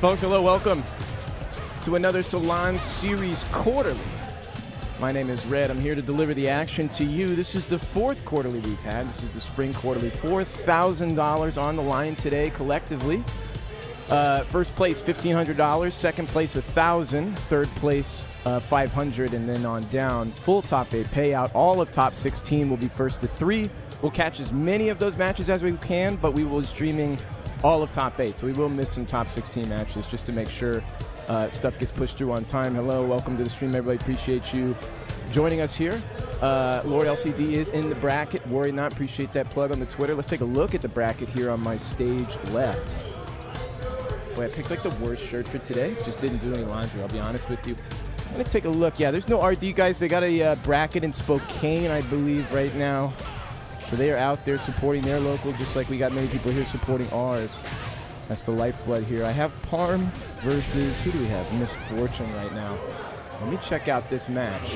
Folks, hello, welcome to another Salon Series Quarterly. My name is Red. I'm here to deliver the action to you. This is the fourth quarterly we've had. This is the spring quarterly. $4,000 on the line today collectively. First place, $1,500. Second place, $1,000. Third place, $500, and then on down. Full top 8 payout. All of top 16 will be first to 3. We'll catch as many of those matches as we can, but we will be streaming all of top 8. So we will miss some top 16 matches just to make sure stuff gets pushed through on time. Hello, welcome to the stream, everybody. Appreciate you joining us here. Lord LCD is in the bracket. Worry not. Appreciate that plug on the Twitter. Let's take a look at the bracket here on my stage left. Boy, I picked like the worst shirt for today. Just didn't do any laundry, I'll be honest with you. I'm going to take a look. Yeah, there's no RD, guys. They got a bracket in Spokane, I believe, right now. So they are out there supporting their local, just like we got many people here supporting ours. That's the lifeblood here. I have Parm versus, who do we have? Misfortune right now. Let me check out this match.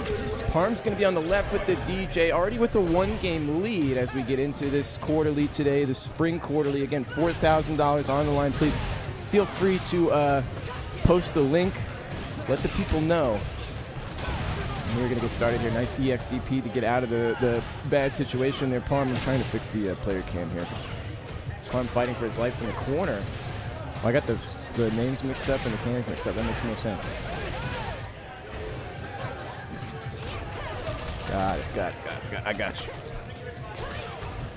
Parm's going to be on the left with the DJ, already with a one-game lead as we get into this quarterly today, the spring quarterly. Again, $4,000 on the line. Please feel free to post the link. Let the people know. And we're going to get started here. Nice EXDP to get out of the bad situation there. Parm trying to fix the player cam here. Parm fighting for his life in the corner. Oh, I got the names mixed up and the cams mixed up. That makes no sense. Got it. I got you.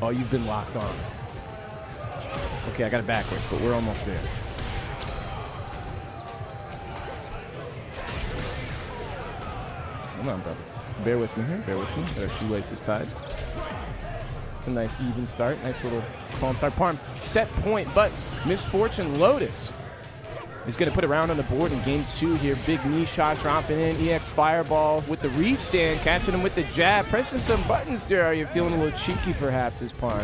Oh, you've been locked on. Okay, I got it backwards, but we're almost there. Come on, brother. Bear with me here. Bear with me. Got our shoelaces tied. It's a nice even start. Nice little calm start. Parm, set point, but Misfortune Lotus is going to put a round on the board in game 2 here. Big knee shot dropping in. EX Fireball with the restand. Catching him with the jab. Pressing some buttons there. Are you feeling a little cheeky, perhaps, as Parm?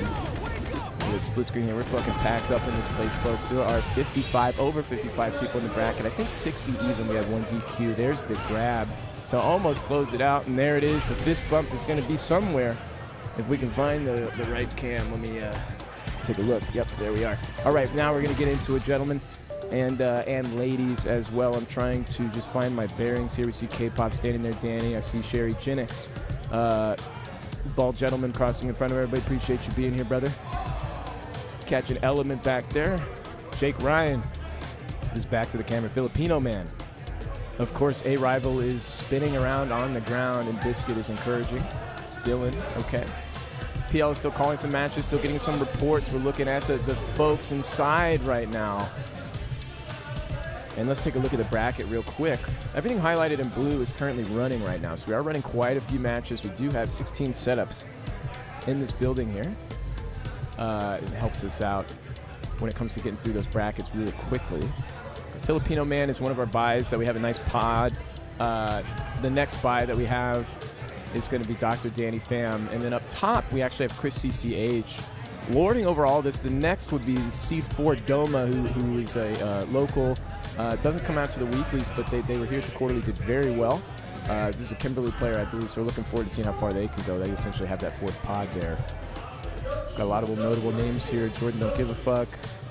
The split screen here. We're fucking packed up in this place, folks. There are over 55 people in the bracket. I think 60 even. We have one DQ. There's the grab to almost close it out, and there it is. The fist bump is going to be somewhere. If we can find the right cam, let me take a look. Yep, there we are. All right, now we're going to get into it, gentlemen, and ladies as well. I'm trying to just find my bearings here. We see K-Pop standing there, Danny. I see Sherry Jinnix. Bald gentleman crossing in front of everybody. Appreciate you being here, brother. Catch an element back there. Jake Ryan is back to the camera. Filipino man. Of course, A Rival is spinning around on the ground, and Biscuit is encouraging. Dylan, okay. PL is still calling some matches, still getting some reports. We're looking at the folks inside right now. And let's take a look at the bracket real quick. Everything highlighted in blue is currently running right now. So we are running quite a few matches. We do have 16 setups in this building here. It helps us out when it comes to getting through those brackets really quickly. The Filipino man is one of our buys that we have a nice pod. The next buy that we have is going to be Dr. Danny Pham. And then up top, we actually have Chris CCH. Lording over all this, the next would be Seed 4 Doma, who is a local. Doesn't come out to the weeklies, but they were here at the quarterly, did very well. This is a Kimberly player, I believe, so we're looking forward to seeing how far they can go. They essentially have that 4th pod there. Got a lot of notable names here. Jordan Don't Give a Fuck,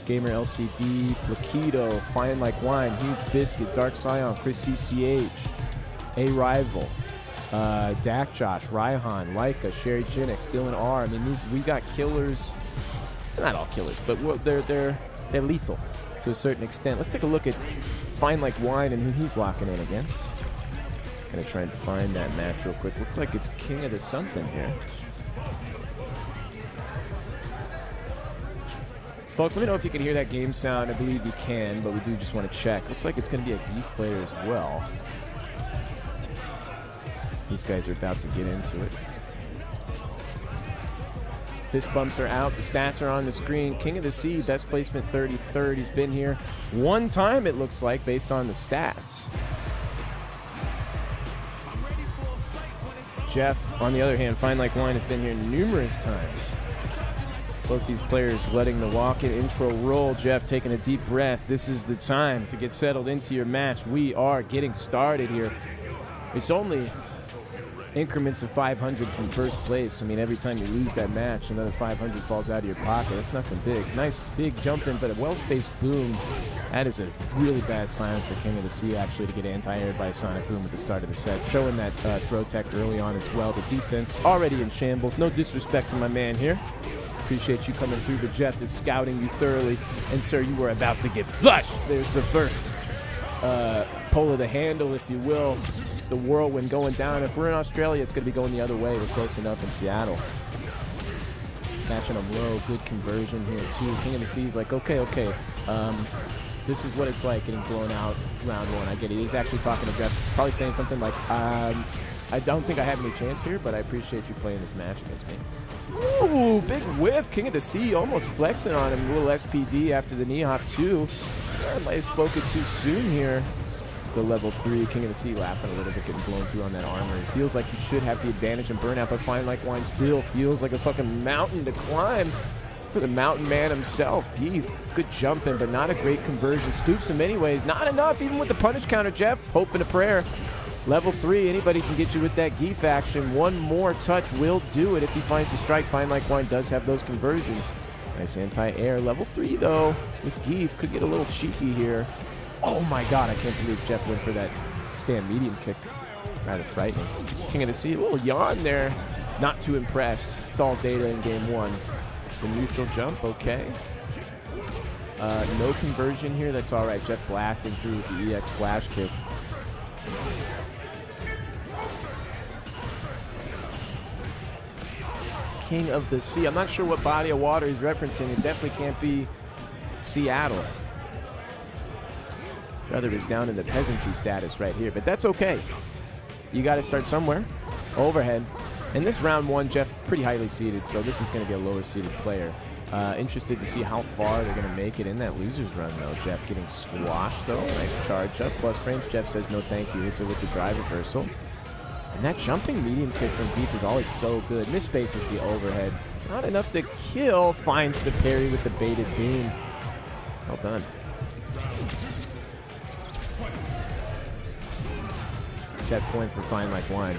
Gamer LCD, Flaquito, Fine Like Wine, Huge Biscuit, Dark Scion, Chris CCH, A Rival, Dak Josh, Raihan, Leica, Sherry Jinnix, Dylan R. I mean, we got killers. Not all killers, but they're lethal to a certain extent. Let's take a look at Fine Like Wine and who he's locking in against. Gonna try and find that match real quick. Looks like it's King of the something here. Folks, let me know if you can hear that game sound. I believe you can, but we do just want to check. Looks like it's going to be a Beef player as well. These guys are about to get into it. Fist bumps are out. The stats are on the screen. King of the Sea, best placement 33rd. He's been here one time, it looks like, based on the stats. Jeff, on the other hand, Fine Like Wine, has been here numerous times. Both these players letting the walk-in intro roll. Jeff taking a deep breath. This is the time to get settled into your match. We are getting started here. It's only increments of 500 from first place. I mean, every time you lose that match, another 500 falls out of your pocket. That's nothing big. Nice big jump in, but a well-spaced boom. That is a really bad sign for King of the Sea, actually, to get anti-aired by Sonic Boom at the start of the set. Showing that throw tech early on as well. The defense already in shambles. No disrespect to my man here. Appreciate you coming through, but Jeff is scouting you thoroughly. And, sir, you were about to get flushed. There's the first pull of the handle, if you will. The whirlwind going down. If we're in Australia, it's going to be going the other way. We're close enough in Seattle. Catching them low. Good conversion here, too. King of the Sea is like, okay. This is what it's like getting blown out round one. I get it. He's actually talking to Jeff, probably saying something like, I don't think I have any chance here, but I appreciate you playing this match against me. Ooh, big whiff. King of the Sea almost flexing on him. A little SPD after the knee hop, too. I might have spoken too soon here. The level 3 King of the Sea laughing a little bit, getting blown through on that armor. It feels like he should have the advantage in burnout, but Fine Like Wine still feels like a fucking mountain to climb for the mountain man himself. Geef, good jumping, but not a great conversion. Scoops him anyways. Not enough, even with the punish counter, Jeff. Hope and a prayer. Level 3, anybody can get you with that Geef action. One more touch will do it if he finds the strike. Fine Like Wine does have those conversions. Nice anti-air. Level 3, though, with Geef. Could get a little cheeky here. Oh my god, I can't believe Jeff went for that stand medium kick. Rather frightening. King of the Sea, a little yawn there. Not too impressed. It's all data in game 1. The neutral jump, okay. No conversion here, that's alright. Jeff blasting through with the EX flash kick. King of the Sea. I'm not sure what body of water he's referencing. It definitely can't be Seattle. Brother is down in the peasantry status right here, but that's okay. You got to start somewhere. Overhead. And this round 1, Jeff, pretty highly seeded, so this is going to be a lower seeded player. Interested to see how far they're going to make it in that loser's run, though. Jeff getting squashed, though. Nice charge up. Plus frames. Jeff says no thank you. Hits her with the drive reversal. And that jumping medium kick from Geef is always so good. Misspaces the overhead. Not enough to kill. Finds the parry with the baited beam. Well done. Set point for Fine Like Wine.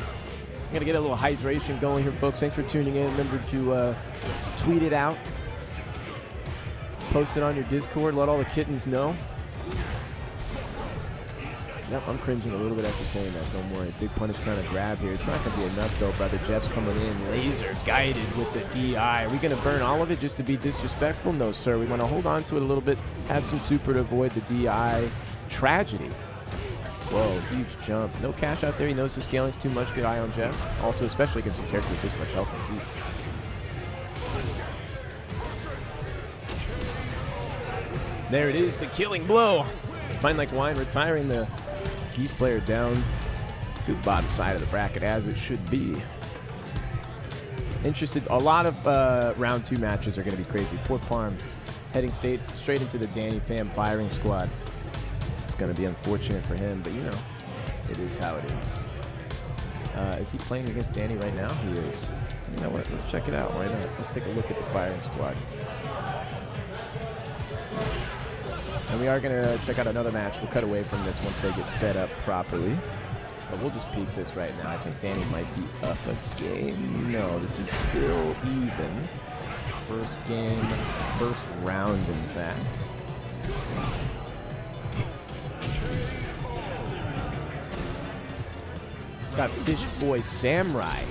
I'm going to get a little hydration going here, folks. Thanks for tuning in. Remember to tweet it out. Post it on your Discord. Let all the kittens know. Yep, I'm cringing a little bit after saying that. Don't worry. Big punish counter grab here. It's not going to be enough, though, brother. Jeff's coming in. Laser guided with the DI. Are we going to burn all of it just to be disrespectful? No, sir. We want to hold on to it a little bit. Have some super to avoid the DI tragedy. Whoa, huge jump. No cash out there. He knows the scaling's too much. Good eye on Jeff. Also, especially against a character with this much health and Geef. There it is, the killing blow. Fine Like Wine retiring the Geef player down to the bottom side of the bracket, as it should be. Interested. A lot of round 2 matches are going to be crazy. Poor Parm heading straight into the Danny Pham firing squad. Going to be unfortunate for him, but you know, it is how it is he playing against Danny right now? He is. You know what, let's check it out. Why not? Let's take a look at the firing squad. And we are going to check out another match. We'll cut away from this once they get set up properly, but we'll just peek this right now. I think Danny might be up a game. No, this is still even. First game, first round in fact. Got Fish Boy Samurai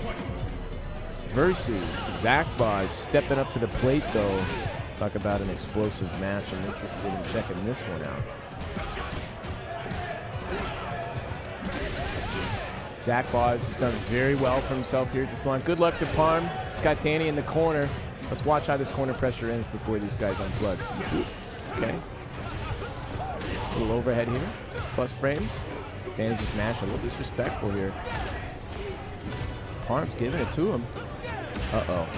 versus Zach Boz stepping up to the plate, though. Talk about an explosive match. I'm interested in checking this one out. Zach Boz has done very well for himself here at the Salon. Good luck to Parm. It's got Danny in the corner. Let's watch how this corner pressure ends before these guys unplug. Okay. A little overhead here. Plus frames. Danny just mashed a little disrespectful here. Parm's giving it to him. Uh-oh.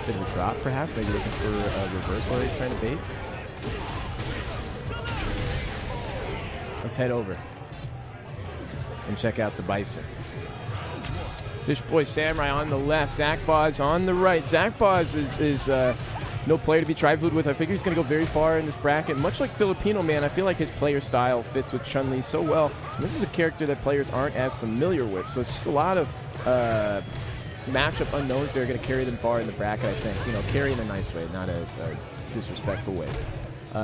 Bit of a drop, perhaps. Maybe looking for a reversal he's trying to bait. Let's head over and check out the Bison. Fish Boy Samurai on the left. Zach Boz on the right. Zach Boz is no player to be trifled with. I figure he's going to go very far in this bracket. Much like Filipino Man, I feel like his player style fits with Chun-Li so well. And this is a character that players aren't as familiar with, so it's just a lot of matchup unknowns that are going to carry them far in the bracket, I think. You know, carry in a nice way, not a disrespectful way.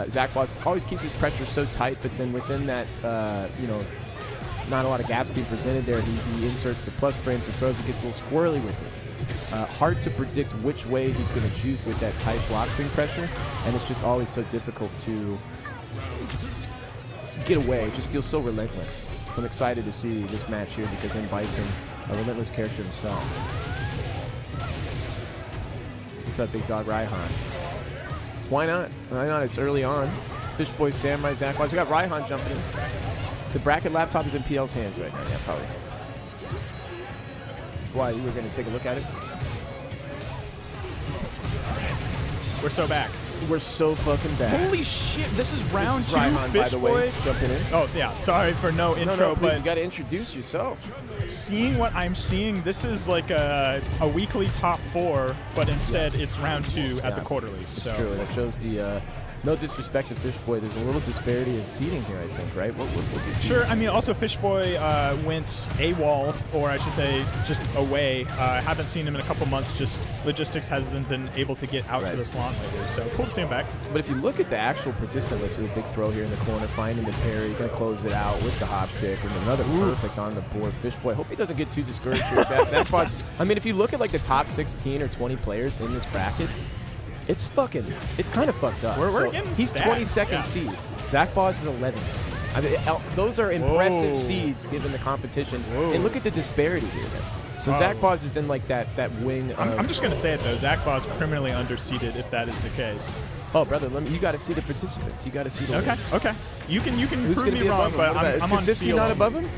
Zach Boss always keeps his pressure so tight, but then within that, you know, not a lot of gaps being presented there. He inserts the plus frames and throws. It gets a little squirrely with it. Hard to predict which way he's going to juke with that tight block string pressure, and it's just always so difficult to get away. It just feels so relentless. So I'm excited to see this match here because M. Bison, a relentless character himself. What's up, big dog Raihan? Why not? Why not? It's early on. Fishboy Samurai, Zach Wise. We got Raihan jumping in. The bracket laptop is in PL's hands right now. Yeah, probably. Why? You were going to take a look at it? We're so back. We're so fucking back. Holy shit, this is round two, Raihan, by the way, Fishboy. jumping in. Oh, yeah, sorry for no intro, please, but you got to introduce yourself. seeing what I'm seeing, this is like a weekly top 4, but instead it's round 2 at the quarterly. It's so. true. That shows the, no disrespect to Fishboy, there's a little disparity in seating here, I think, right? What Sure, I mean, also Fishboy went AWOL, or I should say just away. I haven't seen him in a couple months, just logistics hasn't been able to get out to the Salon lately, so cool to see him back. But if you look at the actual participant list, a big throw here in the corner, finding the parry, going to close it out with the hop kick, and another perfect on the board. Fishboy, hope he doesn't get too discouraged with that. I mean, if you look at like the top 16 or 20 players in this bracket, it's kind of fucked up. We're getting he's stats. 22nd seed. Zach Boss is 11th seed. I mean, those are impressive seeds given the competition. And look at the disparity here. So Zach Boss is in like that wing. I'm just gonna say it though. Zach Boss criminally underseeded if that is the case. Oh, brother, you got to see the participants. You got to see the. Okay. You can Who's prove me wrong, but I'm on Kasiski feel not only. above him?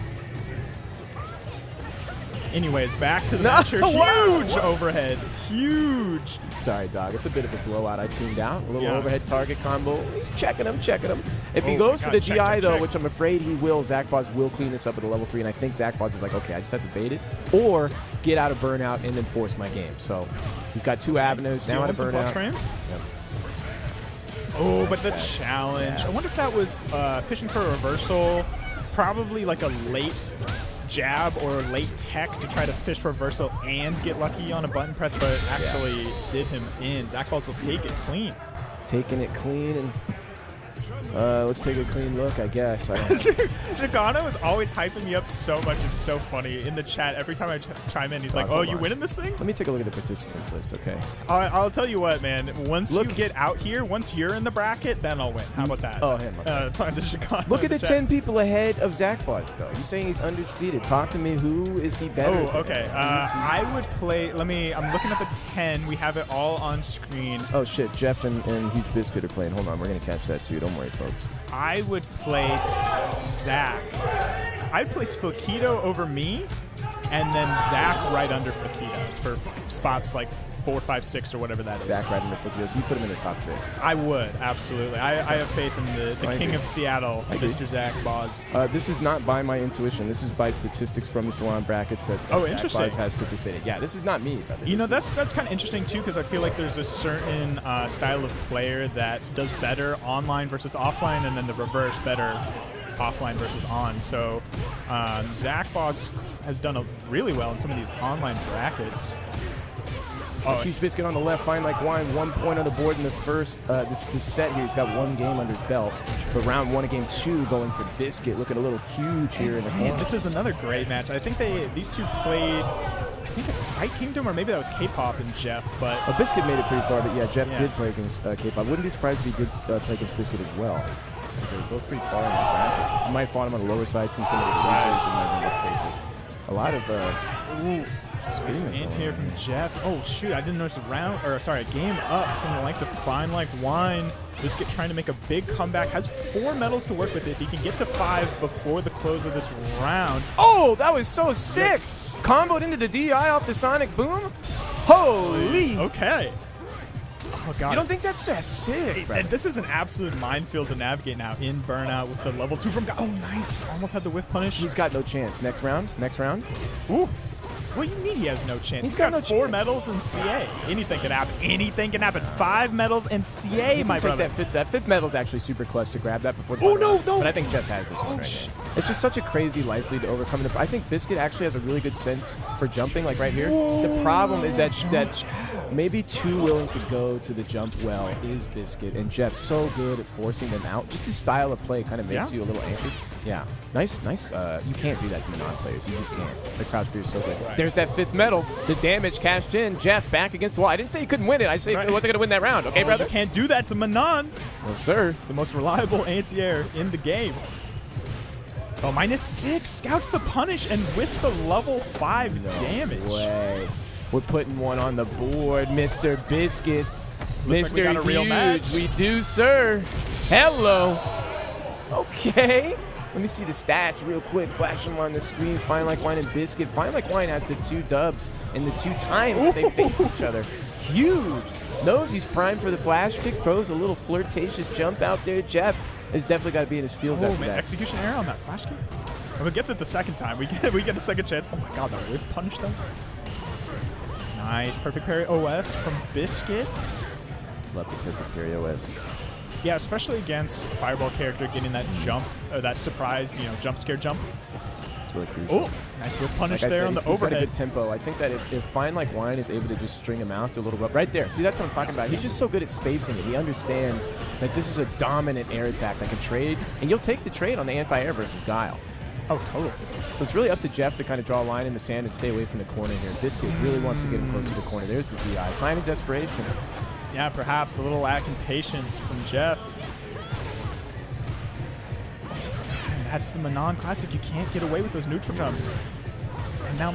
Anyways, back to the match here. Huge overhead. Huge. Sorry, dog. It's a bit of a blowout. I tuned out. A little overhead target combo. He's checking him. If he goes for the DI, though, which I'm afraid he will, Zach Boss will clean this up at a level 3. And I think Zach Boss is like, okay, I just have to bait it or get out of burnout and then force my game. So he's got 2 avenues. Now out of burnout. Plus frames? Yep. Oh, but the challenge. I wonder if that was fishing for a reversal. Probably like a late jab or late tech to try to fish for reversal and get lucky on a button press, but actually did him in. Zach Balls will take it clean. Taking it clean, and let's take a clean look, I guess. Chicano is always hyping me up so much. It's so funny. In the chat, every time I chime in, he's like, oh, you winning this thing? Let me take a look at the participants list, okay? I'll tell you what, man. Once you get out here, once you're in the bracket, then I'll win. How about that? Oh, him. Talking to Chicano. Look at the 10 people ahead of Zach Boss, though. You're saying he's underseeded. Talk to me. Who is he better than? Okay. I would play. I'm looking at the 10. We have it all on screen. Oh, shit. Jeff and Huge Biscuit are playing. Hold on. We're going to catch that, too. Don't worry, folks. I would place Zach. I'd place Flaquito over me, and then Zach right under Flaquito for spots like 4, 5, 6, or whatever that is. Zach right under Flaquito. So you put him in the top 6. I would, absolutely. I have faith in the king of Seattle, Mr. Zach Boz. This is not by my intuition. This is by statistics from the Salon brackets that Zach Boz has participated. Yeah, this is not me, brother. You know, that's kind of interesting, too, because I feel like there's a certain style of player that does better online versus offline, and then the reverse better offline versus on. So Zach Boss has done really well in some of these online brackets. Huge Biscuit on the left, fine like wine. 1 point on the board in the first. This set here, he's got 1 game under his belt. But round 1 of game 2 going to Biscuit. Looking a little huge here in the corner. This is another great match. I think these two played, I think at Fight Kingdom, or maybe that was K-Pop and Jeff. But Biscuit made it pretty far, but yeah, Jeff did play against K-Pop. Wouldn't be surprised if he did play against Biscuit as well. They're both pretty far in the bracket. You might have fought him on the lower side since some of the losers in most cases. A lot of nice anti-air from Jeff. Oh shoot, I didn't notice a game up from the likes of Fine Like Wine. Biscuit trying to make a big comeback. Has 4 medals to work with if he can get to 5 before the close of this round. Oh, that was so sick! Yes. Comboed into the DI off the Sonic Boom. Holy! Okay. Oh god. You don't think that's sick? And this is an absolute minefield to navigate now in burnout with the level 2 from. Oh, nice! Almost had the whiff punish. He's got no chance. Next round. Ooh. What do you mean he has no chance? He's got no 4 chance. medals in CA. Anything can happen. Anything can happen. 5 medals in CA, my brother. That fifth medal is actually super clutch to grab that before the Oh, final no, round. no. But I think Jeff has this one right here. It's just such a crazy life lead to overcome. I think Biscuit actually has a really good sense for jumping, like right here. The problem is that maybe too willing to go to the jump well is Biscuit, and Jeff's so good at forcing them out. Just his style of play kind of makes you a little anxious. Yeah, nice. You can't do that to the non-players. You just can't. The crouch fear is so good. Right. There's that 5th medal. The damage cashed in. Jeff back against the wall. I didn't say he couldn't win it. I said he wasn't going to win that round. Okay, brother? You can't do that to Manon. Well, sir. The most reliable anti-air in the game. Oh, -6. Scouts the punish, and with the level 5 damage. Way. We're putting one on the board, Mr. Biscuit. Looks like we got a real match. We do, sir. Hello. Okay. Let me see the stats real quick. Flash them on the screen. Fine Like Wine and Biscuit. Fine Like Wine has the 2 dubs in the 2 times that they faced each other. Huge. Knows he's primed for the flash kick. Throws a little flirtatious jump out there. Jeff has definitely got to be in his feels Oh, after man, that. execution error on that flash kick. If it gets it the second time, we get a second chance. Oh my god, that whiff punish though. Nice, perfect parry OS from Biscuit. Love the perfect parry OS. Yeah, especially against Fireball character getting that jump, that surprise, jump scare jump. It's really crucial. Oh, nice whiff punish Like I there said, on the he's got a overhead. good tempo. I think that if Fine Like Wine is able to just string him out to a little bit right there. See, that's what I'm talking about. He's just so good at spacing it. He understands that this is a dominant air attack that can trade, and you'll take the trade on the anti-air versus Guile. Oh, totally. So it's really up to Jeff to kind of draw a line in the sand and stay away from the corner here. Biscuit really wants to get him close to the corner. There's the DI. Sign of desperation. Yeah, perhaps a little lack in patience from Jeff. And that's the Manon Classic. You can't get away with those neutral jumps. And now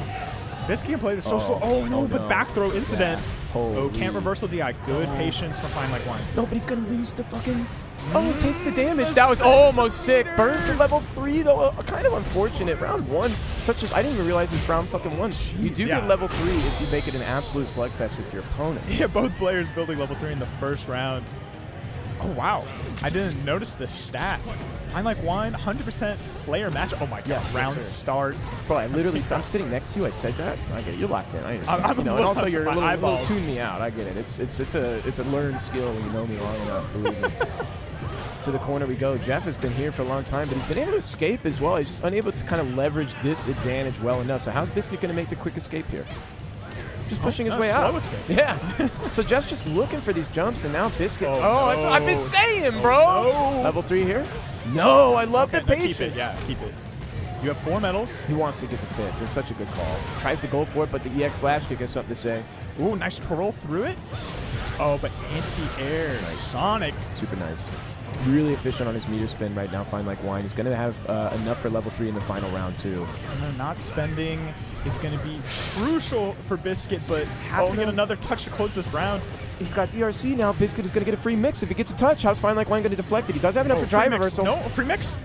Biscuit can play this so slow. Oh, no, but back throw incident. Yeah. Oh, can't reversal DI. Good patience from Fine Like Wine. No, but he's going to lose the fucking... Oh, it takes the damage. That was almost sick. Burns to level 3, though. Kind of unfortunate. Round 1, such as I didn't even realize it was round fucking 1. You do get level 3 if you make it an absolute slugfest with your opponent. Yeah, both players building level 3 in the first round. Oh, wow. I didn't notice the stats. Fine Like Wine, 100% player match. Oh, my God. Yes, round starts. Bro, I literally, I'm sitting next to you. I said that. I get it. You're locked in. I understand. I'm and also you're a little eyeballs. tune me out. I get it. It's a learned skill when you know me long enough. Believe me. To the corner we go. Jeff has been here for a long time, but he's been able to escape as well. He's just unable to kind of leverage this advantage well enough. So how's Biscuit going to make the quick escape here? Just pushing his way out. Escape. Yeah. So Jeff's just looking for these jumps, and now Biscuit. Oh, that's what I've been saying, bro. No. Level 3 here. No, I love the No, patience. keep it. Yeah, keep it. You have 4 medals. He wants to get the 5th. It's such a good call. Tries to go for it, but the EX flash kick has something to say. Ooh, nice troll through it. Oh, but anti-air. Nice. Sonic. Super nice. Really efficient on his meter spin right now. Fine Like Wine. He's going to have enough for level 3 in the final round, too. No, not spending is going to be crucial for Biscuit, but has to get another touch to close this round. He's got DRC now. Biscuit is going to get a free mix. If he gets a touch, how's Fine Like Wine going to deflect it? He does have enough for drive reversal. No, free mix.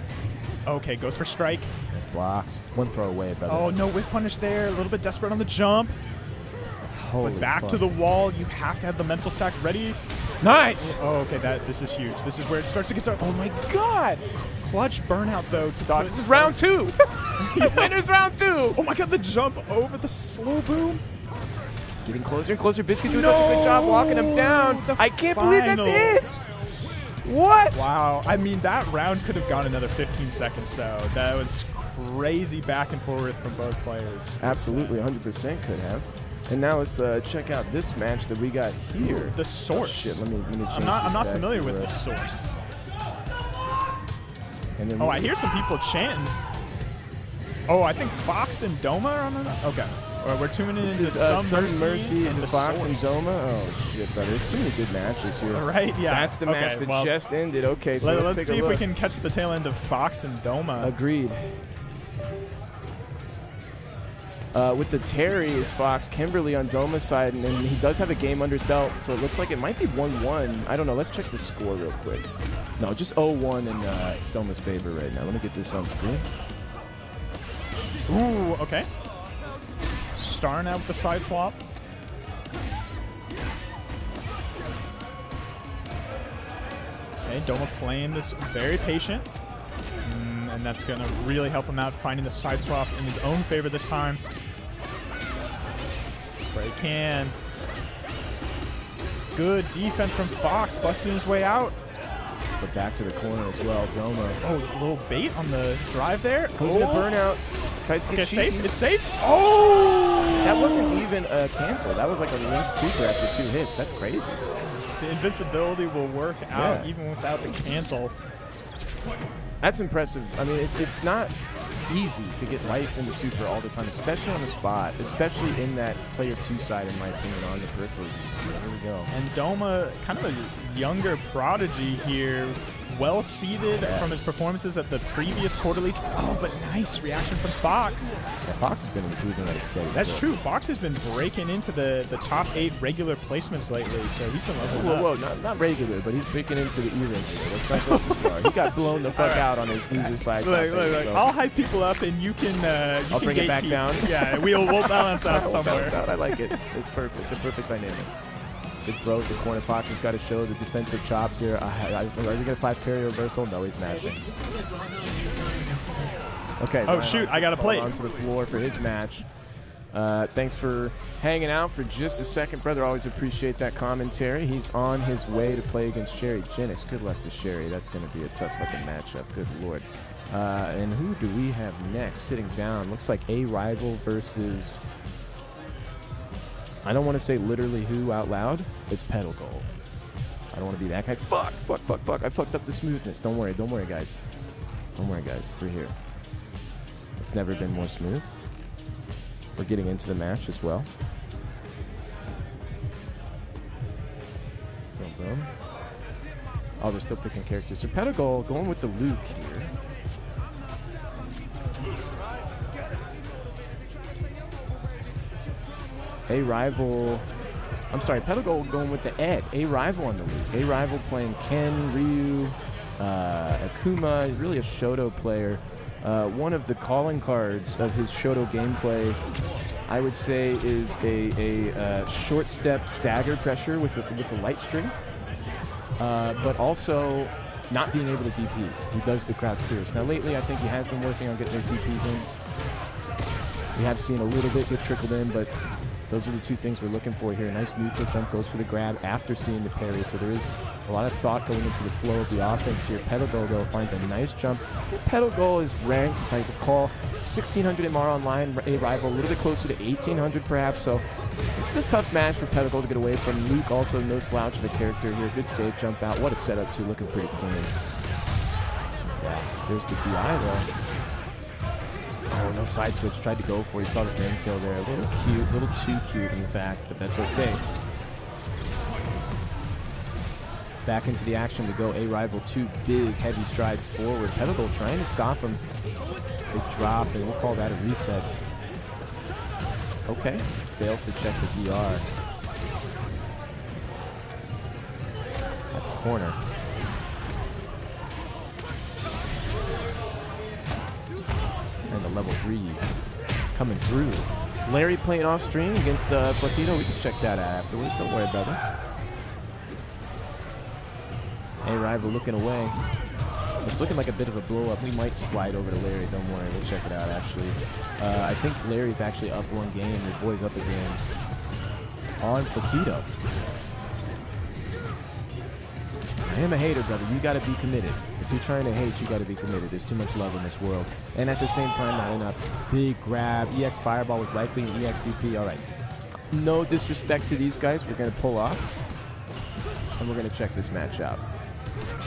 Okay, goes for strike. Nice blocks. One throw away, brother. Oh, no whiff punish there. A little bit desperate on the jump. Holy But back fuck. to the wall. You have to have the mental stack ready. Nice. Oh, okay, this is huge. This is where it starts to get started. Oh, my God. Clutch burnout, though. To Dog, this is round 2. Winner's round 2. Oh, my God, the jump over the slow boom. Getting closer and closer. Biscuit doing such a good job walking him down. I can't believe that's it. What? Wow. I mean, that round could have gone another 15 seconds, though. That was crazy back and forth from both players. Absolutely, 100% could have. And now let's check out this match that we got here. The source. Oh, shit, let me change I'm not this back familiar to, with the source. And then Oh, I hear some people chanting. Oh, I think Fox and Doma are on the... Okay. Well, we're tuning This into is Some Mercy and and the Fox and Source. Doma. Oh, shit, brother. There's too many good matches here. Right, yeah. That's the match that well, just ended. Okay, so let's take see a if look. we can catch the tail end of Fox and Doma. Agreed. With the Terry is Fox, Kimberly on Doma's side, and then he does have a game under his belt, so it looks like it might be 1-1. I don't know. Let's check the score real quick. No, just 0-1 in Doma's favor right now. Let me get this on screen. Ooh, okay. Starting out with the side swap. Okay, Doma playing this very patient. And that's going to really help him out, finding the side swap in his own favor this time. can. Good defense from Fox, busting his way out. But back to the corner as well. Doma. Oh, a little bait on the drive there. Goes into burnout. Tries to get Okay, cheeky. safe. It's safe. Oh! That wasn't even a cancel. That was like a linked super after 2 hits. That's crazy. The invincibility will work out Yeah. even without the cancel. That's impressive. I mean, it's not easy to get lights into super all the time, especially on the spot, especially in that player 2 side, in my opinion, on the periphery. There we go. And Doma, kind of a younger prodigy here, well seated from his performances at the previous quarterlies. Oh, but nice reaction from Fox. Yeah, Fox has been improving at a steady That's clip. true. Fox has been breaking into the top 8 regular placements lately, so he's been leveling up. Whoa, not regular, but he's breaking into the E-regular. Let's not go too far. He got blown the fuck out on his loser side. Look, I'll hype people up, and you can I'll bring it back gatekeep. down. Yeah, we'll balance out We'll somewhere. balance out. I like it. It's perfect. The perfect dynamic. Good throw at the corner. Fox has got to show the defensive chops here. Are we going to flash parry reversal? No, he's mashing. Okay. Oh, shoot. I got a plate. Onto the floor for his match. Thanks for hanging out for just a second, brother. Always appreciate that commentary. He's on his way to play against Sherry Jennings. Good luck to Sherry. That's going to be a tough fucking matchup. Good lord. And who do we have next? Sitting down. Looks like a rival versus... I don't want to say literally who out loud. It's Pedal Gold. I don't want to be that guy. Fuck. I fucked up the smoothness. Don't worry, guys. We're here. It's never been more smooth. We're getting into the match as well. Boom, boom. Oh, they're still picking characters. So Pedal Gold going with the Luke here. A rival, I'm sorry, Pedal Gold going with the Ed. A rival on the league. A rival playing Ken, Ryu, Akuma, really a Shoto player. One of the calling cards of his Shoto gameplay, I would say, is a short step stagger pressure with a light string, but also not being able to DP. He does the crouch fierce. Now lately, I think he has been working on getting those DPs in. We have seen a little bit get trickled in, but those are the 2 things we're looking for here. Nice neutral jump, goes for the grab after seeing the parry. So there is a lot of thought going into the flow of the offense here. Pedal Gold, though, finds a nice jump. Pedal Gold is ranked, if I recall, 1,600 MR online, a rival, a little bit closer to 1,800 perhaps. So this is a tough match for Pedal Gold to get away from. Luke also no slouch of a character here. Good save jump out. What a setup, too. Looking pretty clean. Yeah, there's the DI, though. Oh, no side switch. Tried to go for it. He saw the frame kill there. A little cute. A little too cute, in fact, but that's okay. Back into the action to go. A rival, 2 big, heavy strides forward. Pedal Gold trying to stop him. Big drop, and we'll call that a reset. Okay. Fails to check the DR. At the corner. And the level 3 coming through. Larry playing off stream against Platino. We can check that out afterwards. Don't worry, brother. A rival looking away. It's looking like a bit of a blow up. We might slide over to Larry. Don't worry. We'll check it out, actually. I think Larry's actually up 1 game. Your boy's up a game. On Platino. I am a hater, brother. You got to be committed. If you're trying to hate, you got to be committed. There's too much love in this world. And at the same time, not enough. Big grab. EX Fireball was likely an EX DP. All right. No disrespect to these guys. We're going to pull off. And we're going to check this match out.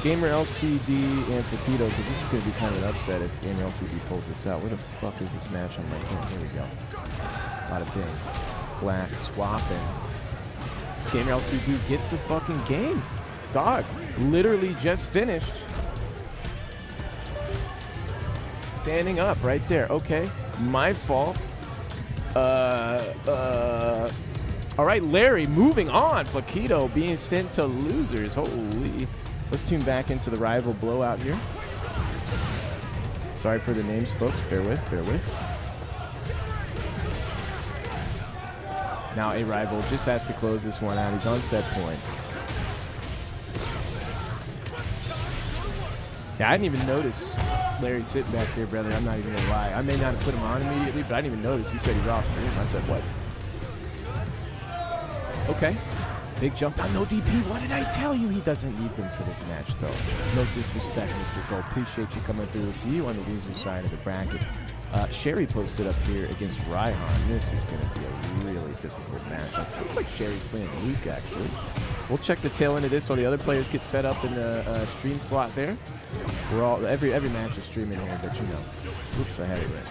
Gamer LCD and Pepito, because this is going to be kind of an upset if Gamer LCD pulls this out. Where the fuck is this match on my game? Here we go. Bada bing. Black swapping. Gamer LCD gets the fucking game. Dog. Literally just finished. Standing up right there. Okay. My fault. All right, Larry moving on. Flaquito being sent to losers. Holy. Let's tune back into the rival blowout here. Sorry for the names, folks. Bear with. Now a rival just has to close this one out. He's on set point. Yeah, I didn't even notice Larry sitting back there, brother. I'm not even gonna lie. I may not have put him on immediately, but I didn't even notice. He said he's off stream. I said, what? Okay. Big jump down, no DP. What did I tell you? He doesn't need them for this match, though. No disrespect, Mr. Gold. Appreciate you coming through. We'll see you on the loser side of the bracket. Sherry posted up here against Raihan. This is going to be a really difficult match. It looks like Sherry's playing Luke, actually. We'll check the tail end of this while the other players get set up in the stream slot there. We're all every match is streaming here, but you know. Oops, I had it right.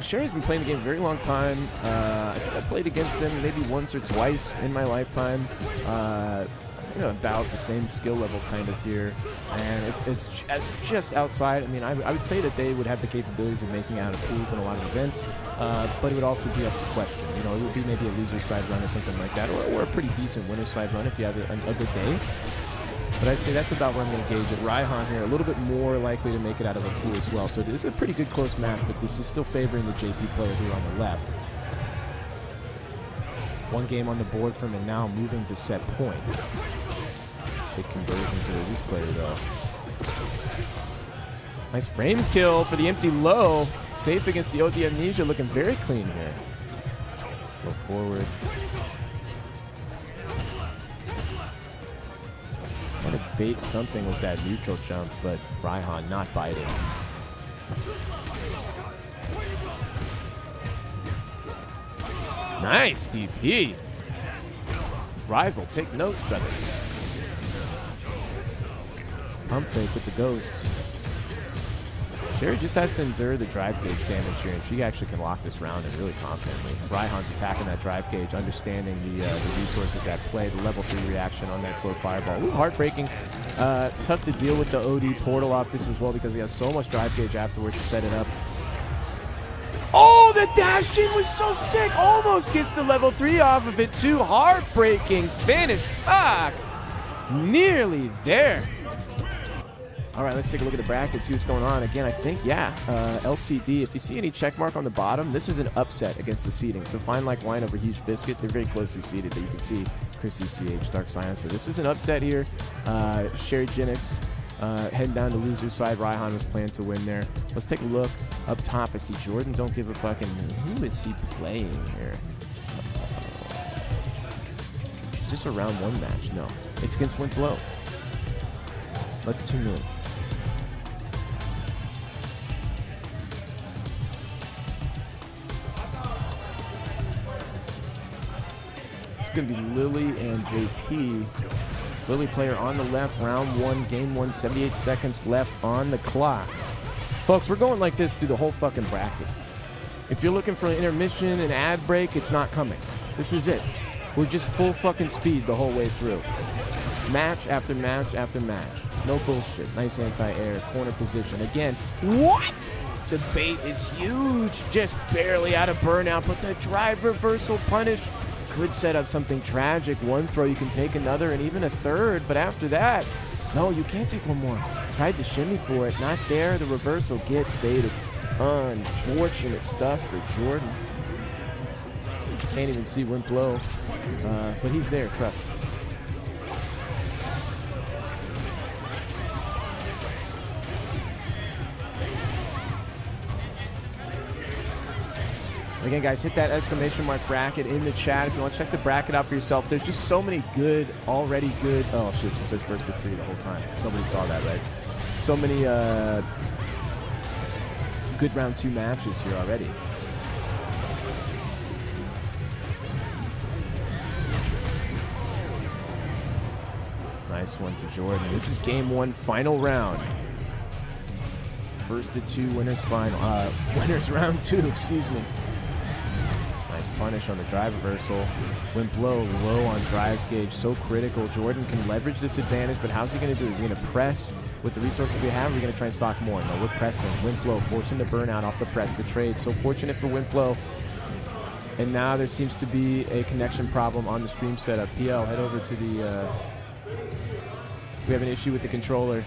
Sherry's been playing the game a very long time. I think I played against him maybe once or twice in my lifetime. You know, about the same skill level kind of here, and it's just outside. I mean, I would say that they would have the capabilities of making out of pools in a lot of events, but it would also be up to question. You know, it would be maybe a loser side run or something like that, or a pretty decent winner side run if you have a good day. But I'd say that's about where I'm going to gauge it. Raihan here, a little bit more likely to make it out of a pool as well. So it is a pretty good close match, but this is still favoring the JP player here on the left. One game on the board from him now, moving to set point. Big conversion to the weak player, though. Nice frame kill for the empty low. Safe against the OD Amnesia, looking very clean here. Go forward. Want to bait something with that neutral jump, but Raihan not biting. Nice DP. Rival, take notes, brother. Pump fake with the ghost. Sherry just has to endure the drive gauge damage here, and she actually can lock this round in really confidently. Raihan's attacking that drive gauge, understanding the resources at play, the level 3 reaction on that slow fireball. Ooh, heartbreaking. Tough to deal with the OD portal off this as well because he has so much drive gauge afterwards to set it up. Oh, the dash in was so sick. Almost gets the level 3 off of it too. Heartbreaking finish. Fuck. Nearly there. All right, let's take a look at the bracket, see what's going on. Again, I think, yeah, LCD. If you see any check mark on the bottom, this is an upset against the seeding. So Fine Like Wine over Huge Biscuit, they're very closely seeded, but you can see Chrissy CH, Dark Science. So this is an upset here. Sherry Genix heading down to loser's side. Raihan was playing to win there. Let's take a look up top. I see Jordan. Don't give a fucking... Who is he playing here? Is this a round 1 match? No. It's against Wind Blow. Let's tune in. It's going to be Lily and JP. Lily player on the left, round 1, game 1, 78 seconds left on the clock. Folks, we're going like this through the whole fucking bracket. If you're looking for an intermission, an ad break, it's not coming. This is it. We're just full fucking speed the whole way through. Match after match after match. No bullshit. Nice anti-air, corner position. Again, what? The bait is huge. Just barely out of burnout, but the drive reversal punish could set up something tragic. One throw, you can take another and even a third, but after that, no, you can't take one more. Tried to shimmy for it. Not there. The reversal gets baited. Unfortunate stuff for Jordan. Can't even see Wind Blow, but he's there, trust me. Again, guys, hit that exclamation mark bracket in the chat if you want to check the bracket out for yourself. There's just so many good, already good. Oh, shit, it just says first to 3 the whole time. Nobody saw that, right? So many good round 2 matches here already. Nice one to Jordan. This is game 1, final round. First to 2, winners final. Winners round 2, excuse me. Nice punish on the drive reversal. Wind Blow low on drive gauge, so critical. Jordan can leverage this advantage, but how's he going to do it? Are we going to press with the resources we have? Or are we going to try and stock more? No, we're pressing. Wind Blow forcing the burnout off the press, the trade. So fortunate for Wind Blow. And now there seems to be a connection problem on the stream setup. PL, head over to the... we have an issue with the controller.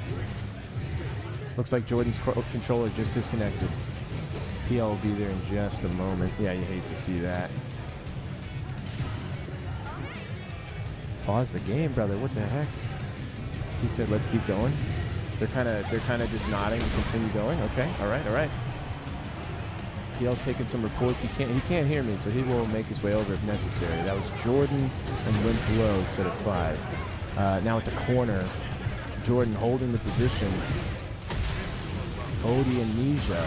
Looks like Jordan's controller just disconnected. PL will be there in just a moment. Yeah, you hate to see that. Pause the game, brother. What the heck? He said, let's keep going. They're kind of just nodding and continue going. Okay, all right. PL's taking some reports. He can't hear me, so he will make his way over if necessary. That was Jordan and Wimp Low set of 5. Now at the corner, Jordan holding the position. Odie and Nisha.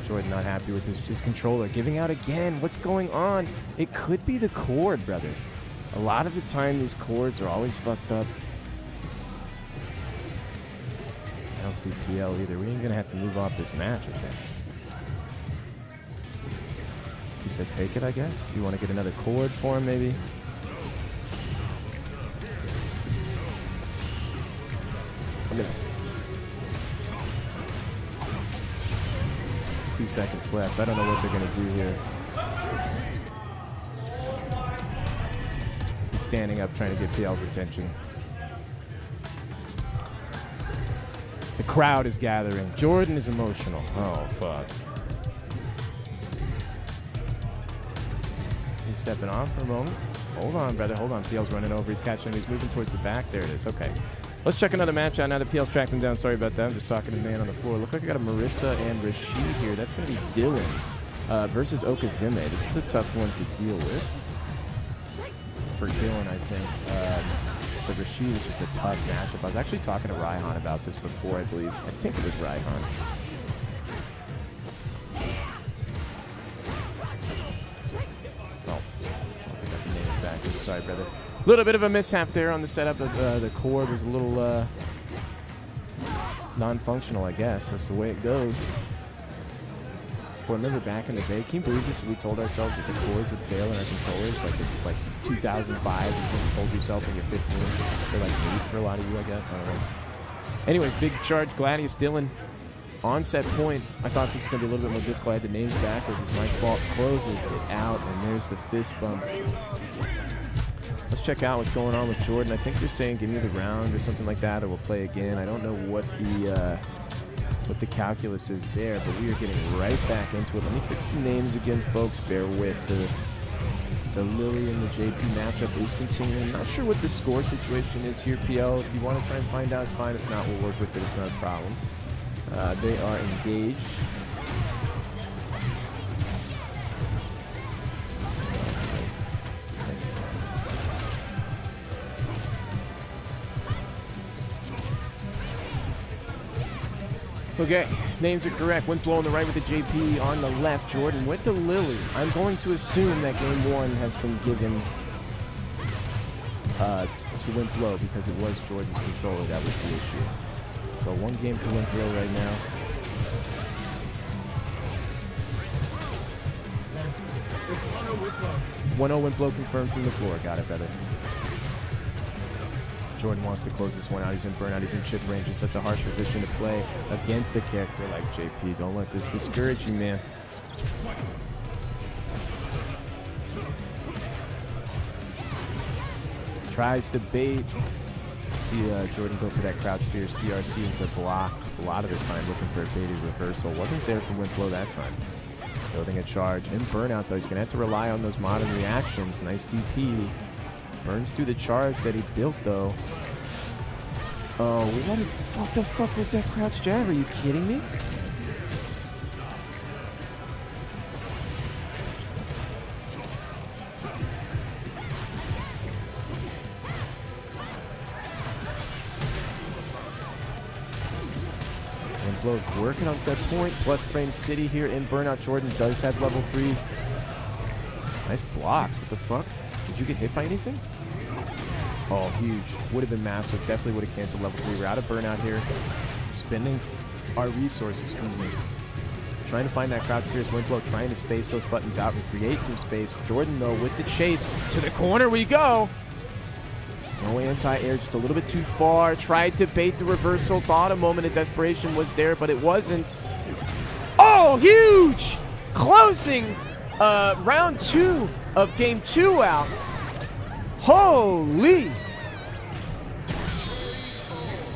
Jordan not happy with his controller. Giving out again. What's going on? It could be the cord, brother. A lot of the time, these cords are always fucked up. I don't see PL either. We ain't going to have to move off this match, I think. He said take it, I guess. You want to get another cord for him, maybe? I'm gonna... 2 seconds left. I don't know what they're going to do here. He's standing up trying to get PL's attention. The crowd is gathering. Jordan is emotional. Oh, fuck. He's stepping off for a moment. Hold on, brother. Hold on. PL's running over. He's catching him. He's moving towards the back. There it is. Okay. Let's check another match out now that PL's tracked him down. Sorry about that. I'm just talking to the man on the floor. Look like I got a Marissa and Rashid here. That's going to be Dylan versus Okazime. This is a tough one to deal with for Dylan, I think. But Rashid is just a tough matchup. I was actually talking to Raihan about this before, I believe. I think it was Raihan. Oh, fuck, I got the names back. Sorry, brother. A little bit of a mishap there on the setup. The cord was a little non-functional, I guess. That's the way it goes. Well, remember back in the day, can you believe this? We told ourselves that the cords would fail in our controllers, like 2005. You told yourself when you're 15. They're like neat for a lot of you, I guess. I don't know. Anyways, big charge, Gladius Dylan on set point. I thought this was going to be a little bit more difficult. I had the names backwards. It's my fault. Closes it out, and there's the fist bump. Let's check out what's going on with Jordan. I think they're saying give me the round or something like that, or we'll play again. I don't know what the calculus is there, but we are getting right back into it. Let me fix the names again, folks. Bear with the Lily and the JP matchup is continuing. I'm not sure what the score situation is here, PL. If you want to try and find out, it's fine. If not, we'll work with it. It's not a problem. They are engaged. Okay, names are correct. Wimplo on the right with the JP, on the left, Jordan with the Lily. I'm going to assume that game 1 has been given to Wimplo because it was Jordan's controller. That was the issue. So 1 game to Wimplo right now. Wimplo. 1-0 Wimplo confirmed from the floor. Got it, brother. Jordan wants to close this one out. He's in burnout. He's in chip range. It's such a hard position to play against a character like JP. Don't let this discourage you, man. Tries to bait. See Jordan go for that crouch fierce TRC into block a lot of the time, looking for a baited reversal. Wasn't there for Wimplo that time. Building a charge. In burnout, though, he's going to have to rely on those modern reactions. Nice DP. Burns through the charge that he built, though. Oh, we let it. What the fuck was that crouch jab? Are you kidding me? Wimplo's working on set point. Plus frame city here in burnout. Jordan does have level 3. Nice blocks. What the fuck? Did you get hit by anything? Oh, huge. Would have been massive. Definitely would have canceled level 3. We're out of burnout here. Spending our resources, excuse me. Trying to find that crouch fierce. Wimplo trying to space those buttons out and create some space. Jordan, though, with the chase. To the corner we go. No anti-air, just a little bit too far. Tried to bait the reversal. Thought a moment of desperation was there, but it wasn't. Oh, huge! Closing round 2 of game 2 out. Holy!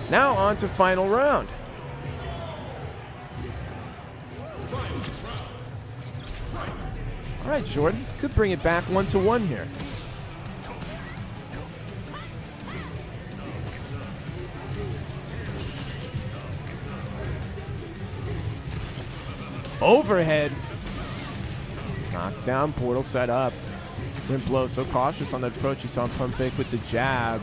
Now on to final round. All All right, Jordan. Could bring it back 1-1 here. Overhead. Knockdown, portal set up. Wimplo so cautious on the approach. You saw him pump fake with the jab.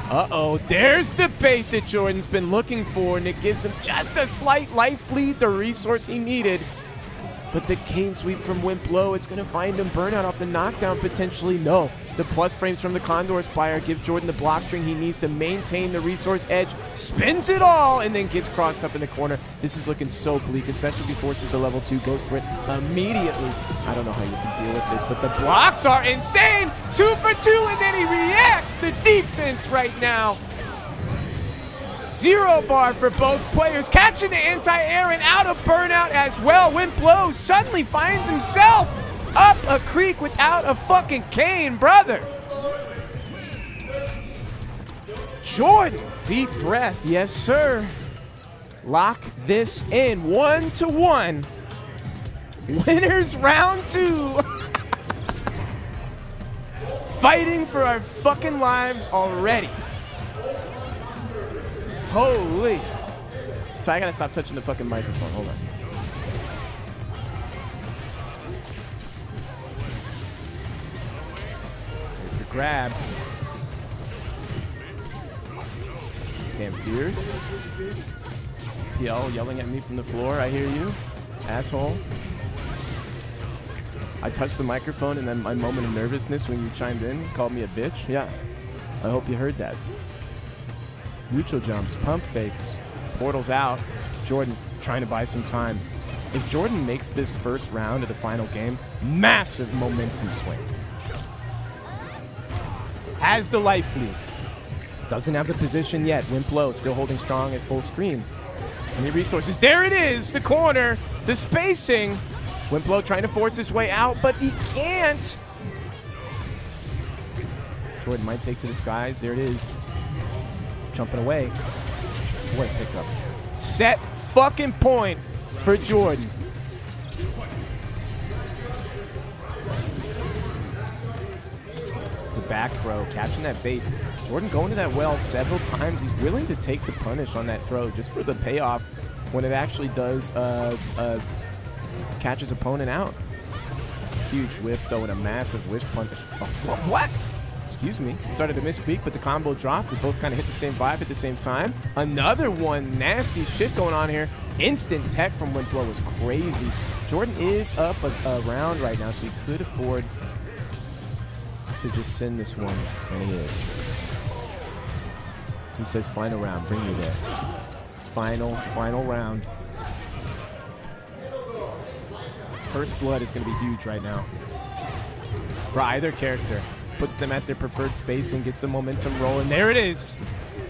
Uh-oh, there's the bait that Jordan's been looking for, and it gives him just a slight life lead, the resource he needed. But the cane sweep from Wimplo, it's going to find him burnout off the knockdown potentially. No, the plus frames from the Condor Spire give Jordan the block string he needs to maintain the resource edge. Spins it all and then gets crossed up in the corner. This is looking so bleak, especially if he forces the level 2, goes for it immediately. I don't know how you can deal with this, but the blocks are insane. 2 for 2, and then he reacts. The defense right now. 0 bar for both players, catching the anti-air and out of burnout as well. Wimplo suddenly finds himself up a creek without a fucking cane, brother. Jordan, deep breath, yes sir. Lock this in, 1-1. Winners round 2. Fighting for our fucking lives already. Holy. So I gotta stop touching the fucking microphone. Hold on. There's the grab. Stand fierce. PL yelling at me from the floor. I hear you, asshole. I touched the microphone and then my moment of nervousness when you chimed in, called me a bitch. Yeah, I hope you heard that. Neutral jumps, pump fakes, portals out. Jordan trying to buy some time. If Jordan makes this first round of the final game, massive momentum swing. Has the life lead. Doesn't have the position yet. Wimplo still holding strong at full screen. Any resources? There it is, the corner, the spacing. Wimplo trying to force his way out, but he can't. Jordan might take to the skies. There it is. Jumping away. What a pickup. Set fucking point for Jordan. The back throw, catching that bait. Jordan going to that well several times. He's willing to take the punish on that throw just for the payoff when it actually does catch his opponent out. Huge whiff though, and a massive wish punch. Oh, what? Excuse me. He started to misspeak, but the combo dropped. We both kind of hit the same vibe at the same time. Another one. Nasty shit going on here. Instant tech from Wimplo was crazy. Jordan is up a round right now, so he could afford to just send this one, and he is. He says, final round. Bring me there. Final round. First blood is going to be huge right now for either character. Puts them at their preferred spacing, gets the momentum rolling. There it is.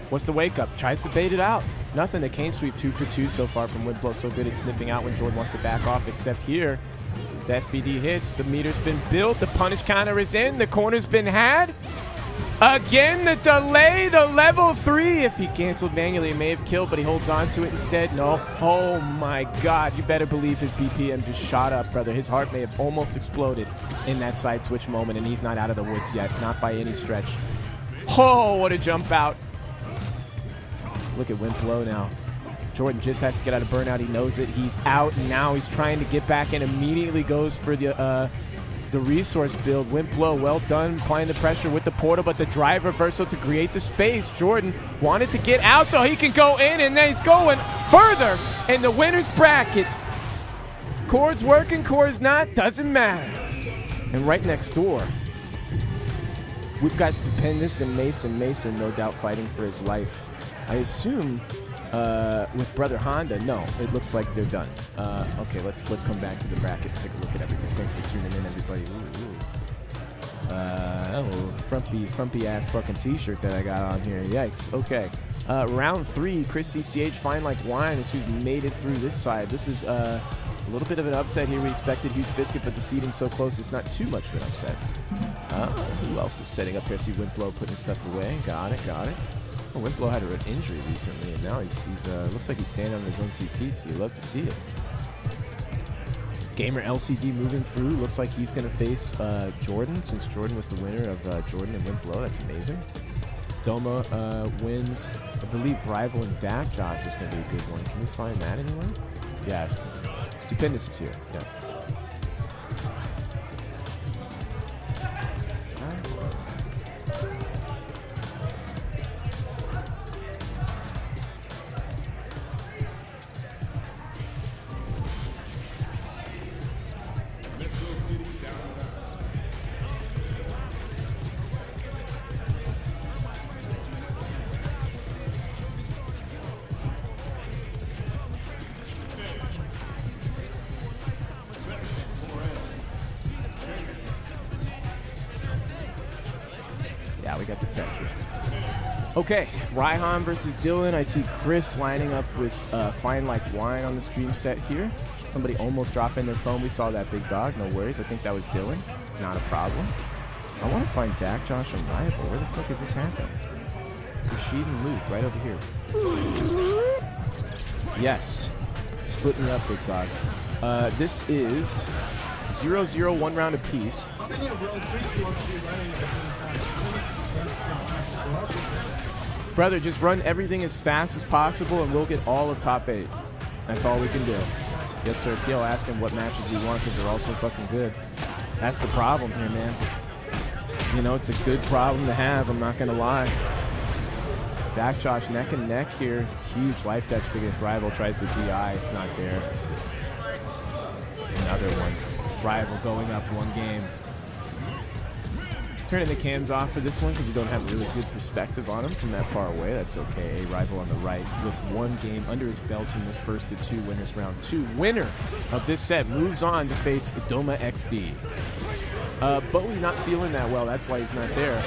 What's the wake up? Tries to bait it out. Nothing. The cane sweep 2 for 2 so far from Wimplo. So good at sniffing out when Jordan wants to back off, except here. The SBD hits. The meter's been built. The punish counter is in. The corner's been had. Again, the delay, the level 3. If he canceled manually, it may have killed, but he holds on to it instead. No. Oh, my God. You better believe his BPM just shot up, brother. His heart may have almost exploded in that side switch moment, and he's not out of the woods yet. Not by any stretch. Oh, what a jump out. Look at Wimplo now. Jordan just has to get out of burnout. He knows it. He's out, and now he's trying to get back and immediately goes for the resource build. Wimplo, well done, applying the pressure with the portal, but the drive reversal to create the space. Jordan wanted to get out so he can go in, and then he's going further in the winner's bracket. Chord's working, chord's not, doesn't matter. And right next door, we've got Stupendous and Mason. Mason, no doubt, fighting for his life. I assume with Brother Honda, no, it looks like they're done. Okay, let's come back to the bracket and take a look at everything. Thanks for tuning in, everybody. Frumpy ass fucking t-shirt that I got on here. Yikes. Okay. Round 3, Chris CCH, fine like wine, is who's made it through this side. This is a little bit of an upset here. We expected Huge Biscuit, but the seating so close, it's not too much of an upset. Who else is setting up here? See Wimplo putting stuff away. Got it. Oh, Wimplo had an injury recently, and now he's looks like he's standing on his own 2 feet, so you love to see it. Gamer LCD moving through. Looks like he's going to face Jordan, since Jordan was the winner of Jordan and Limp Blow. That's amazing. Doma wins, I believe, Rival and Dak Josh is going to be a good one. Can we find that anywhere? Yes. Stupendous is here. Yes. Yeah, we got the tech here. Okay, Raihan versus Dylan. I see Chris lining up with Fine Like Wine on the stream set here. Somebody almost dropping their phone. We saw that big dog. No worries. I think that was Dylan. Not a problem. I want to find Dak, Josh, and Rival. Where the fuck is this happening? Rashid and Luke right over here. Yes. Splitting it up, big dog. This is 0-0, 1 round apiece. Brother, just run everything as fast as possible and we'll get all of top 8. That's all we can do. Yes, sir. Gil, ask him what matches you want because they're all so fucking good. That's the problem here, man. You know, it's a good problem to have, I'm not going to lie. Dak Josh neck and neck here. Huge life deficit against Rival. Tries to DI. It's not there. Another one. Rival going up 1 game. Turning the cams off for this one because you don't have really good perspective on him from that far away. That's okay. A Rival on the right with 1 game under his belt in this first of 2 winners round 2. Winner of this set moves on to face Doma XD. Bowie's not feeling that well. That's why he's not there.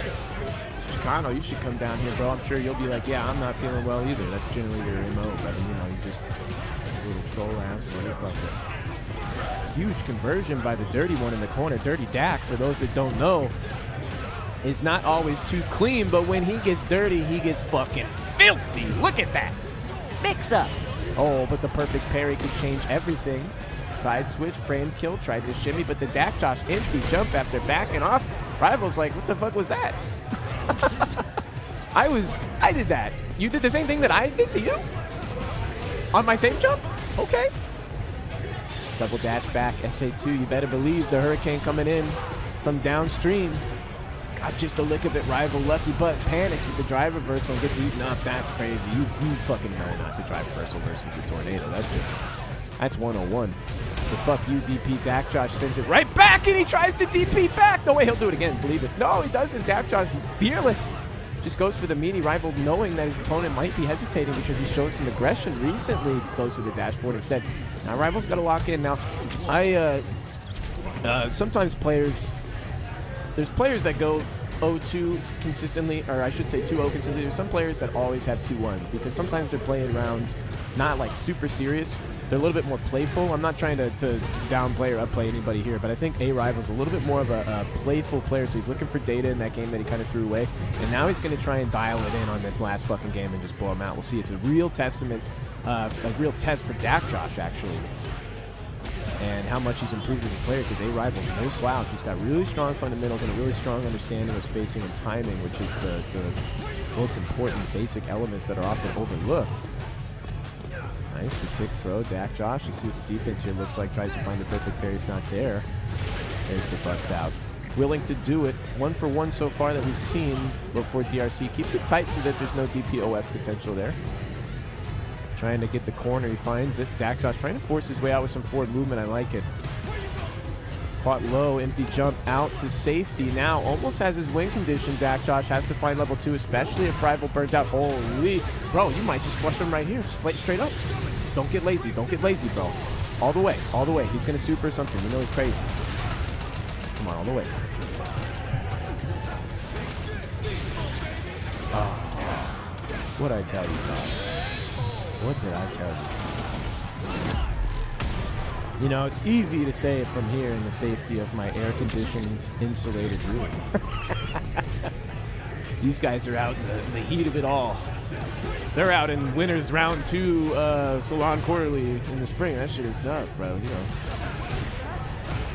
Chicano, you should come down here, bro. I'm sure you'll be like, yeah, I'm not feeling well either. That's generally your MO, but you know, you just a little troll ass motherfucker. Huge conversion by the dirty one in the corner. Dirty Dak, for those that don't know, is not always too clean, but when he gets dirty, he gets fucking filthy. Look at that. Mix up. Oh, but the perfect parry could change everything. Side switch, frame kill, tried to shimmy, but the Dak Josh empty jump after backing off. Rival's like, what the fuck was that? I did that. You did the same thing that I did to you? On my safe jump? Okay. Double dash back, SA2. You better believe the hurricane coming in from downstream. Got just a lick of it. Rival lucky, but panics with the drive reversal and gets eaten up. That's crazy. You fucking know not to drive reversal versus the tornado. That's 101. But fuck you, DP. Dak Josh sends it right back, and he tries to DP back. No way he'll do it again. Believe it. No, he doesn't. Dak Josh, fearless. Just goes for the meaty. Rival knowing that his opponent might be hesitating because he's shown some aggression recently. Goes for the dash forward instead. Now Rival's got to lock in. Now, sometimes there's players that go 0-2 consistently, or I should say 2-0 consistently. There's some players that always have 2-1 because sometimes they're playing rounds not like super serious. They're a little bit more playful. I'm not trying to downplay or upplay anybody here, but I think A-Rival's a little bit more of a playful player, so he's looking for data in that game that he kind of threw away, and now he's going to try and dial it in on this last fucking game and just blow him out. We'll see. It's a real testament, a real test for Dak Josh, actually, and how much he's improved as a player, because A-Rival's no slouch. He's got really strong fundamentals and a really strong understanding of spacing and timing, which is the most important basic elements that are often overlooked. Nice, the tick throw, Dak Josh. You see what the defense here looks like. Tries to find the perfect parry. It's not there. There's the bust out. Willing to do it. 1 for 1 so far that we've seen before DRC. Keeps it tight so that there's no DPOS potential there. Trying to get the corner. He finds it. Dak Josh trying to force his way out with some forward movement. I like it. Caught low. Empty jump out to safety. Now almost has his win condition. Dak Josh has to find level 2, especially if Rival burns out. Holy. Bro, you might just flush him right here. Straight up. Don't get lazy. Don't get lazy, bro. All the way. All the way. He's going to super something. You know he's crazy. Come on, all the way. Oh, what did I tell you, Bob? What did I tell you? You know, it's easy to say it from here in the safety of my air-conditioned, insulated room. These guys are out in the heat of it all. They're out in winners round 2 Salon Quarterly in the spring. That shit is tough, bro. You know,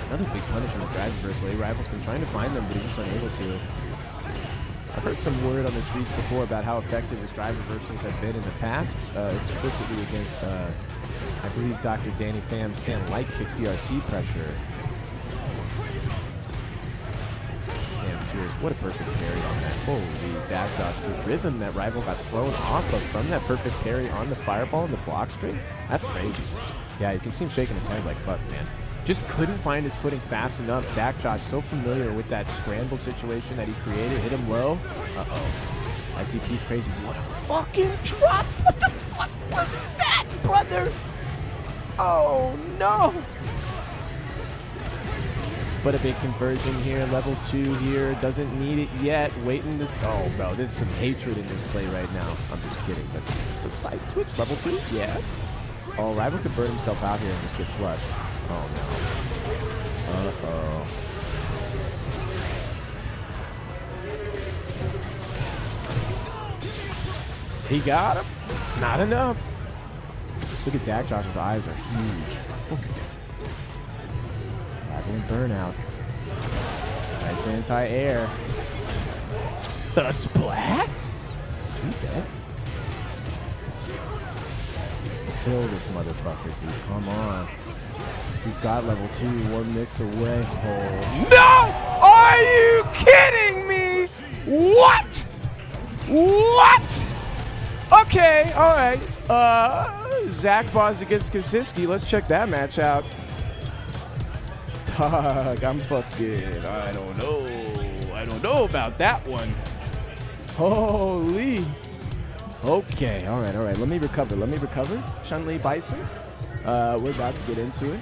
Another big punish on the drive reversal. A-Rival's been trying to find them, but he's just unable to. I've heard some word on the streets before about how effective his drive reversals have been in the past, explicitly against, I believe, Dr. Danny Pham stand light kick DRC pressure. Stand fierce. What a perfect parry on that. Holy Dak Josh. The rhythm that Rival got thrown off of from that perfect parry on the fireball and the block string. That's crazy. Yeah, you can see him shaking his head like, fuck, man. Just couldn't find his footing fast enough. Dak Josh so familiar with that scramble situation that he created. Hit him low. Uh-oh. That TP's crazy. What a fucking drop. What the fuck was that, brother? Oh, no. But a big conversion here. Level 2 here. Doesn't need it yet. Waiting this. Oh, bro. There's some hatred in this play right now. I'm just kidding. But the side switch. Level 2? Yeah. Oh, Rival could burn himself out here and just get flushed. Oh, no. Uh-oh. He got him. Not enough. Look at Dak Josh's eyes are huge. Rival and burnout. Nice anti-air. The splat? He dead? Kill this motherfucker, dude. Come on. He's got level 2, one mix away. Oh. No! Are you kidding me? What? What? Okay, all right. Zach Boz against Kasiski. Let's check that match out. Dog, I'm fucking, I don't know about that one. Holy. Okay, all right. Let me recover. Chun-Li Bison. We're about to get into it.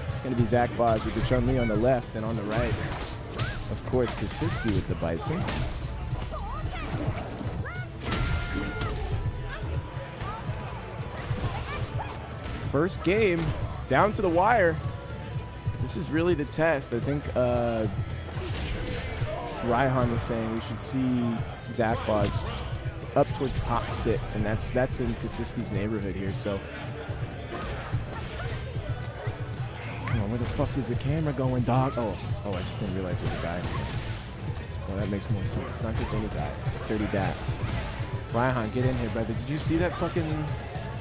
It's going to be Zach Boz with the Chun-Li on the left and on the right. Of course, Kasiski with the Bison. First game, down to the wire. This is really the test. I think Raihan was saying we should see Zach Boz up towards top 6, and that's in Kasiski's neighborhood here. So, come on, where the fuck is the camera going, dog? Oh, I just didn't realize it was a guy. Well, that makes more sense. It's not just any guy. Dirty Dak. Raihan, get in here, brother. Did you see that fucking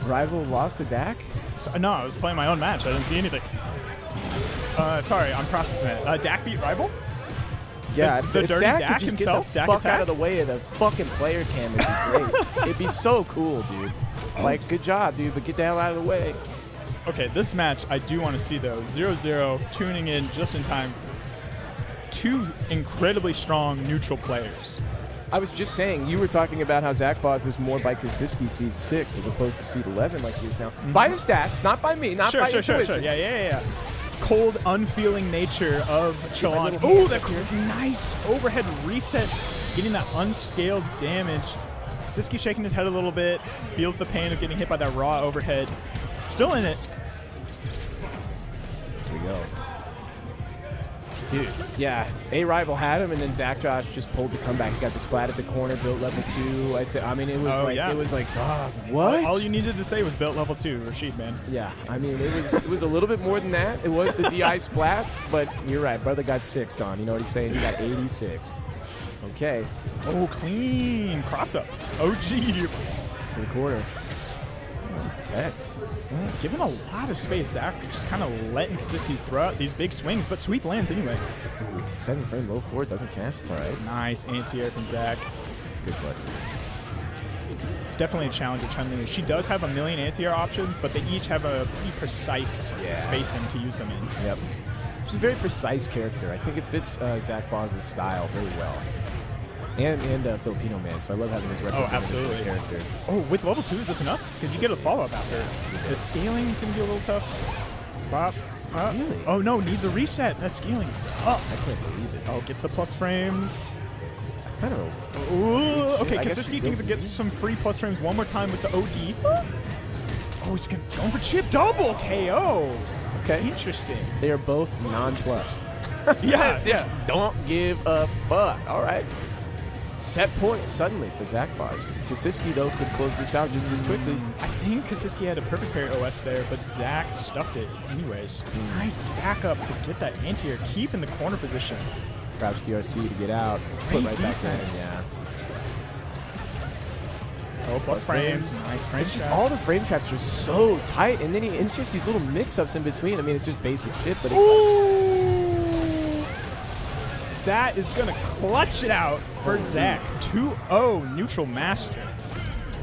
Rival lost to Dak? So, no, I was playing my own match. I didn't see anything. Sorry, I'm processing it. Dak beat Rival? Yeah, the if dirty Dak Dak could just himself, get the fuck out of the way of the fucking player cam, it'd be great. It'd be so cool, dude. Like, good job, dude, but get the hell out of the way. Okay, this match I do want to see, though. 0-0, tuning in just in time. 2 incredibly strong neutral players. I was just saying, you were talking about how Zach Boz is more by Kasiski seed 6 as opposed to seed 11 like he is now. Mm-hmm. By the stats, not by me, not by intuition. Sure. Yeah. Cold, unfeeling nature of Salon. Oh, that nice overhead reset, getting that unscaled damage. Kasiski shaking his head a little bit, feels the pain of getting hit by that raw overhead. Still in it. Here we go. Dude, yeah, A-Rival had him, and then Dak Josh just pulled the comeback. He got the splat at the corner, built level 2. I mean, it was like, dog, what? All you needed to say was built level 2, Rashid, man. Yeah, I mean, it was a little bit more than that. It was the DI splat, but you're right. Brother got 6'd on. You know what he's saying? He got 86. Okay. Oh, clean cross up. OG. To the corner. Oh, this tech. Given a lot of space, Zach just kind of letting Kasiski throw out these big swings, but sweep lands anyway. Ooh, 7 frame low forward, doesn't catch. It's all right. Nice anti-air from Zach. It's a good play. Definitely a challenge with Chun-Li. She does have a million anti-air options, but they each have a pretty precise spacing to use them in. Yep. She's a very precise character. I think it fits Zach Boz's style very well. And Filipino man, so I love having his representative character. Oh, with level 2, is this enough? Because you get a follow-up after. The scaling is going to be a little tough. Bop. Really? Oh, no, needs a reset. That scaling's tough. I can't believe it. Oh, gets the plus frames. That's kind of a... Ooh, okay, Kasiski can get some free plus frames one more time with the OD. Oh, he's going for chip double KO. Okay. Interesting. They are both non-plus. Yeah. Don't give a fuck. All right. Set point suddenly for Zach Boss. Kasiski, though, could close this out just as quickly. I think Kasiski had a perfect parry OS there, but Zach stuffed it anyways. Nice backup to get that anti-air. Keep in the corner position. Crouch DRC to get out. Put right back in. Yeah. Oh, plus frames. Nice frame It's just trap. all the frame traps are so tight, and then he inserts these little mix-ups in between. I mean, it's just basic shit, but it's Ooh! That is going to clutch it out for Zach. 2-0 neutral master.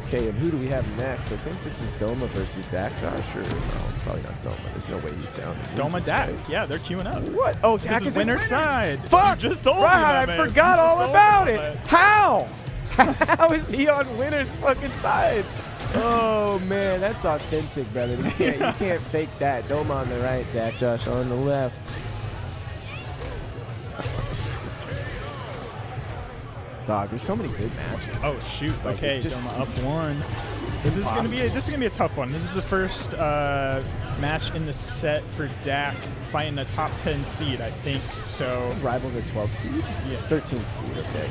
okay, and who do we have next? I think this is Doma versus Dak, Josh, or no, it's probably not Doma. There's no way he's down. Doma Dak. Yeah, they're queuing up. What? Oh, Dak This is in winner's side. Fuck! You just told me right, that, I man. forgot You just all told me about that, it. man. How? How is he on winner's fucking side? Oh man, that's authentic, brother. You can't fake that. Doma on the right, Dak, Josh on the left. Dog, there's so many good matches. Oh shoot! Like, Okay, it's just Doma up 1. This is gonna be a tough one. This is the first match in the set for Dak fighting a top 10 seed, I think. So Rivals are 12th seed? Yeah. 13th seed, okay.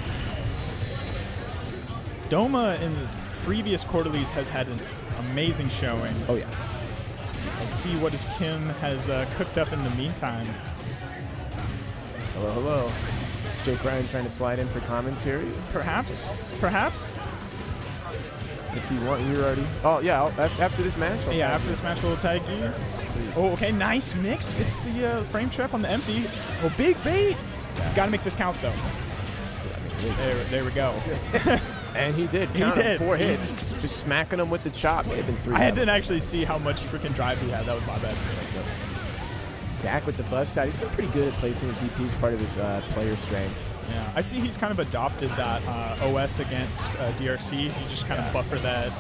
Doma in the previous quarterlies has had an amazing showing. Oh yeah. Let's see what his Kim has cooked up in the meantime. Hello, hello. Is Jake Ryan trying to slide in for commentary? Perhaps. If you want, you're already. Oh yeah, after this match. I'll Yeah, tag after you. this match we'll tag you. Please. Oh, okay, nice mix. It's the frame trap on the empty. Oh, big bait. He's got to make this count though. I mean, it is. There we go. And he did. He Count did. 4 hits. Just smacking him with the chop. May have been 3. I didn't actually see how much freaking drive he had. That was my bad. Dak with the bust out. He's been pretty good at placing his DP as part of his player strength. Yeah, I see he's kind of adopted that OS against DRC. He just kind of buffer that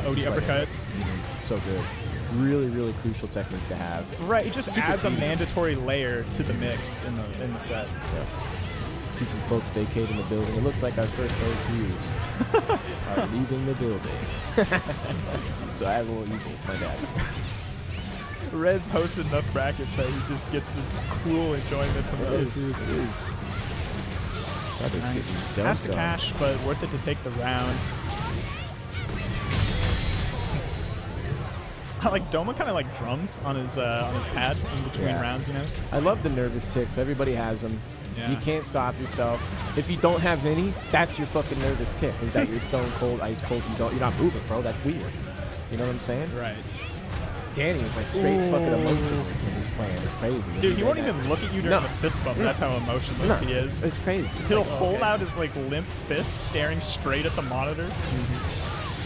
OD Just like uppercut. So good. Really, really crucial technique to have. Right, it just Super adds a tedious. mandatory layer to the mix in the set. Yeah. See some folks vacating the building. It looks like our first O2s are leaving the building. So I have a little equal, my dad. Red's hosted enough brackets that he just gets this cool enjoyment from those. It is. Nice. Has to cash, but worth it to take the round. I like Doma kind of like drums on his pad in between rounds, you know? I love the nervous ticks. Everybody has them. Yeah. You can't stop yourself. If you don't have any, that's your fucking nervous tick. Is that you're stone cold, ice cold? You're not moving, bro. That's weird. You know what I'm saying? Right. Danny is like straight fucking emotionless when he's playing. It's crazy. Dude, he won't even look at you during No. the fist bump. That's how emotionless he is. It's crazy. It's He'll like, hold okay. out his like limp fist, staring straight at the monitor.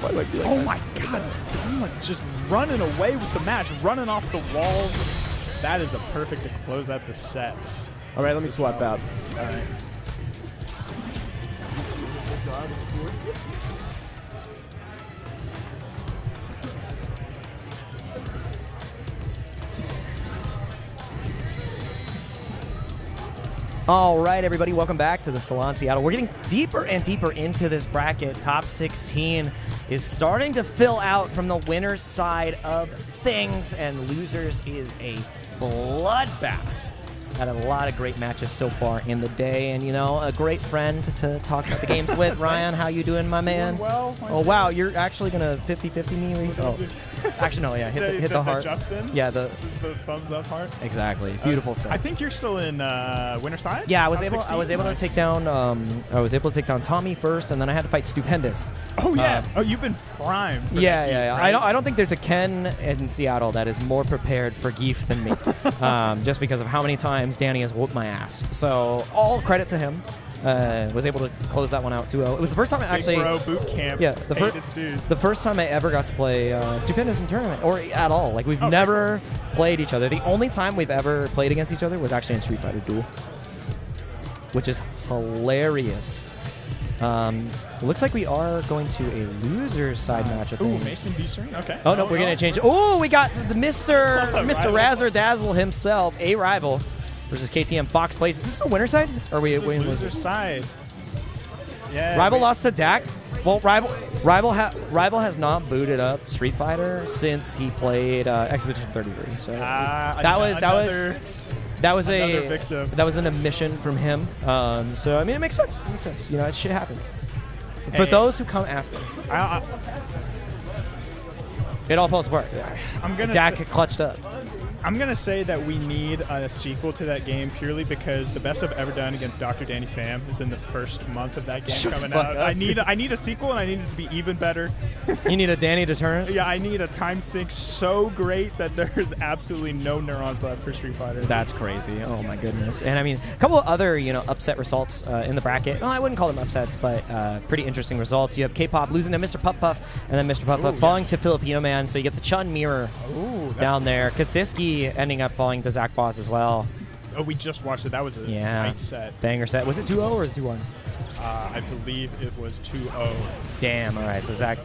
Why do I feel like Oh that? my god, Doma just running away with the match, running off the walls. That is a perfect to close out the set. All right, let me swap out. All right. All right, everybody, welcome back to the Salon Seattle. We're getting deeper and deeper into this bracket. Top 16 is starting to fill out from the winner's side of things, and losers is a bloodbath. Had a lot of great matches so far in the day, and, you know, a great friend to talk about the games with. Ryan, how you doing, my man? Doing well. Oh, wow, you're actually going to 50-50 me? Oh. Actually, no, yeah, hit the heart. Justin? Yeah, the thumbs up heart. exactly. Beautiful stuff. I think you're still in winner side. Yeah, I was Top able. 16? I was able Nice. to take down. I was able to take down Tommy first, and then I had to fight Stupendous. Oh yeah. You've been primed. For Yeah, that yeah. beat, right? I don't think there's a Ken in Seattle that is more prepared for Geef than me, just because of how many times Danny has whooped my ass. So all credit to him. Was able to close that one out 2-0. It was the first time I actually. Big bro boot camp. Yeah, the paid its dues. the first time I ever got to play Stupendous in tournament, or at all. Like, we've Oh, never played each other. The only time we've ever played against each other was actually in Street Fighter Duel, which is hilarious. Looks like we are going to a loser's side match of Ooh, things. Mason v. Serene. Okay. Oh, no, we're going to change it. Oh, we got the Mr. Rival. Razor Dazzle himself, a rival, versus KTM Fox Place. Is this a winner side? Or we This is win? loser side. Yeah. Rival lost to Dak. Well, Rival has not booted up Street Fighter since he played Expedition 33. So that That was Another victim. That was an admission from him. So I mean, it makes sense. It makes sense. You know, shit happens. For Hey. those who come after, it all falls apart. I'm gonna Dak say, clutched up. I'm gonna say that we need a sequel to that game purely because the best I've ever done against Dr. Danny Pham is in the first month of that game Shut the coming fuck out. up. I need a sequel, and I need it to be even better. You need a Danny deterrent. Yeah, I need a time sync so great that there's absolutely no neurons left for Street Fighter. That's crazy. Oh my goodness. And I mean, a couple of other, upset results in the bracket. Well, I wouldn't call them upsets, but pretty interesting results. You have K-pop losing to Mr. Puff Puff, and then Mr. Puff Puff falling to Filipino Man. So you get the Chun mirror down there. Kasiski ending up falling to Zach Boss as well. Oh, we just watched it. That was a tight set. Banger set. Was it 2-0 or was it 2-1? I believe it was 2-0. Damn. All right. So Zach.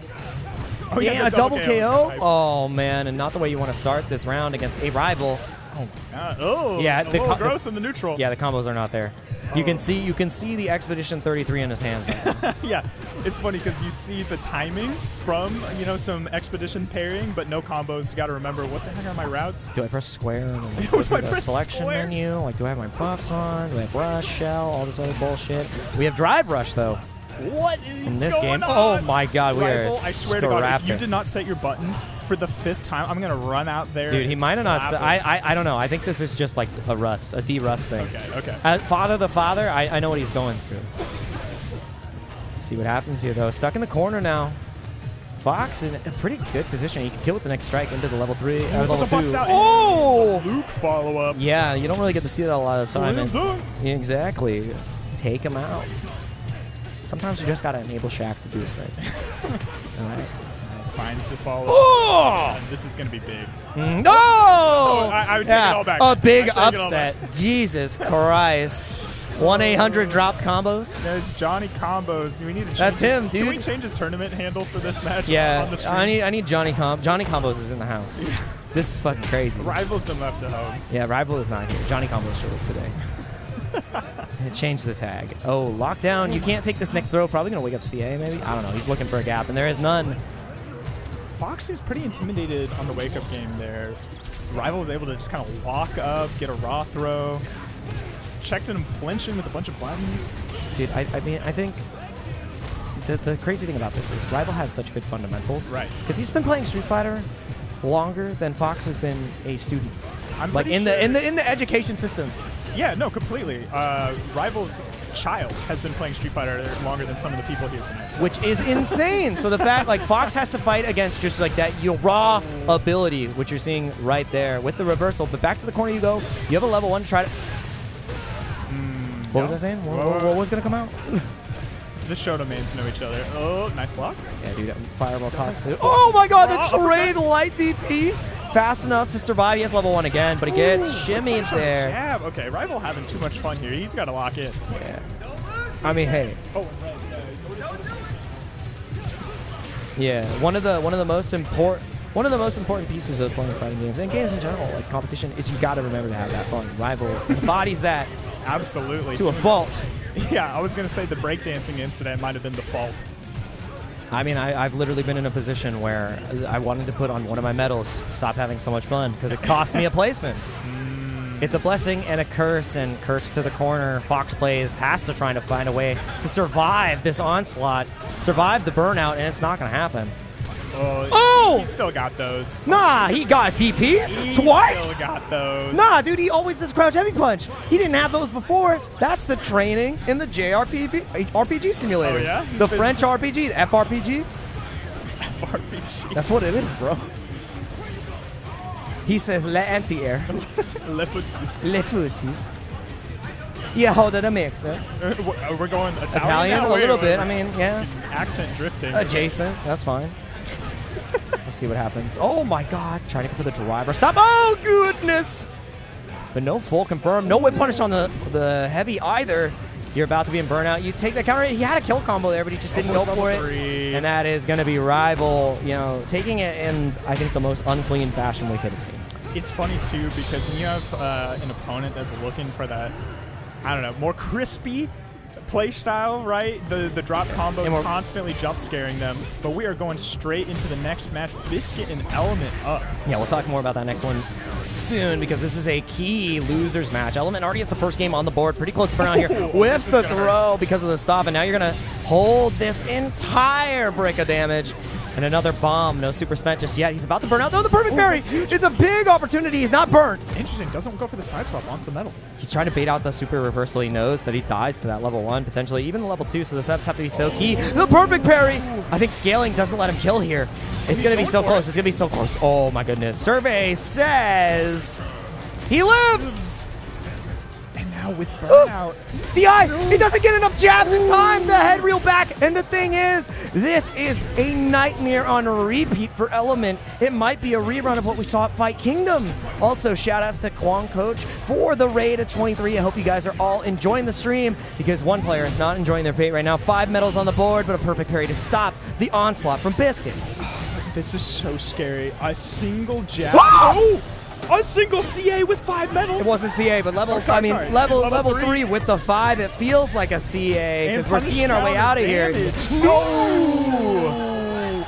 Oh, Damn, the a double KO. KO. Oh man, and not the way you want to start this round against a rival. Yeah, a little gross in the neutral. Yeah, the combos are not there. You can see the Expedition 33 in his hands. Yeah, it's funny because you see the timing from some Expedition pairing, but no combos. You got to remember, what the heck are my routes? Do I press square and then Do I the press selection square? menu? Like, do I have my buffs on? Do I have rush, shell, all this other bullshit? We have drive rush though. What is In this going game, on? oh my god, we are Rival, I swear to God, if you scrapping. did not set your buttons for the 5th time, I'm gonna run out there. Dude, he and might have not. slap him. I don't know. I think this is just like a de-rust thing. Okay. Father the Father, I know what he's going through. Let's see what happens here, though. Stuck in the corner now. Fox in a pretty good position. He can kill with the next strike into the level 3, level the 2. bust out. Oh! Luke follow up. Yeah, you don't really get to see that a lot of the time. Slam and- dunk. Yeah, exactly. Take him out. Sometimes you just gotta enable Shaq to do his thing. All right. Finds the follow. Oh! And this is gonna be big. No! I would take it all back. A big I'd take it all upset. Jesus Christ. 1-800 dropped combos. There's Johnny Combos. We need to change That's him, dude. Can we change his tournament handle for this match? Yeah, on the screen? I need Johnny Combos is in the house. This is fucking crazy. Rival's been left at home. Yeah, Rival is not here. Johnny Combos showed up today. Change the tag. Oh, lockdown. You can't take this next throw. Probably going to wake up CA, maybe? I don't know. He's looking for a gap, and there is none. Fox seems pretty intimidated on the wake-up game there. Rival was able to just kind of walk up, get a raw throw. Checked him flinching with a bunch of buttons. Dude, I mean, I think the crazy thing about this is Rival has such good fundamentals. Right. Because he's been playing Street Fighter longer than Fox has been a student. I'm Like pretty in sure- the education system. Yeah, no, completely. Rival's child has been playing Street Fighter longer than some of the people here tonight. So. Which is insane. So the fact, like, Fox has to fight against just like that, raw ability, which you're seeing right there with the reversal. But back to the corner you go. You have a level 1 to try to. What was I saying? What was gonna come out? The Shoto mains know each other. Oh, nice block. Yeah, dude, fireball Tatsu. Oh my god, the trade light DP. Fast enough to survive. He has level 1 again, but he gets shimmied there. Jab. Okay, Rival having too much fun here. He's got to lock in. Yeah. I mean, hey. Oh. Yeah, one of the most important pieces of playing fighting games and games in general, like competition, is you got to remember to have that fun. Rival embodies that Absolutely. to a fault. Yeah, I was going to say the breakdancing incident might have been the fault. I mean, I've literally been in a position where I wanted to put on one of my medals, stop having so much fun, because it cost me a placement. It's a blessing and a curse, and curse to the corner. Fox plays, has to try to find a way to survive this onslaught, survive the burnout, and it's not going to happen. Oh! He still got those. Nah, he got DPs He twice. still got those. Nah, dude, he always does crouch heavy punch. He didn't have those before. That's the training in the RPG simulator. Oh, yeah? The French RPG, the FRPG. FRPG. That's what it is, bro. He says le anti-air. Le Futsis. Le fusis. Yeah, hold it a mix. We're going Italian, Italian, now? a Wait, little wait, bit. wait. I mean, yeah. Accent drifting. Adjacent. That's fine. Let's see what happens. Oh my god. Trying to go for the driver. Stop. Oh, goodness. But no full confirm. No whip punish on the heavy either. You're about to be in burnout. You take that counter. He had a kill combo there, but he just didn't go for it. And that is going to be Rival, taking it in, I think, the most unclean fashion we could have seen. It's funny, too, because when you have an opponent that's looking for that, I don't know, more crispy play style, right? The drop combos And we're- constantly jump scaring them, but we are going straight into the next match. Biscuit and Element up. Yeah, we'll talk more about that next one soon because this is a key losers match. Element already has the first game on the board. Pretty close to burnout here. Whips the throw because of the stop, and now you're going to hold this entire brick of damage. And another bomb. No super spent just yet. He's about to burn out. No, the perfect parry. It's a big opportunity. He's not burnt. Interesting. Doesn't go for the side swap. Wants the metal. He's trying to bait out the super reversal. He knows that he dies to that level 1, potentially even the level 2, so the setups have to be so key. The perfect parry. I think scaling doesn't let him kill here. It's going to be so close. It's going to be so close. Oh, my goodness. Survey says he lives. And now with burnout. DI, he doesn't get enough jabs in time. The head reel back. And the thing is, this is a nightmare on repeat for Element. It might be a rerun of what we saw at Fight Kingdom. Also, shout outs to Kwong Coach for the raid at 23. I hope you guys are all enjoying the stream because one player is not enjoying their fate right now. 5 medals on the board, but a perfect parry to stop the onslaught from Biscuit. This is so scary. A single jab. Oh! A single CA with 5 medals. It wasn't CA, but level. sorry. Level 3 with the 5. It feels like a CA because we're seeing our way out of here. No.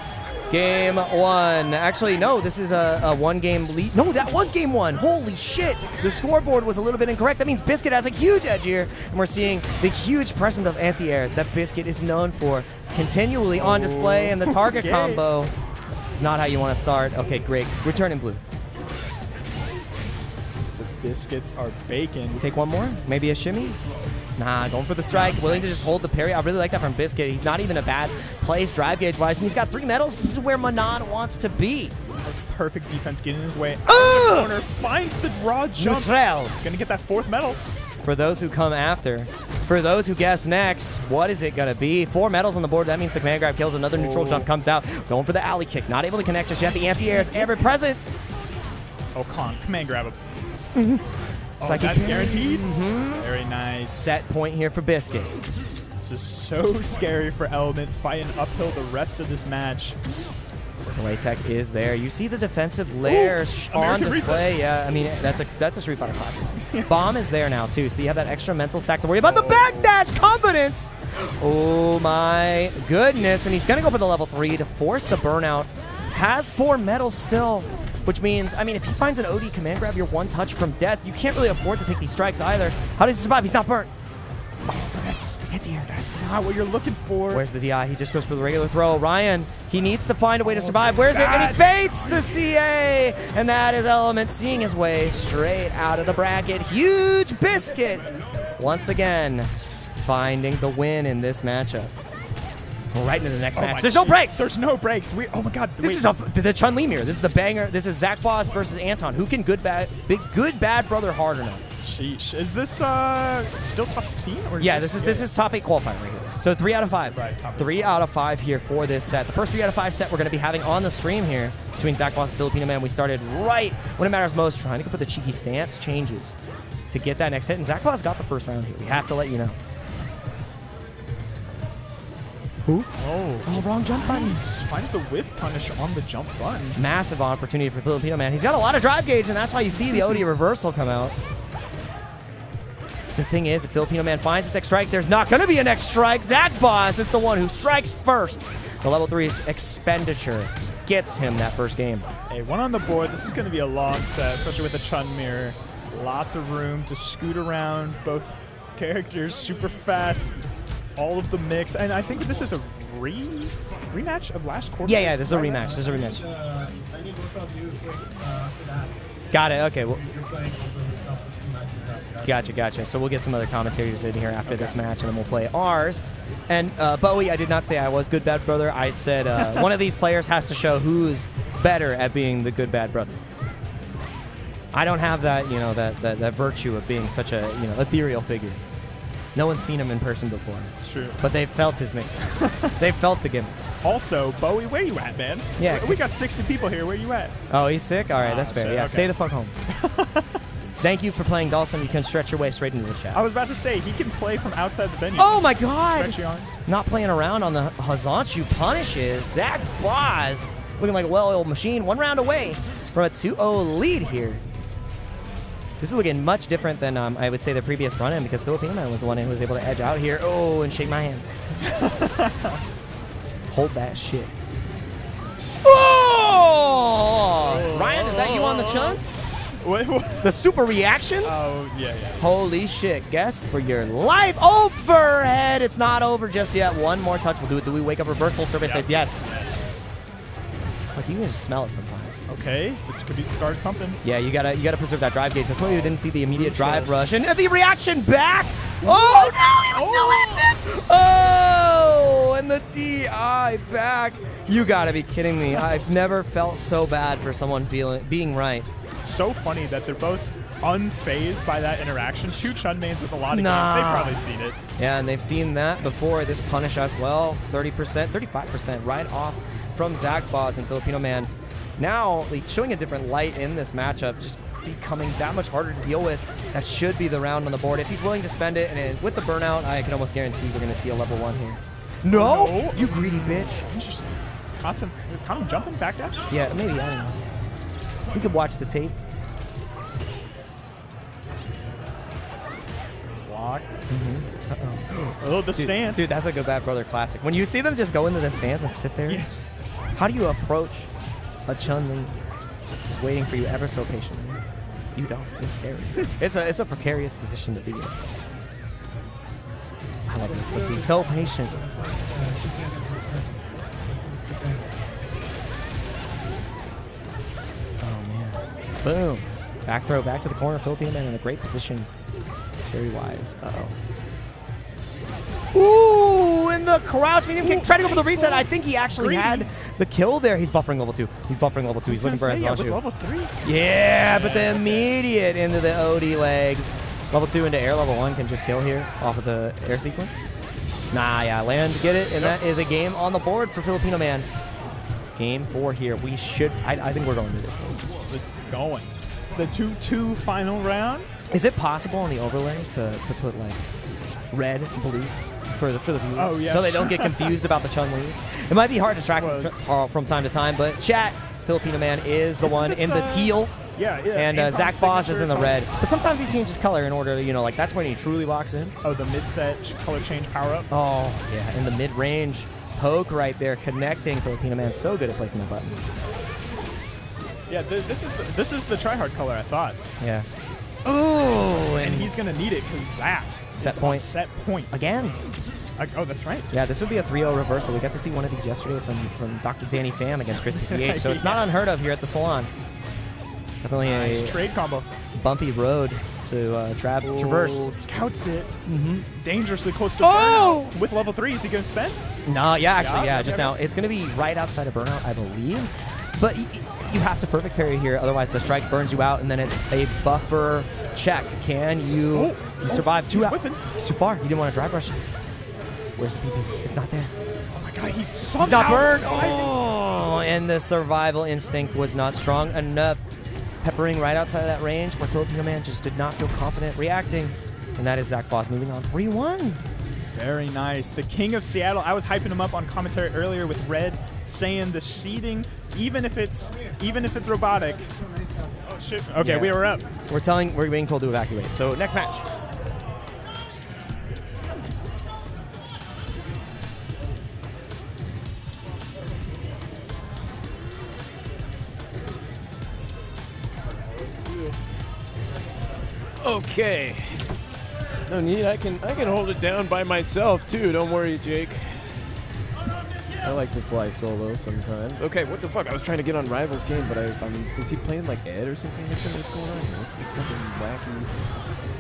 Game 1. Actually, no. This is a 1-game lead. No, that was game 1. Holy shit! The scoreboard was a little bit incorrect. That means Biscuit has a huge edge here, and we're seeing the huge presence of anti-airs that Biscuit is known for, continually on display. And the target combo is not how you want to start. Okay, great. We're turning blue. Biscuits are bacon. Take one more? Maybe a shimmy? Nah, going for the strike. Willing to just hold the parry. I really like that from Biscuit. He's not even a bad place drive gauge-wise, and he's got 3 medals. This is where Manan wants to be. That's perfect defense getting in his way. The corner finds the raw jump. Neutral. Gonna get that 4th medal. For those who come after, for those who guess next, what is it going to be? 4 medals on the board. That means the command grab kills. Another neutral jump comes out. Going for the alley kick. Not able to connect just yet. The anti-air is ever present. Oh, command grab him. Oh, Psychic that's parry. guaranteed. Very nice. Set point here for Biscuit. This is so scary for Element, fighting uphill the rest of this match. The way tech is there. You see the defensive layers on American display. Yeah, I mean, that's a Street Fighter classic. Bomb is there now, too, so you have that extra mental stack to worry about. The backdash confidence! Oh, my goodness. And he's going to go for the level 3 to force the burnout. Has 4 medals still, which means, I mean, if he finds an OD command grab, you're 1 touch from death. You can't really afford to take these strikes either. How does he survive? He's not burnt. Oh, but that's not what you're looking for. Where's the DI? He just goes for the regular throw. Ryan, he needs to find a way to survive. Where's it? And he fates the CA! And that is Element seeing his way straight out of the bracket. Huge Biscuit, once again, finding the win in this matchup. We're right into the next match. There's no breaks! There's no breaks. Oh my god. This is the Chun-Li mirror. This is the banger. This is Zach Boss versus Anton. Who can good bad brother hard enough? Sheesh. Is this still top 16? Or Yeah, this is top 8 qualifying right here. So 3 out of 5. Right, top 3 out of 5 here for this set. The first 3 out of 5 set we're going to be having on the stream here between Zach Boss and Filipino Man. We started right when it matters most, trying to put the cheeky stance changes to get that next hit. And Zach Boss got the first round here. We have to let you know. Who? Oh, wrong jump button. Finds the whiff punish on the jump button. Massive opportunity for Filipino Man. He's got a lot of drive gauge, and that's why you see the OD reversal come out. The thing is, if Filipino Man finds his next strike, there's not going to be a next strike. Zach Boss is the one who strikes first. The level 3's expenditure gets him that first game. Hey, 1 on the board. This is going to be a long set, especially with the Chun mirror. Lots of room to scoot around both characters super fast. All of the mix. And I think this is a rematch of last quarter. Yeah, this is a rematch. This is a rematch. Got it. Okay. Well, Gotcha. So we'll get some other commentators in here after this match, and then we'll play ours. And Bowie, I did not say I was good bad brother. I said one of these players has to show who's better at being the good bad brother. I don't have that, that virtue of being such a, ethereal figure. No one's seen him in person before. It's true. But they've felt his mix. They've felt the gimmicks. Also, Bowie, where you at, man? Yeah. We got 60 people here. Where you at? Oh, he's sick? All right, that's fair. Shit, Yeah, okay. Stay the fuck home. Thank you for playing Dawson. You can stretch your way straight into the chat. I was about to say, he can play from outside the venue. Oh my god! Stretch your arms. Not playing around on the Hazanchu punishes. Zach Boz looking like a well-oiled machine. 1 round away from a 2-0 lead here. This is looking much different than I would say the previous run-in because Filipino Man was the one who was able to edge out here. Oh, and shake my hand. Hold that shit. Oh! Ryan, is that you on the chunk? What? The super reactions? Oh, yeah. Holy shit. Guess for your life. Overhead. It's not over just yet. One more touch will do it. Do we wake up reversal? Survey says yes. Like, you can just smell it sometimes. Okay, this could be the start of something. Yeah, you gotta preserve that drive gauge. That's why we didn't see the immediate drive rush. And the reaction back! Oh, no! He was still in it! Oh! And the DI back. You gotta be kidding me. I've never felt so bad for someone being right. So funny that they're both unfazed by that interaction. Two Chun mains with a lot of games. They've probably seen it. Yeah, and they've seen that before. This punish as well. 30%, 35% right off from Zach Boss and Filipino Man. Now, like, showing a different light in this matchup, just becoming that much harder to deal with. That should be the round on the board. If he's willing to spend it, and with the burnout, I can almost guarantee we're going to see a level 1 here. No! You greedy bitch. Interesting. Kind of jumping back dash? Yeah, maybe. I don't know. We could watch the tape. Block. Oh, the stance. Dude, that's like a Bad Brother classic. When you see them just go into the stance and sit there, yes. How do you approach a Chun-Li just waiting for you ever so patiently? You don't. It's scary. it's a precarious position to be in. I love this, but he's so patient. Oh, man. Boom. Back throw, back to the corner. Filipino Man in a great position. Very wise. Uh-oh. Ooh, in the crouch medium kick, trying to go for the reset. I think he actually had the kill there. He's buffering level 2. He's buffering level 2. He's looking for his level 3. Yeah, but the immediate into the OD legs. Level 2 into air. Level 1 can just kill here off of the air sequence. Nah, yeah, land, get it, and that is a game on the board for Filipino Man. Game 4 here. We should. I think we're going to this. Going. The 2-2 final round. Is it possible on the overlay to put like red and blue for the viewers, oh, yeah, so they don't get confused about the Chun-Li's? It might be hard to track from time to time, but chat, Filipino Man is the one in the teal. Yeah. And Zach Boss is in the red. But sometimes he changes color in order to, like that's when he truly locks in. Oh, the mid-set color change power-up. Oh, yeah, in the mid-range poke right there, connecting. Filipino Man so good at placing the button. Yeah, this is the tryhard color, I thought. Yeah. Ooh, and he's gonna need it because Zach set point again. Oh, that's right. Yeah, this would be a 3-0 reversal. We got to see one of these yesterday from Dr. Danny Pham against Chrissy CH, so it's not unheard of here at the Salon. Definitely nice a trade combo. Bumpy road to traverse. Scouts it. Dangerously close to burnout. With level 3, is he gonna spend? No, yeah, actually, yeah. Just now, it's gonna be right outside of burnout, I believe. But you have to perfect parry here, otherwise the strike burns you out, and then it's a buffer check. Can you survive 2 out? Too far. You didn't want to drive rush. Where's the PP? It's not there. Oh my god, he's not burned. Oh, and the survival instinct was not strong enough. Peppering right outside of that range where Filipino Man just did not feel confident reacting. And that is Zach Boss moving on 3-1. Very nice. The King of Seattle. I was hyping him up on commentary earlier with Red saying the seeding, even if it's robotic. Oh shit. Okay, yeah. We were up. We're being told to evacuate. So next match. Okay. No need. I can hold it down by myself too. Don't worry, Jake. I like to fly solo sometimes. Okay, what the fuck? I was trying to get on Rival's game, but is he playing like Ed or something like that? What's going on here? What's this fucking wacky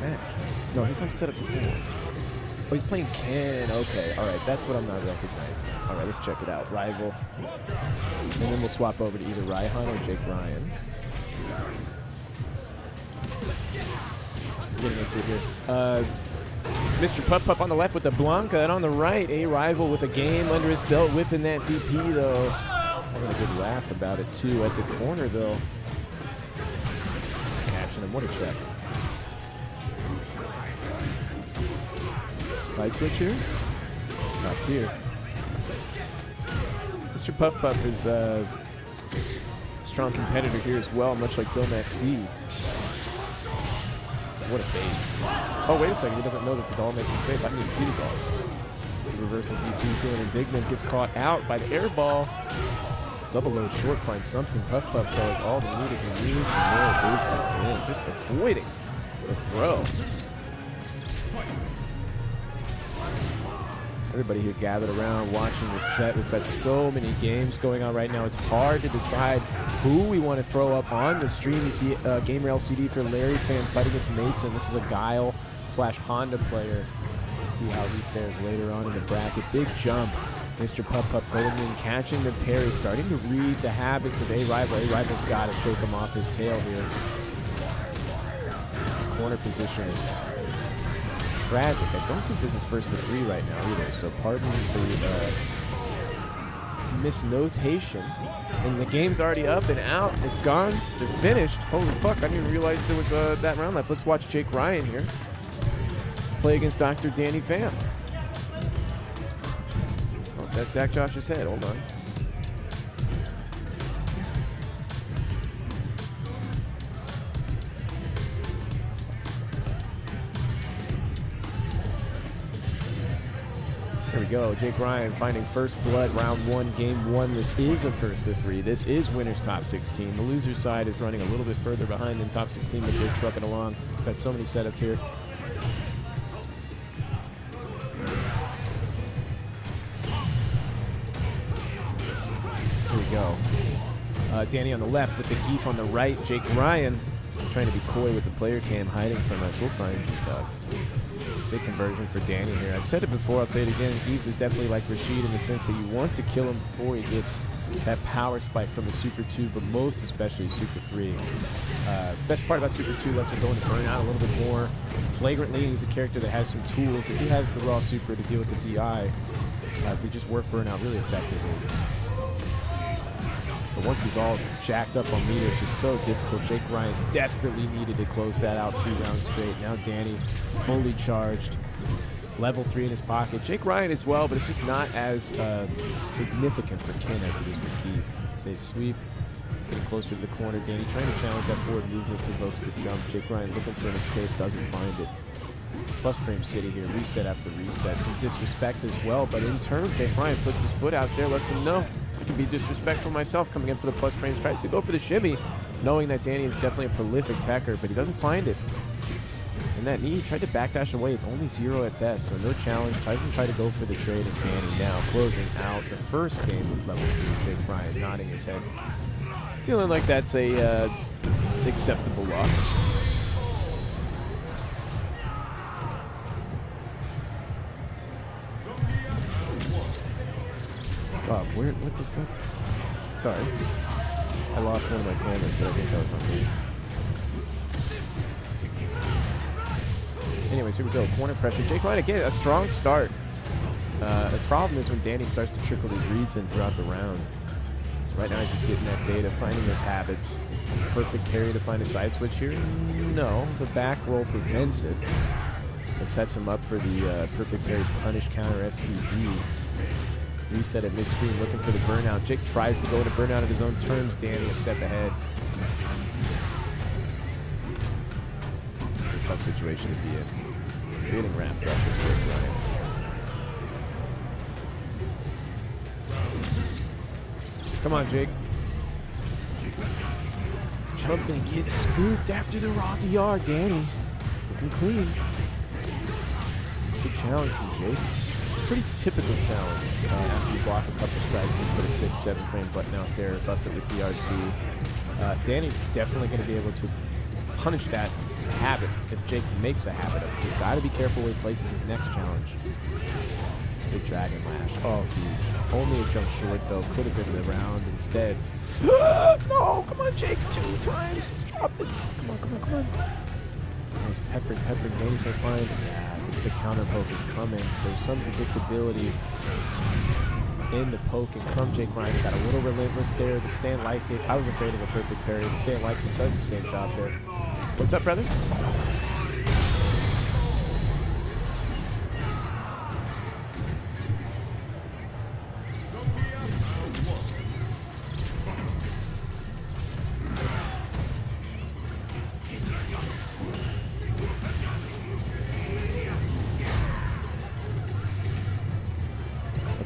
match? No, he's on setup before. Oh, he's playing Ken. Okay, all right. That's what I'm not recognizing. All right, let's check it out. Rival. And then we'll swap over to either Raihan or Jake Ryan. Getting into it here. Mr. Pup on the left with the Blanca, and on the right, a Rival with a game under his belt, whipping that DP, though. Having a good laugh about it, too, at the corner, though. Catching him. What a check. Side switch here. Not here. Mr. Puff is a strong competitor here as well, much like Domax D. What a bait. Oh, wait a second. He doesn't know that the doll makes it safe. I didn't even see the doll. Reversal DP, feeling indignant, gets caught out by the air ball. Double low short, finds something. Puff Puff does all the needed he needs. And more basically in, just avoiding the throw. Everybody here gathered around watching the set. We've got so many games going on right now. It's hard to decide who we want to throw up on the stream. You see Gamer LCD for Larry fans fight against Mason. This is a Guile / Honda player. See how he fares later on in the bracket. Big jump. Mr. Pup Pup going in, catching the parry, starting to read the habits of A-Rival. A-Rival's got to shake him off his tail here. Corner position is tragic. I don't think this is first to 3 right now either, so pardon the misnotation. And the game's already up and out. It's gone. They're finished. Holy fuck, I didn't even realize there was that round left. Let's watch Jake Ryan here play against Dr. Danny Pham. Oh, that's Dak Josh's head. Hold on. Here we go. Jake Ryan finding first blood, round 1, game 1. This is a first to 3. This is winners top 16. The loser side is running a little bit further behind than top 16, but they're trucking along. Got so many setups here. Here we go. Danny on the left with the Heath on the right. Jake Ryan trying to be coy with the player cam, hiding from us. We'll find big conversion for Danny here. I've said it before, I'll say it again. Heath is definitely like Rashid in the sense that you want to kill him before he gets that power spike from the Super 2, but most especially Super 3. Best part about Super 2 lets him go into burnout a little bit more flagrantly. He's a character that has some tools. If he has the raw Super to deal with the DI, to just work burnout really effectively. So once he's all jacked up on meter, it's just so difficult. Jake Ryan desperately needed to close that out 2 rounds straight. Now Danny fully charged. Level 3 in his pocket. Jake Ryan as well, but it's just not as significant for Ken as it is for Keith. Safe sweep. Getting closer to the corner. Danny trying to challenge that forward movement, provokes the jump. Jake Ryan looking for an escape, doesn't find it. Plus frame city here, reset after reset. Some disrespect as well, but in turn, Jake Ryan puts his foot out there, lets him know I can be disrespectful myself coming in for the plus frames. Tries to go for the shimmy, knowing that Danny is definitely a prolific tacker, but he doesn't find it. And that knee, he tried to backdash away. It's only 0 at best, so no challenge. Tries to try to go for the trade, and Danny now closing out the first game with level 3. Jake Ryan nodding his head. Feeling like that's a acceptable loss. Oh, what the fuck? Sorry. I lost one of my cameras, but I think that was on me. Anyways, here we go. Corner pressure. Jake Ryan again, a strong start. The problem is when Danny starts to trickle these reads in throughout the round. So right now he's just getting that data, finding those habits. Perfect parry to find a side switch here. No, the back roll prevents it. It sets him up for the perfect parry punish counter SPD. Reset at mid-screen, looking for the burnout. Jake tries to go into burnout at his own terms. Danny a step ahead. It's a tough situation to be in. Getting wrapped up this Jake Ryan. Come on, Jake. Jump and gets scooped after the raw DR. Danny looking clean. Good challenge from Jake. Pretty typical challenge after you block a couple strikes and put a 6-7 frame button out there, buff it with DRC. Danny's definitely going to be able to punish that habit if Jake makes a habit of it. He's got to be careful where he places his next challenge. Big Dragon Lash. Oh, huge. Only a jump short, though. Could have been the round instead. No! Come on, Jake. 2 times. He's dropped it. Come on, come on, come on. Nice peppering. Danny's going to find... Yeah, the counter poke is coming. There's some predictability in the poking from Jake Ryan. Got a little relentless there. The stand like it. I was afraid of a perfect parry. The stand like it does the same job there. What's up, brother?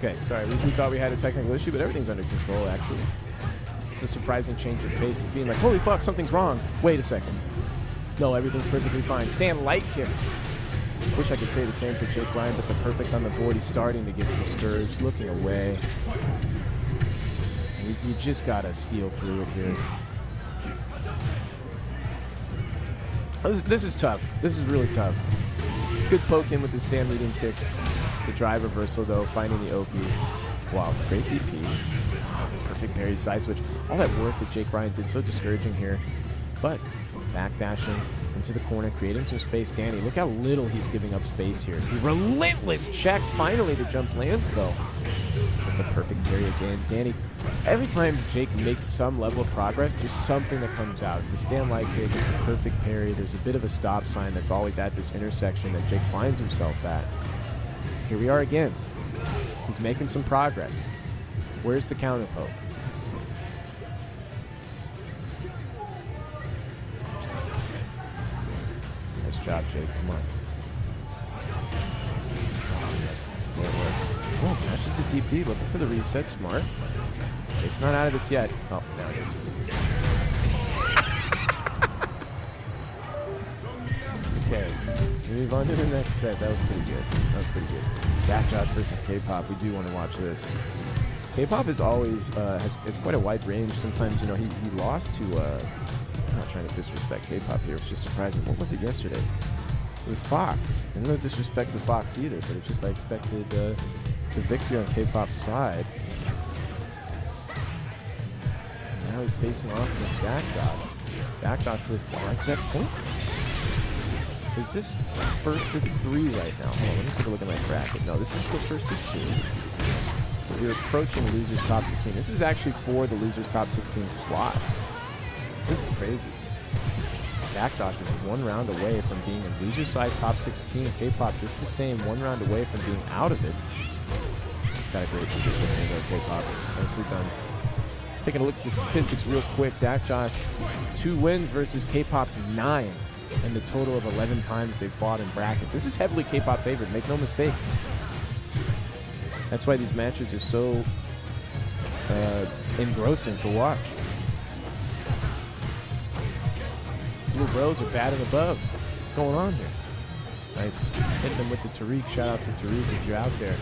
Okay, sorry. We thought we had a technical issue, but everything's under control, actually. It's a surprising change of pace of being like, holy fuck, something's wrong. Wait a second. No, everything's perfectly fine. Stand light kick. Wish I could say the same for Jake Ryan, but the perfect on the board. He's starting to get discouraged, looking away. You just got to steal through it here. This is tough. This is really tough. Good poke in with the stand leading kick. The drive reversal, though, finding the OP. Wow, great DP. Perfect parry side switch. All that work that Jake Ryan did, so discouraging here. But backdashing into the corner, creating some space. Danny, look how little he's giving up space here. He relentless checks. Finally, the jump lands, though. With the perfect parry again. Danny, every time Jake makes some level of progress, there's something that comes out. It's a stand light kick, it's a perfect parry. There's a bit of a stop sign that's always at this intersection that Jake finds himself at. Here we are again. He's making some progress. Where's the counter poke? Nice job, Jake. Come on. There it was. Oh, matches the TP. Looking for the reset. Smart. It's not out of this yet. Oh, there it is. Okay. We move on to the next set. That was pretty good. That was pretty good. Dak Josh versus K-Pop. We do want to watch this. K-Pop is always has quite a wide range. Sometimes, you know, he lost to. I'm not trying to disrespect K-Pop here. It was just surprising. What was it yesterday? It was Fox. And no disrespect to Fox either, but it's just I expected the victory on K-Pop's side. And now he's facing off against Dak Josh. Dak Josh with one set point. Is this first to 3 right now? Hold on, let me take a look at my bracket. No, this is still first to 2. But we're approaching losers top 16. This is actually for the losers top 16 slot. This is crazy. Dak Josh is 1 round away from being in loser side top 16. K-Pop just the same, 1 round away from being out of it. He's got a great position here, though, K-Pop. Nicely done. Taking a look at the statistics real quick. Dak Josh, 2 wins versus K-Pop's 9. And the total of 11 times they fought in bracket. This is heavily K-Pop favored, make no mistake. That's why these matches are so engrossing to watch. Blue Bros are batting above. What's going on here? Nice. Hitting them with the Tariq. Shout outs to Tariq if you're out there.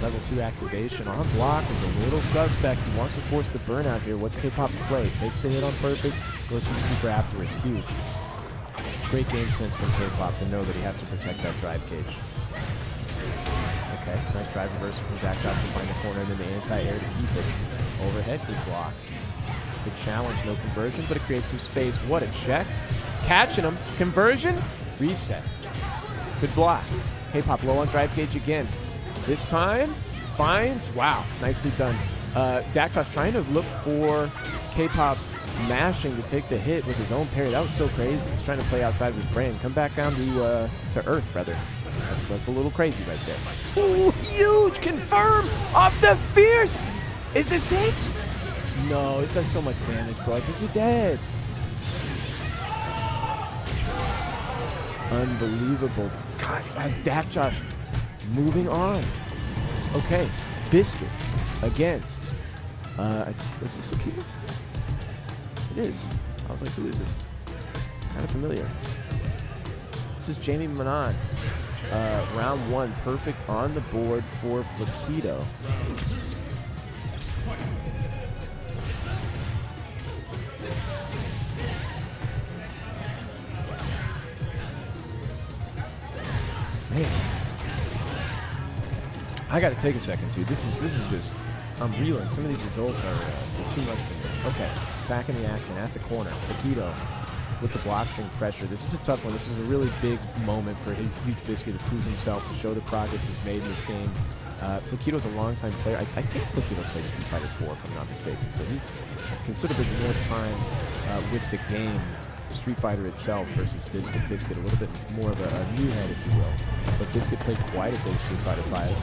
Level 2 activation on block is a little suspect. He wants to force the burnout here. What's K-Pop to play? Takes the hit on purpose, goes for the super afterwards. Huge. Great game sense from K-Pop to know that he has to protect that drive cage. Okay, nice drive reversal from Dak Josh to find the corner and then the anti-air to keep it. Overhead, good block. Good challenge, no conversion, but it creates some space. What a check. Catching him. Conversion, reset. Good blocks. K-Pop low on drive cage again. This time, finds, wow, nicely done. Dak Josh trying to look for K-Pop mashing to take the hit with his own parry. That was so crazy. He's trying to play outside of his brain. Come back down to earth, brother. That's a little crazy right there. Ooh, huge confirm off the fierce. Is this it? No, it does so much damage, bro. I think you're dead. Unbelievable. God, Dak Josh moving on. Okay, Biscuit against. This is Fakir? It is. I was like, who is this? Kind of familiar. This is Jamie Manon. Round 1, perfect on the board for Flaquito. Man, I got to take a second, too. This is just, I'm reeling. Some of these results are too much for me. Okay, back in the action at the corner. Flaquito with the block string pressure. This is a tough one. This is a really big moment for Huge Biscuit to prove himself, to show the progress he's made in this game. Flaquito's a longtime player. I think Flaquito plays Street Fighter 4, if I'm not mistaken. So he's considerably more time with the game, Street Fighter itself, versus Biscuit. Biscuit a little bit more of a new head, if you will. But Biscuit played quite a bit of Street Fighter 5.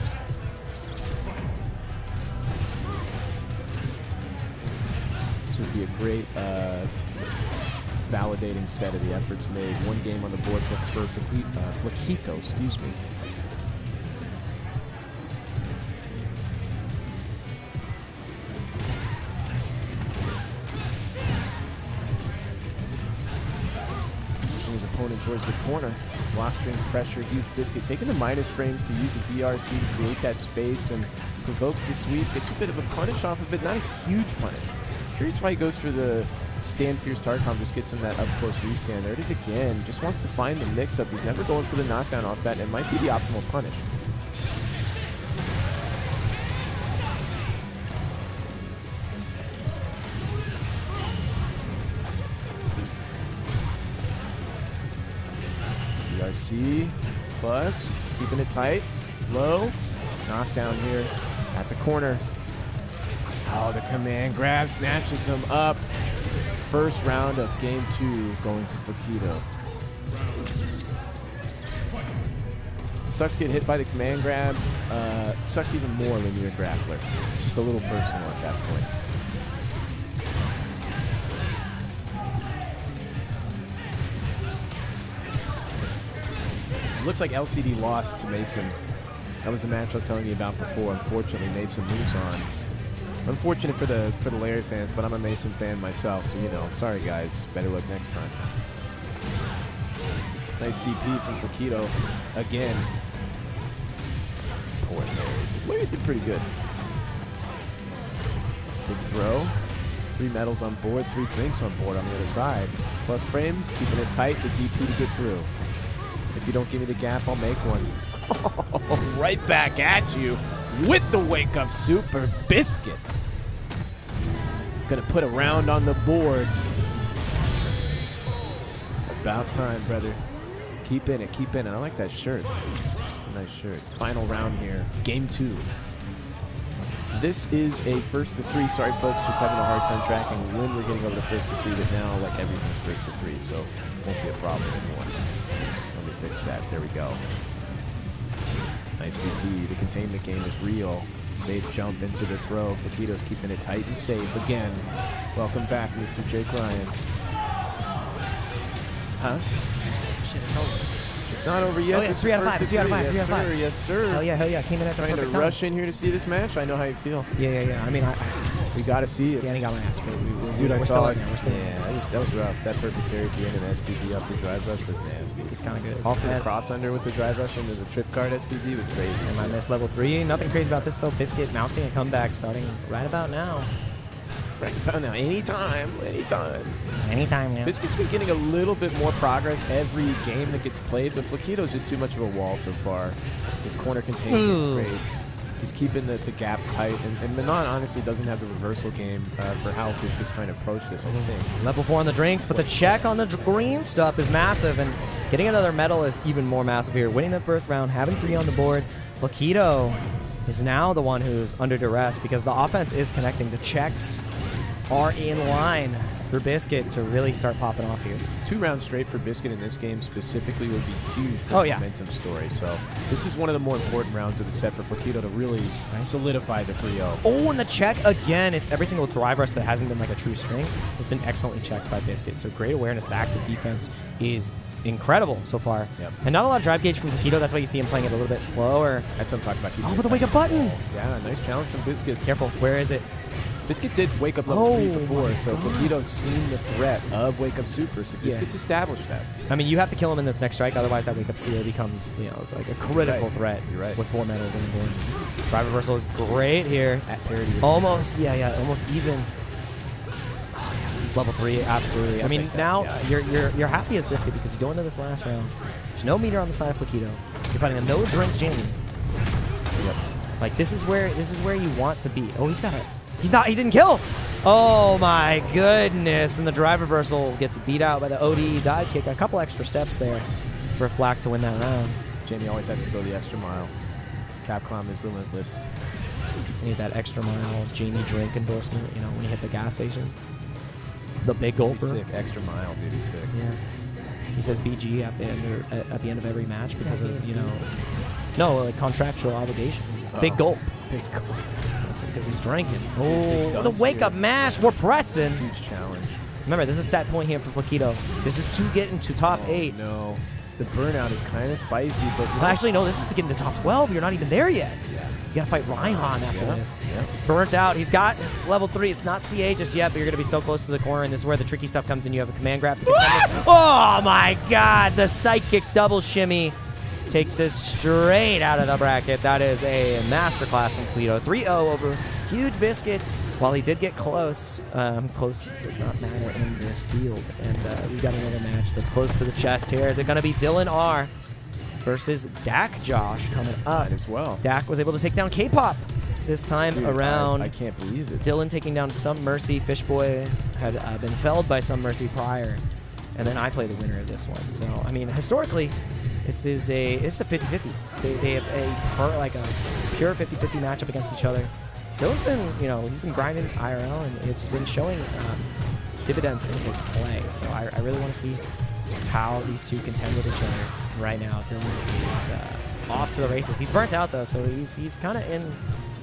This would be a great validating set of the efforts made. 1 game on the board for Flaquito, excuse me. towards the corner. Block string pressure, huge Biscuit. Taking the minus frames to use a DRC to create that space and provokes the sweep. Gets a bit of a punish off of it, not a huge punish. Curious why he goes for the stand fierce Tarkon, just gets him that up close restand. There it is again. Just wants to find the mix up. He's never going for the knockdown off that, and it might be the optimal punish. DRC plus, keeping it tight, low, knockdown here at the corner. Oh, the command grab snatches him up. First round of game 2 going to Fakito. Sucks get hit by the command grab. Sucks even more when you're a grappler. It's just a little personal at that point. It looks like LCD lost to Mason. That was the match I was telling you about before. Unfortunately, Mason moves on. Unfortunate for the Larry fans, but I'm a Mason fan myself, so you know, sorry guys, better luck next time. Nice TP from Fakito again. Poor Larry. Larry did pretty good. Big throw. 3 medals on board, 3 drinks on board on the other side. Plus frames, keeping it tight, the DP to get through. If you don't give me the gap, I'll make one. Right back at you with the wake up super Biscuit. Gonna put a round on the board. About time, brother. Keep in it, keep in it. I like that shirt. It's a nice shirt. Final round here, game 2. This is a first to 3. Sorry folks, just having a hard time tracking when we're getting over the first to 3, but now like everything's first to 3, so it won't be a problem anymore. Let me fix that, there we go. Nice DP. The containment game is real. Safe jump into the throw. Fakito's keeping it tight and safe again. Welcome back, Mr. Jake Ryan. Huh? Shit, it's over. It's not over yet. Oh, yeah, it's 3 out of 5. It's 3 out of 5. 3 out of 5. Yes, sir. Hell yeah. Came in at the Trying to perfect time. rush in here to see this match. I know how you feel. Yeah. I mean, We got to see it. Danny got my ass. Dude, I saw it. We're still Yeah, that was rough. That perfect carry at the end of the SPB up the drive rush was nasty. It's kind of good. Also, the cross under with the drive rush into the trip card SPB was crazy. And I missed level 3. Nothing crazy about this though. Biscuit mounting a comeback starting right about now. Right about now. Anytime. Anytime now. Biscuit's been getting a little bit more progress every game that gets played, but Fakito's just too much of a wall so far. His corner containment is great. He's keeping the gaps tight, and Manon honestly doesn't have the reversal game for how Biscuit's trying to approach this, I think. Level 4 on the drinks, but the check on the green stuff is massive, and getting another medal is even more massive here. Winning the first round, having 3 on the board. Fakito is now the one who's under duress because the offense is connecting. The checks are in line for Biscuit to really start popping off here. 2 rounds straight for Biscuit in this game specifically would be huge for the momentum story. So this is one of the more important rounds of the set for Fakito to really solidify the 3-0. Oh, and the check again. It's every single drive rush that hasn't been like a true string has been excellently checked by Biscuit. So great awareness. The active defense is incredible so far. Yep. And not a lot of drive gauge from Fakito. That's why you see him playing it a little bit slower. That's what I'm talking about. Oh, but the wake up button. Yeah, nice challenge from Biscuit. Careful. Where is it? Biscuit did wake up level 3 before, so Fakito's seen the threat of wake up super, so Biscuit's established that. I mean, you have to kill him in this next strike, otherwise that wake up CO becomes, you know, like a critical threat with 4 medals on the board. Drive reversal is great here. At parity. Almost, almost even. Oh, yeah. Level 3, absolutely. I mean, now you're happy as Biscuit because you go into this last round. There's no meter on the side of Fakito. You're fighting a no drink Jamie. Yep. Like this is where you want to be. Oh, he didn't kill. Oh my goodness. And the drive reversal gets beat out by the OD dive kick. A couple extra steps there for Flack to win that round. Jamie always has to go the extra mile. Capcom is relentless. You need that extra mile Jamie drink endorsement, you know, when you hit the gas station. The big gulper. Sick. Extra mile, dude. He's sick. Yeah. He says BG at the end of every match because of, you know, like contractual obligation. Big gulp. Big gulp. Because he's drinking. Oh, the wake-up mash. We're pressing. Huge challenge. Remember, this is set point here for Fakito. This is to get into top 8. No. The burnout is kind of spicy, but... Well, actually, no, this is to get into top 12. You're not even there yet. Yeah. You gotta fight Raihan after this. Yeah. Burnt out. He's got level 3. It's not CA just yet, but you're gonna be so close to the corner, and this is where the tricky stuff comes in. You have a command grab to contend with. Oh my god, the psychic double shimmy takes us straight out of the bracket. That is a masterclass from Quito. 3-0 over Huge Biscuit. While he did get close, close does not matter in this field. And we got another match that's close to the chest here. Is it going to be Dylan R versus Dak Josh coming up? Might as well. Dak was able to take down K-Pop this time around. I can't believe it. Dylan taking down Some Mercy. Fishboy had been felled by Some Mercy prior. And then I play the winner of this one. So, I mean, historically, it's a 50-50. They have a pure 50-50 matchup against each other. Dylan's been, he's been grinding IRL, and it's been showing dividends in his play. So I really want to see how these two contend with each other right now. Dylan is off to the races. He's burnt out, though, so he's kind of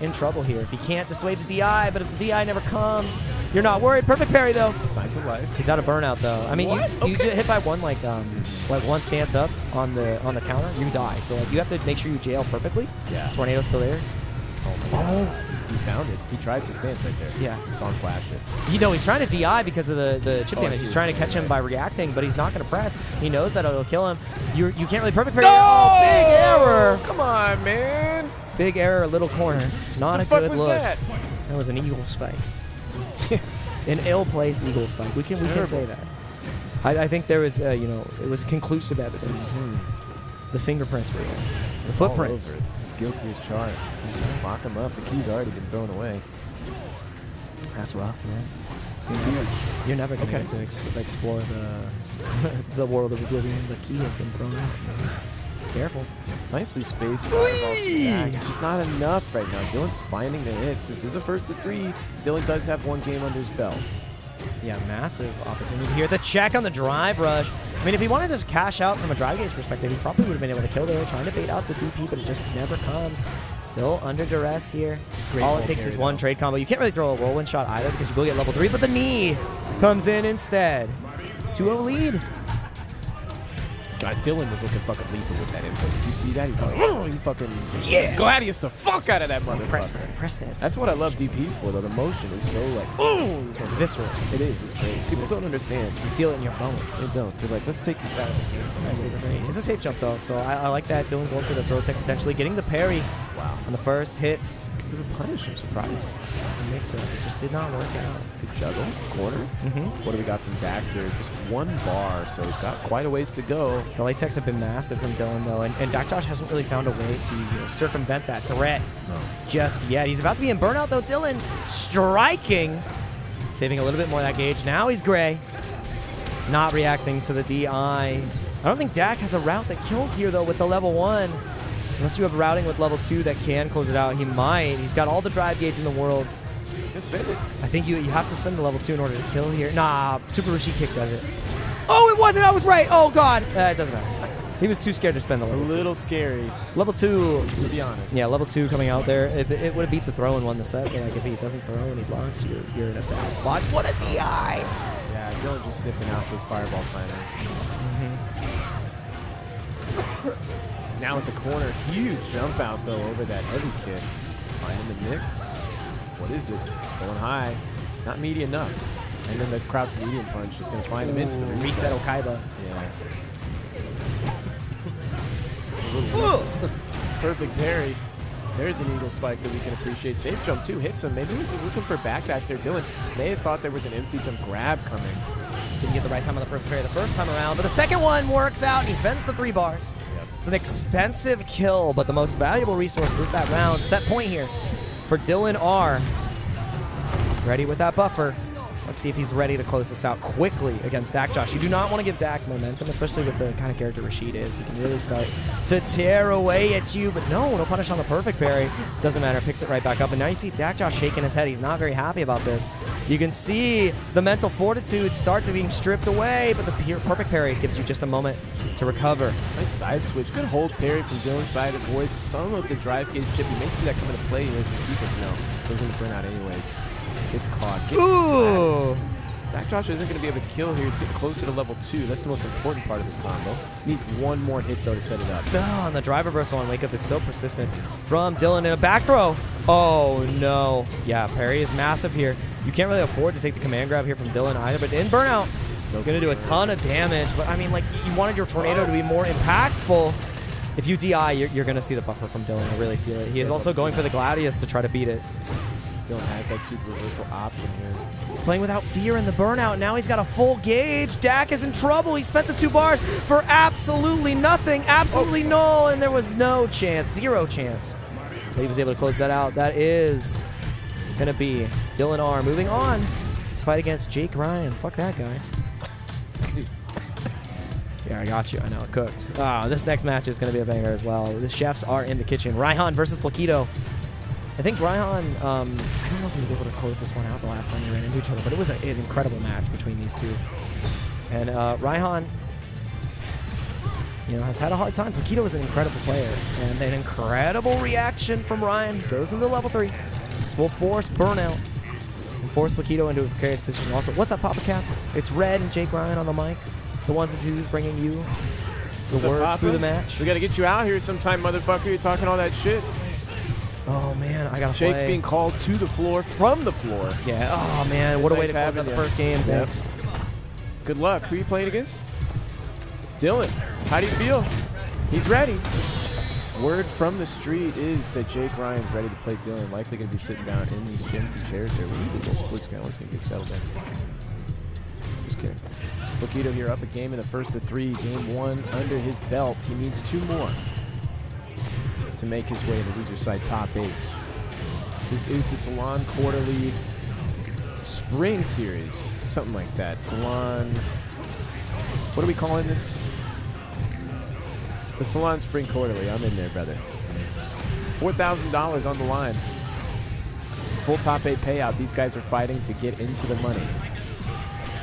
in trouble here. If he can't dissuade the DI, but if the DI never comes, you're not worried. Perfect parry, though. Signs of life. He's out of burnout, though. I mean, you get hit by one, like one stance up on the counter, you die. So you have to make sure you jail perfectly. Yeah. Tornado's still there. Oh my god. He found it. He tried to stance right there. Yeah. Saw him flash it. He's trying to DI because of the chip damage. He's trying to catch him by reacting, but he's not going to press. He knows that it'll kill him. You can't really perfect parry. No! Oh, big error. Come on, man. Big error, little corner. Not a What good was look. that? That was an eagle spike. An ill-placed eagle spike. We can say that. I think there was, it was conclusive evidence. The fingerprints were there. The footprints. All over it. He's guilty as charged. He's gonna lock him up. The key's already been thrown away. That's rough, man. Huge. You're never going to get to explore the world of Oblivion. The key has been thrown out. Careful. Nicely spaced. It's just not enough right now. Dylan's finding the hits. This is a first to 3. Dylan does have 1 game under his belt. Yeah, massive opportunity here. The check on the drive rush. I mean, if he wanted to just cash out from a drive gauge perspective, he probably would have been able to kill there, trying to bait out the DP, but it just never comes. Still under duress here. All it takes is one trade combo. You can't really throw a whirlwind shot either because you will get level 3, but the knee comes in instead. 2-0 lead. God, Dylan was looking fucking lethal with that input. Did you see that? He fucking Gladius the fuck out of that motherfucker. Press that. That's what I love DPs for, though. The motion is so Visceral. It is. It's great. People don't understand. You feel it in your bones. They don't. They're like, let's take this out of the game. That's what it's saying. It's a safe jump, though, so I like that. Dylan going for the throw tech, potentially getting the parry on the first hit. It was a punish. I'm surprised. The mix-up. It just did not work out. Good juggle. Corner. What do we got from back here? Just 1 bar, so he's got quite a ways to go. The latex have been massive from Dylan, though, and Dak Josh hasn't really found a way to circumvent that threat just yet. He's about to be in burnout, though. Dylan striking, saving a little bit more of that gauge. Now he's gray, not reacting to the DI. I don't think Dak has a route that kills here, though, with the level 1. Unless you have routing with level 2 that can close it out, he might. He's got all the drive gauge in the world. Just spend it. I think you have to spend the level 2 in order to kill here. Nah, Super Rishi kick does it. Oh, it wasn't. I was right. Oh, God. It doesn't matter. He was too scared to spend the level 2. A little scary, Level 2. to be honest. Yeah, level 2 coming out there. It would have beat the throw and won the set. But like if he doesn't throw and he blocks, you're in a bad spot. What a DI! Yeah, Dylan just sniffing out those fireball timers. Now at the corner, huge jump out though over that heavy kick. Finding the mix. What is it? Going high. Not meaty enough. And then the crouch medium punch is going to find him into the Reset Okaiba. Yeah. Perfect parry. There's an eagle spike that we can appreciate. Safe jump too, hits him. Maybe he was looking for backdash there. Dylan may have thought there was an empty jump grab coming. Didn't get the right time on the perfect parry the first time around, but the second one works out and he spends the 3 bars. It's an expensive kill, but the most valuable resource is that round. Set point here for Dylan R. Ready with that buffer. Let's see if he's ready to close this out quickly against Dak Josh. You do not want to give Dak momentum, especially with the kind of character Rashid is. He can really start to tear away at you, but no punish on the perfect parry. Doesn't matter, picks it right back up. And now you see Dak Josh shaking his head. He's not very happy about this. You can see the mental fortitude start to being stripped away, but the perfect parry gives you just a moment to recover. Nice side switch. Good hold parry from Dylan's side. Avoids some of the drive gauge chip. You may see that come into play here as the sequence now. Goes into burnout anyways. Gets caught. Ooh! Dak Josh isn't going to be able to kill here. He's getting closer to level 2. That's the most important part of his combo. Needs one more hit, though, to set it up. Oh, and the drive reversal on Wake Up is so persistent from Dylan in a back throw. Oh, no. Yeah, parry is massive here. You can't really afford to take the command grab here from Dylan either, but in Burnout, he's going to do a ton of damage. But, I mean, like, you wanted your tornado to be more impactful. If you DI, you're going to see the buffer from Dylan. I really feel it. He is also going for the Gladius to try to beat it. Dylan has that super reversal option here. He's playing without fear in the Burnout. Now he's got a full gauge. Dak is in trouble. He spent the 2 bars for absolutely nothing, absolutely null, and there was no chance, 0 chance. But he was able to close that out. That is going to be Dylan R. moving on to fight against Jake Ryan. Fuck that guy. Yeah, I got you. I know, it cooked. This next match is going to be a banger as well. The chefs are in the kitchen. Raihan versus Plakido. I think Raihan, I don't know if he was able to close this one out the last time they ran into each other, but it was an incredible match between these two. And Raihan, has had a hard time. Plakido is an incredible player, and an incredible reaction from Ryan. Goes into level 3. This will force Burnout and force Plakido into a precarious position. Also, what's up, Papa Cap? It's Red and Jake Ryan on the mic. The ones and twos bringing you the words through the match. We got to get you out here sometime, motherfucker. You're talking all that shit. Oh, man, I got to Jake's being called to the floor from the floor. Yeah, oh, man, what a way to close out the first game. Thanks. Good luck. Who are you playing against? Dylan. How do you feel? He's ready. Word from the street is that Jake Ryan's ready to play Dylan. Likely going to be sitting down in these empty chairs here. We need a little split screen. Let's see if we get settled in. Just kidding. Plakido here up a game in the first of 3. Game 1 under his belt. He needs 2 more to make his way to loser side top 8. This is the Salon Quarterly Spring Series. Something like that. Salon... What are we calling this? The Salon Spring Quarterly. I'm in there, brother. $4,000 on the line. Full top 8 payout. These guys are fighting to get into the money.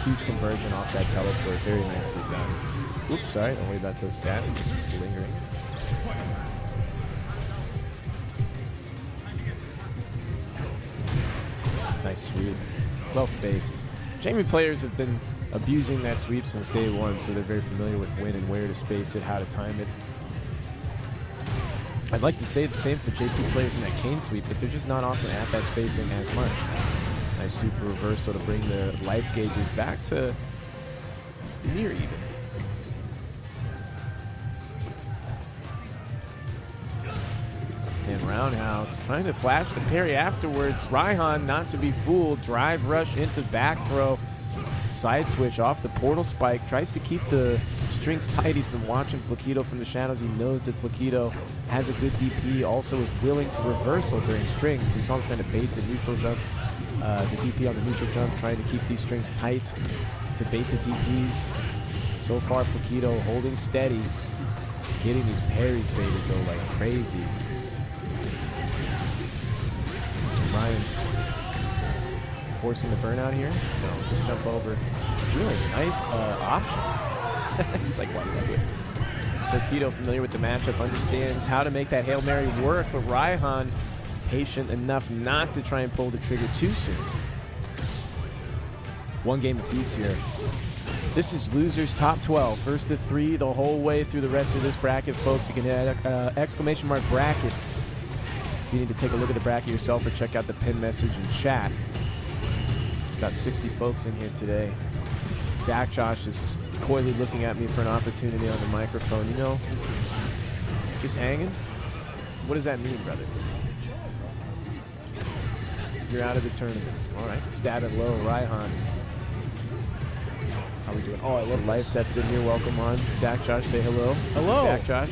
Huge conversion off that teleport. Very nicely done. Oops, sorry. Don't worry about those stats. Just lingering. Nice sweep. Well spaced. Jamie players have been abusing that sweep since day 1, so they're very familiar with when and where to space it, how to time it. I'd like to say the same for JP players in that Kane sweep, but they're just not often at that spacing as much. Nice super reversal to bring the life gauges back to near even. Stand roundhouse, trying to flash the parry afterwards. Raihan, not to be fooled, drive rush into back throw. Side switch off the portal spike, tries to keep the strings tight. He's been watching Plakido from the shadows. He knows that Plakido has a good DP, also is willing to reversal during strings. He saw him trying to bait the neutral jump, the DP on the neutral jump, trying to keep these strings tight to bait the DPs. So far, Plakido holding steady, getting these parries baited though like crazy. Ryan forcing the burnout here. No, just jump over. Really nice option. He's like, what is that here? Plakido, familiar with the matchup, understands how to make that Hail Mary work, but Raihan patient enough not to try and pull the trigger too soon. 1 game apiece here. This is losers top 12. First of 3 the whole way through the rest of this bracket, folks. You can add exclamation mark bracket if you need to take a look at the bracket yourself or check out the pinned message in chat. Got 60 folks in here today. Dak Josh is coyly looking at me for an opportunity on the microphone. You know, just hanging? What does that mean, brother? You're out of the tournament. All right, stab it low, Raihan. How we doing? Oh, I love life steps in here. Welcome on. Dak Josh, say hello. Hello. Dak Josh.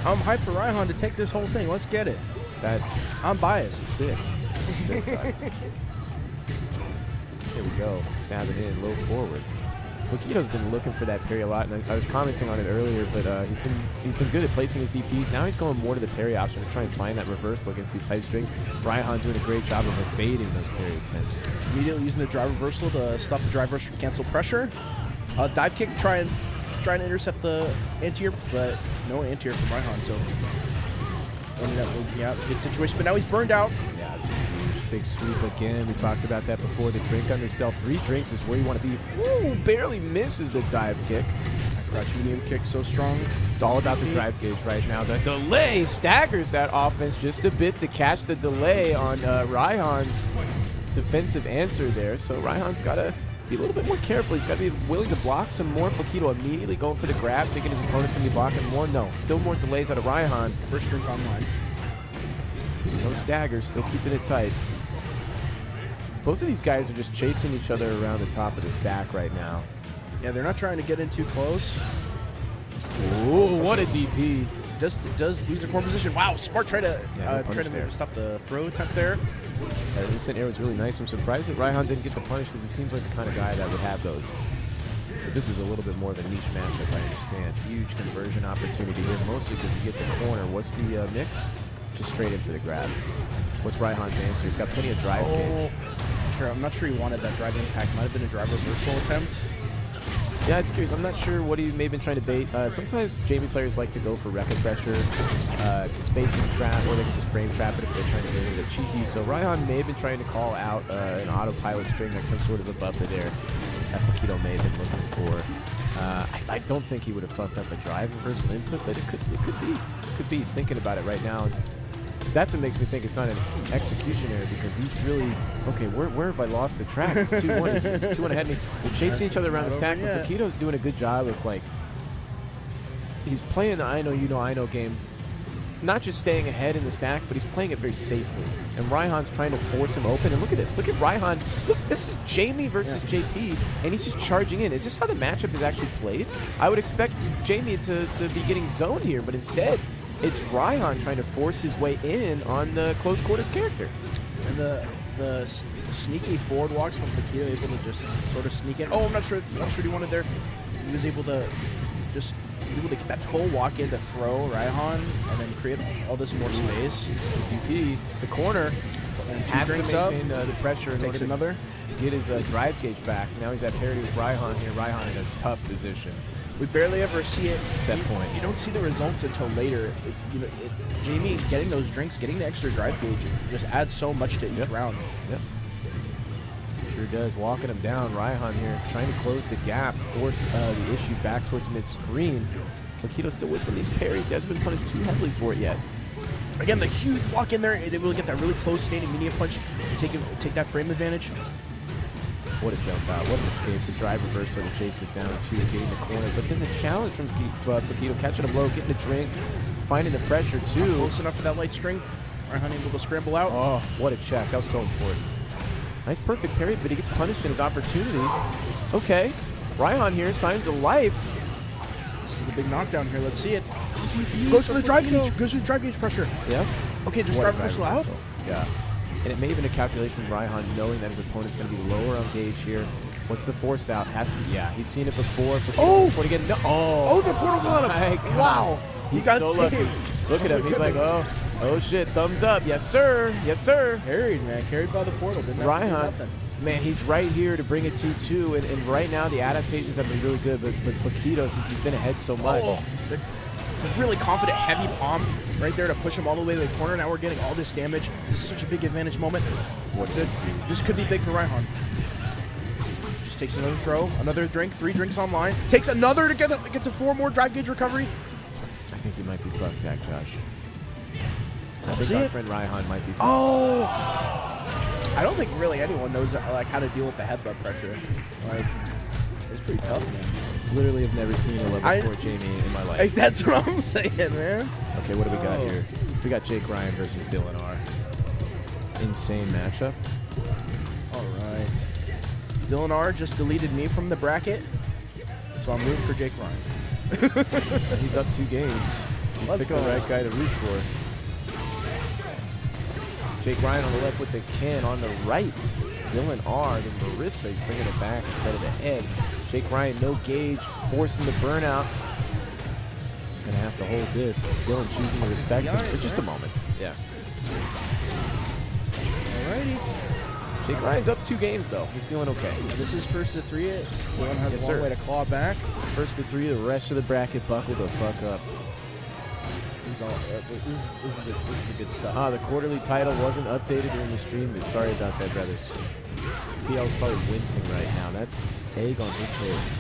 I'm hyped for Raihan to take this whole thing. Let's get it. I'm biased. Sick. Sick, dog. Here we go. Stab it in, low forward. Plakido's been looking for that parry a lot, and I was commenting on it earlier, but he's been good at placing his DPs. Now he's going more to the parry option to try and find that reversal against these tight strings. Raihan doing a great job of evading those parry attempts. Immediately using the drive reversal to stop the drive rush from cancel pressure. Dive kick, trying to intercept the anti-air, but no anti-air from Raihan, so ended up working out. Good situation, but now he's burned out. Yeah, this is huge. big sweep again. We talked about that before. The drink under his belt. 3 drinks is where you want to be. Ooh, barely misses the dive kick. That crouch medium kick so strong. It's all about the drive gauge right now. The delay staggers that offense just a bit to catch the delay on Raihan's defensive answer there. So Raihan's got to be a little bit more careful. He's got to be willing to block some more. Flaquito immediately going for the grab, thinking his opponent's going to be blocking more. No, still more delays out of Raihan. First drink online. No staggers, still keeping it tight. Both of these guys are just chasing each other around the top of the stack right now. Yeah, they're not trying to get in too close. Ooh, what a DP. Does lose the core position. Wow, smart try to there. stop the throw attempt there. That instant air was really nice. I'm surprised that Raihan didn't get the punish because he seems like the kind of guy that would have those. But this is a little bit more of a niche matchup, I understand. Huge conversion opportunity here, mostly because you get the corner. What's the mix? Just straight in for the grab. What's Raihan's answer? He's got plenty of drive gauge. I'm not sure he wanted that drive impact. Might have been a drive reversal attempt. Yeah, it's curious. I'm not sure what he may have been trying to bait. Sometimes Jamie players like to go for record pressure to spacing trap, or they can just frame trap it if they're trying to get into the cheeky. So Raihan may have been trying to call out an autopilot string, like some sort of a buffer there that Flaquito may have been looking for. I don't think he would have fucked up a drive reversal input, but it could be. Could be. He's thinking about it right now. And that's what makes me think it's not an execution error, because he's really, okay, where have I lost the track? It's 2-1. He's 2-1 ahead of me. They're chasing each other around the stack, but Flaquito's doing a good job of, like, he's playing the I know game. Not just staying ahead in the stack, but he's playing it very safely. And Raihan's trying to force him open. And look at this. Look at Raihan. Look, this is Jamie versus JP, and he's just charging in. Is this how the matchup is actually played? I would expect Jamie to be getting zoned here, but instead, it's Raihan trying to force his way in on the close quarters character. And the sneaky forward walks from Flaquito, able to just sort of sneak in. Oh, I'm not sure what he wanted there. He was able to just get that full walk in to throw Raihan and then create all this more space. TP, the corner, and has to maintain the pressure. Takes another. Get his drive gauge back. Now he's at parity with Raihan here. Raihan in a tough position. We barely ever see it at that point. You don't see the results until later. Jamie getting those drinks, getting the extra drive gauge, just adds so much to each round. Yep. Sure does. Walking him down. Raihan here trying to close the gap, force the issue back towards mid-screen. Flaquito still with from these parries. He hasn't been punished too heavily for it yet. Again, the huge walk in there, and able to get that really close standing medium punch, take that frame advantage. What a jump out. What an escape. The drive reversal to chase it down to getting the corner. But then the challenge from Flaquito, catching him low, getting the drink, finding the pressure too. Close enough for that light string. Raihan able to scramble out. Oh, what a check. That was so important. Nice perfect parry, but he gets punished in his opportunity. Okay. Raihan here, signs of life. This is the big knockdown here. Let's see it. Goes for the drive gauge. Goes for the drive gauge pressure. Yeah. Okay, just drive reversal out. Yeah. And it may have been a calculation from Raihan, knowing that his opponent's going to be lower on gauge here. What's the force out? Has to be, yeah. He's seen it before. Before to get no. Oh, the portal got him. Wow. He's so lucky. Look at him. He's like, oh shit, thumbs up. Yes, sir. Yes, sir. Carried, man. Carried by the portal. Didn't Raihan, man, he's right here to bring it 2-2. And right now, the adaptations have been really good. But Flaquito, since he's been ahead so much. The really confident heavy palm right there to push him all the way to the corner. Now we're getting all this damage. This is such a big advantage moment. This could be big for Raihan. Just takes another throw, another drink, 3 drinks online. Takes another to get to 4 more drive gauge recovery. I think he might be fucked, Josh. I think our friend Raihan might be fucked. Oh! I don't think really anyone knows like how to deal with the headbutt pressure. Like, it's pretty tough, man. Literally have never seen a level 4 Jamie in my life. That's what I'm saying, man. Okay, what do we got here? We got Jake Ryan versus Dylan R. Insane matchup. All right. Dylan R just deleted me from the bracket, so I'm rooting for Jake Ryan. He's up 2 games. Pick the right guy to root for. Jake Ryan on the left with the Ken. On the right, Dylan R. The Marissa. He's bringing it back instead of the head. Jake Ryan, no gauge, forcing the burnout. He's going to have to hold this. Dylan choosing to respect him for just a moment. Yeah. Alrighty. Jake Ryan's up 2 games, though. He's feeling okay. This is first to 3. Dylan has a long way to claw back. First to 3, the rest of the bracket buckle the fuck up. is all. This is the good stuff. The quarterly title wasn't updated during the stream, but sorry about that, brothers. PL's probably wincing right now. That's egg on his face.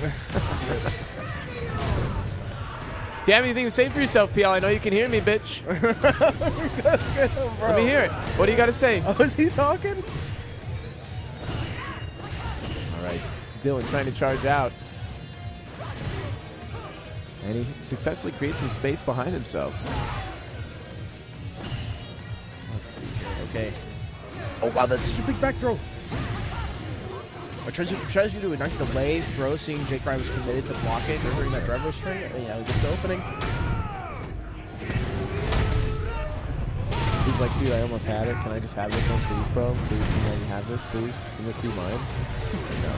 Do you have anything to say for yourself, PL? I know you can hear me, bitch. Let me hear it. What do you got to say? Oh, is he talking? All right. Dylan trying to charge out. And he successfully creates some space behind himself. Let's see here. Okay. Oh, wow, that's such a big back throw. I tries to do a nice delay throw, seeing Jake Ryan was committed to blocking it during that driver string. Yeah, he gets the opening. He's like, dude, I almost had it. Can I just have this one, please, bro? Please, can I have this, please? Can this be mine? No.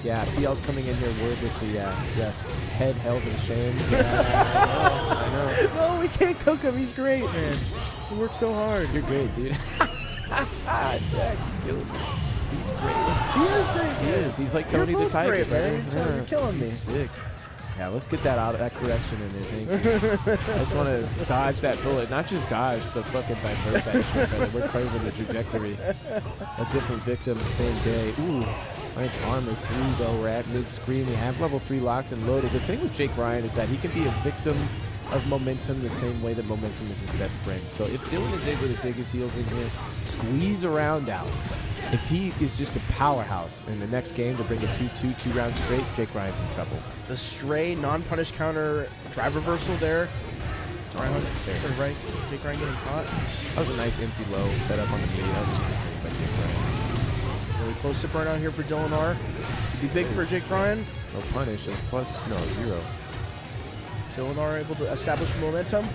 Yeah, PL's coming in here wordlessly, yeah. Yes. Head held in shame. Yeah, I know. No, we can't cook him. He's great, man. He works so hard. You're great, dude. Jack, killed me. He's great. He is great. He is. He's like You're Tony the both Tiger, great, man. brother. You're killing me. He's sick. Yeah, let's get that out of that correction in there. Thank you. I just want to dodge that bullet. Not just dodge, but fucking divert that shit, brother. We're curving the trajectory. A different victim, same day. Ooh, nice armor 3, though. We're at mid-screen. We have level 3 locked and loaded. The thing with Jake Ryan is that he can be a victim of momentum the same way that momentum is his best friend. So if Dylan is able to dig his heels in here, squeeze around out. If he is just a powerhouse in the next game to bring a 2-2, 2 rounds straight, Jake Ryan's in trouble. The stray, non-punish counter drive reversal there. Right, Jake Ryan getting caught. That was a nice empty low set up on the media. That was super clean by Jake Ryan. Really close to burnout here for Dylan R. This could be big for Jake Ryan. No punish, it's plus, no, 0. Dylan R able to establish momentum.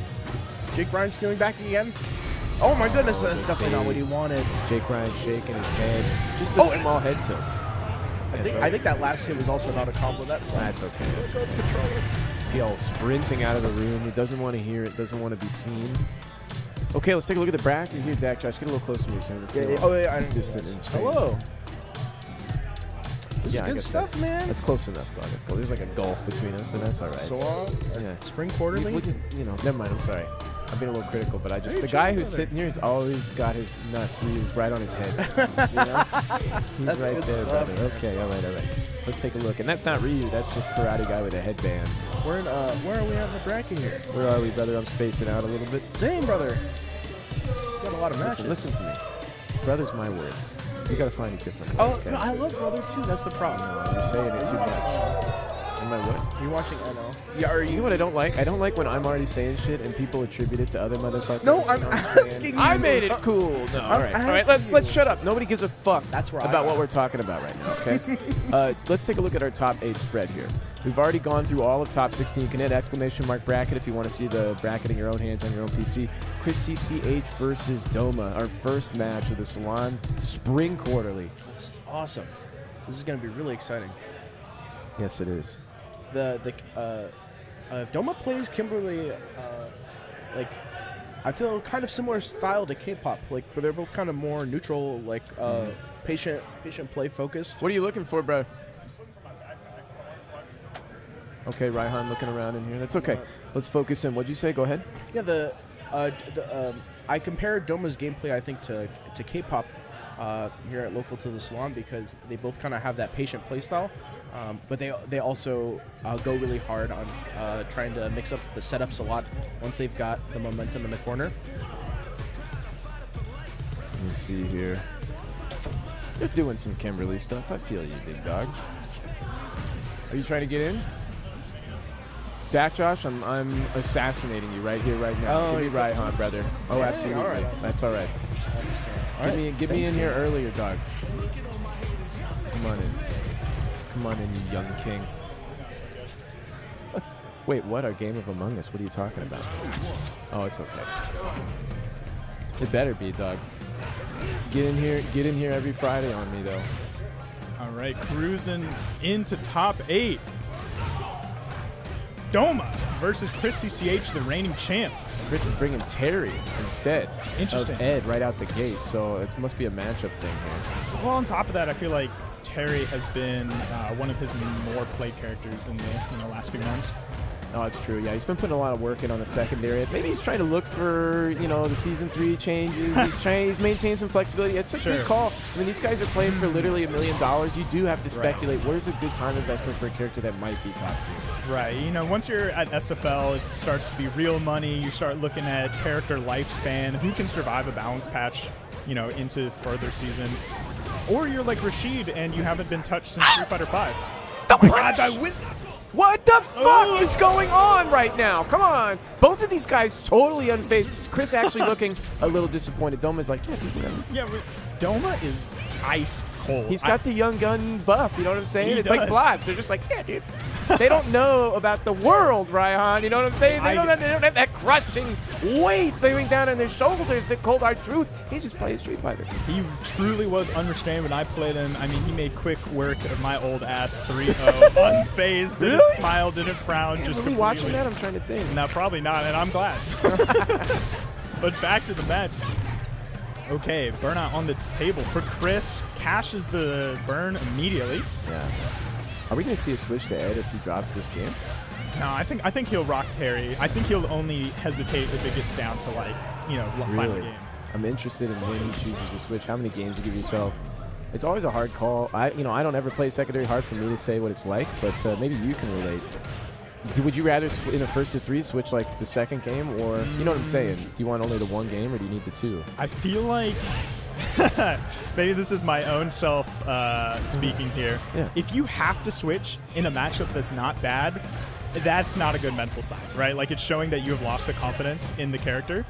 Jake Ryan stealing back again. Oh my goodness, that's definitely not what he wanted. Jake Ryan shaking his head. Just a small head tilt. I think that last hit was also not a combo. That's okay. PL sprinting out of the room. He doesn't want to hear it, doesn't want to be seen. Okay, let's take a look at the bracket here, Dak Josh. Get a little closer to me, son. Let's see. Oh, yeah, I didn't just in stream. Hello. This is I good guess stuff, man. That's close enough, dog. That's cool. There's like a gulf between us, but that's all right. Salon, yeah. Spring Quarterly. We can, never mind. I'm sorry. I've been a little critical, but the guy who's sitting here has always got his nuts reused right on his head. He's that's right good there, stuff, brother. man. Okay, all right. Let's take a look. And that's not Ryu. That's just Karate Guy with a headband. We're in, where are we at in the bracket here? Where are we, brother? I'm spacing out a little bit. Same, brother. Got a lot of matches. Listen to me. Brother's my word. You gotta find it different. Oh, okay? no, I love brother too. That's the problem. No, you're saying it too much. Am I what? Are you watching NO? Yeah, are You know what I don't like? I don't like when I'm already saying shit and people attribute it to other motherfuckers. No, You I'm know what asking you. I made it cool. No, all right. Let's shut up. Nobody gives a fuck That's where about what we're talking about right now, okay? Let's take a look at our top 8 spread here. We've already gone through all of top 16. You can hit ! bracket if you want to see the bracket in your own hands on your own PC. Chris CCH versus Doma, our first match of the Salon Spring Quarterly. This is awesome. This is going to be really exciting. Yes, it is. Doma plays Kimberly I feel kind of similar style to K-pop, but they're both kind of more neutral, patient play focused. What are you looking for, bro? Okay, Raihan looking around in here. That's okay. Let's focus in. What'd you say? Go ahead. Yeah, I compared Doma's gameplay, I think, to K-pop here at local to the Salon because they both kind of have that patient play style. But they also go really hard on trying to mix up the setups a lot once they've got the momentum in the corner. Let's see here. They're doing some Kimberly stuff. I feel you, big dog. Are you trying to get in? Dak Josh, I'm assassinating you right here, right now. Oh, Give me Raihan, brother. Oh, yeah, absolutely. all right. That's all right. Get me in here earlier, dog. Come on in. Come on in, you young king. Wait, what? Our game of Among Us? What are you talking about? Oh, it's okay. It better be, dog. Get in here every Friday on me, though. All right, cruising into top 8. Doma versus Chris CCH, the reigning champ. Chris is bringing Terry instead Interesting. of Ed right out the gate, so it must be a matchup thing here. Well, on top of that, I feel like Terry has been one of his more played characters in the last few months. Oh, it's true. Yeah, he's been putting a lot of work in on the secondary. Maybe he's trying to look for, the Season 3 changes. He's maintaining some flexibility. It's a good call. I mean, these guys are playing for literally $1 million. You do have to speculate, where's a good time investment for a character that might be top tier? Right. Once you're at SFL, it starts to be real money. You start looking at character lifespan, who can survive a balance patch, into further seasons. Or you're like Rashid and you haven't been touched since Street Fighter 5. Oh my God, that whiz! What the fuck is going on right now? Come on. Both of these guys totally unfazed. Chris actually looking a little disappointed. Doma's like, yeah, Doma is ice cold. He's got the young gun buff, you know what I'm saying? It's does. like Blast. They're just like, yeah, dude. They don't know about the world, Raihan. You know what I'm saying? They don't have that crushing weight bearing down on their shoulders, the cold hard truth. He's just playing Street Fighter. He truly was unrestrained when I played him. I mean, he made quick work of my old ass 3-0. Unfazed, didn't smile, didn't frown. Just just really watching that, I'm trying to think. No, probably not, and I'm glad. But back to the match. Okay, burnout on the table for Chris. Cashes the burn immediately. Yeah. Are we going to see a switch to Ed if he drops this game? No, I think he'll rock Terry. I think he'll only hesitate if it gets down to final game. I'm interested in when he chooses to switch. How many games you give yourself? It's always a hard call. I don't ever play secondary. Hard for me to say what it's like, but maybe you can relate. Would you rather in the first to 3 switch like the second game, or you know what I'm saying? Do you want only the 1 game, or do you need the 2? I feel like maybe this is my own self speaking here. Yeah. If you have to switch in a matchup that's not bad, that's not a good mental sign, right? Like, it's showing that you have lost the confidence in the character,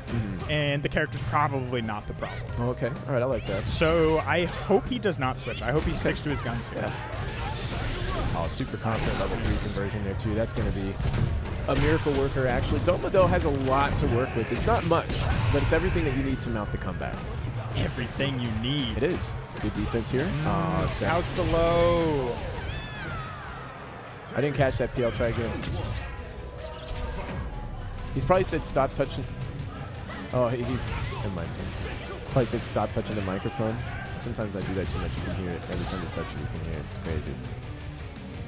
and the character's probably not the problem. Oh, okay. All right, I like that. So I hope he does not switch. I hope he sticks to his guns here. Yeah. Oh, super confident level 3 conversion there, too. That's going to be a miracle worker, actually. Doma, though, has a lot to work with. It's not much, but it's everything that you need to mount the comeback. It's everything you need. It is. Good defense here. Scouts the low. I didn't catch that P. I'll try again. He's probably said stop touching. Oh, he's. Never mind. Probably said stop touching the microphone. Sometimes I do that too much. You can hear it. Every time you touch it, you can hear it. It's crazy.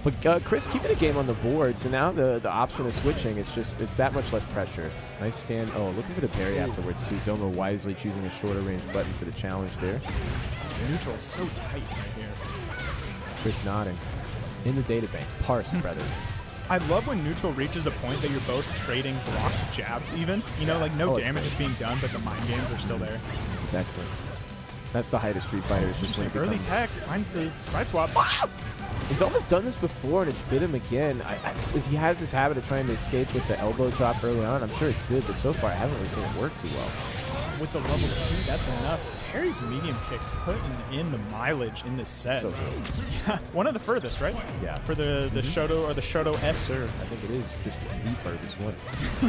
But Chris, keeping a game on the board. So now the option of switching, it's that much less pressure. Nice stand. Oh, looking for the parry afterwards too. Doma wisely choosing a shorter range button for the challenge there. Neutral is so tight right here. Chris nodding. In the data bank. Parsed, brother. I love when neutral reaches a point that you're both trading blocked jabs even. No damage is being done, but the mind games are still there. It's excellent. That's the height of Street Fighter. It's just when it early becomes... tech finds the side swap. And Doma's done this before, and it's bit him again. He has this habit of trying to escape with the elbow drop early on. I'm sure it's good, but so far I haven't really seen it work too well. With the level 2, that's enough. Terry's medium kick putting in the mileage in this set. So good. One of the furthest, right? Yeah. For the Shoto or the Shoto S. Sir, I think it is just the furthest one.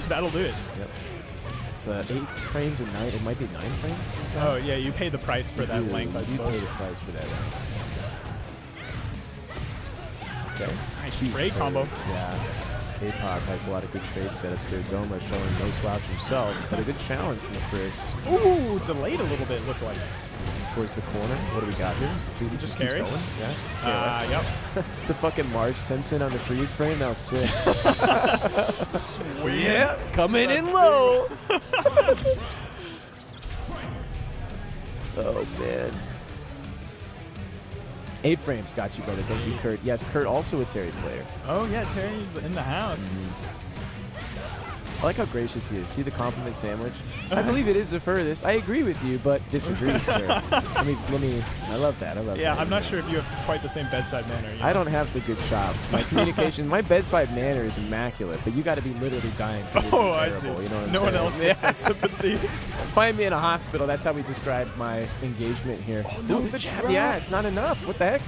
That'll do it. Yep. It's 8 frames or 9. It might be 9 frames. Oh, yeah, you pay the price for that length, I suppose. You pay the price for that. Okay. Nice trade combo. Yeah. K-Pop has a lot of good trade setups there. Doma showing no slouch himself, but a good challenge from Chris. Ooh, delayed a little bit, looked like. Towards the corner. What do we got here? Dude, just keeps carry? going. Yeah. Yep. The fucking Marge Simpson on the freeze frame. That was sick. Sweet. Yeah, coming in low. Oh, man. 8 frames got you, brother. Thank you, Kurt. Yes, Kurt also a Terry player. Oh, yeah, Terry's in the house. I like how gracious he is. See the compliment sandwich? I believe it is the furthest. I agree with you, but disagree, sir. Let me. I love that. I love that. Yeah, I'm not sure if you have quite the same bedside manner. I don't have the good chops. My communication, my bedside manner is immaculate, but you got to be literally dying for it to be I see. terrible. You know what I'm no saying? one else gets that sympathy. Find me in a hospital. That's how we describe my engagement here. Oh, no, Ooh, the jab. drop. Yeah, it's not enough. What the heck?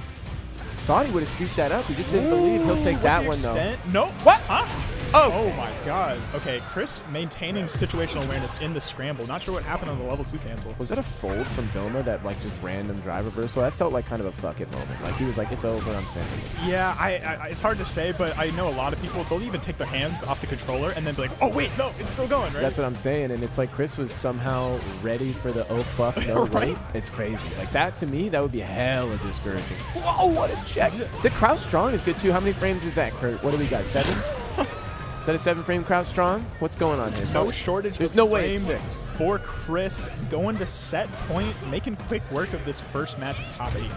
Thought he would have scooped that up. He just didn't believe he'll take that one, though. No. What? Huh? Oh my god. Okay, Chris maintaining situational awareness in the scramble. Not sure what happened on the level 2 cancel. Was that a fold from Doma, that like just random drive reversal? That felt like kind of a fuck it moment. Like he was like, it's over, I'm sending it. Yeah, I it's hard to say, but I know a lot of people, they'll even take their hands off the controller and then be like, oh wait, no, it's still going, right? That's what I'm saying, and it's like Chris was somehow ready for the oh fuck no Right? wait. It's crazy. Like that to me, that would be hella discouraging. Whoa, what a check. The Kraus strong is good too. How many frames is that, Kurt? What do we got? 7? that a 7-frame crowd strong? What's going on here? No shortage There's of no way it's frames 6. for Chris, going to set point, making quick work of this first match of top 8.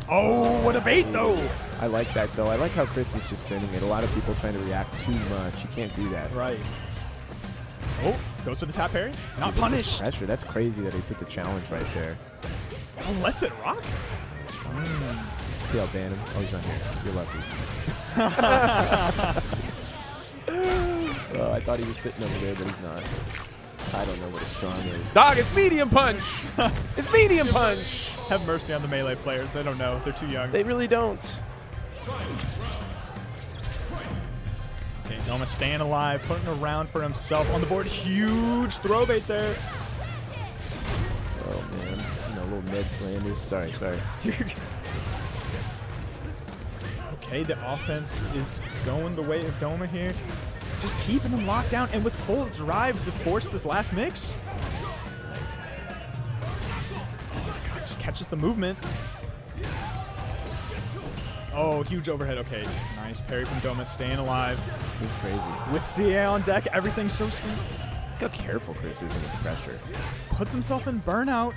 Oh, what a bait, though! I like that, though. I like how Chris is just sending it. A lot of people trying to react too much. You can't do that. Right. Oh, goes for the tap parry. Not punished. Pressure. That's crazy that he took the challenge right there. Oh, lets it rock. Yeah, I'll ban him. Oh, he's not here. You're lucky. Oh, I thought he was sitting over there, but he's not. I don't know what a strong is. Dog, it's medium punch! It's medium punch! Have mercy on the melee players. They don't know. They're too young. They really don't. Okay, Doma staying alive, putting a round for himself on the board. Huge throw bait there. Oh, man. You know, little Ned Flanders. Sorry. Okay, the offense is going the way of Doma here. Just keeping him locked down and with full drive to force this last mix. Oh my god, just catches the movement. Oh, huge overhead. Okay, nice parry from Doma, staying alive. This is crazy. With CA on deck, everything's so smooth. Look how careful Chris is in his pressure. Puts himself in burnout.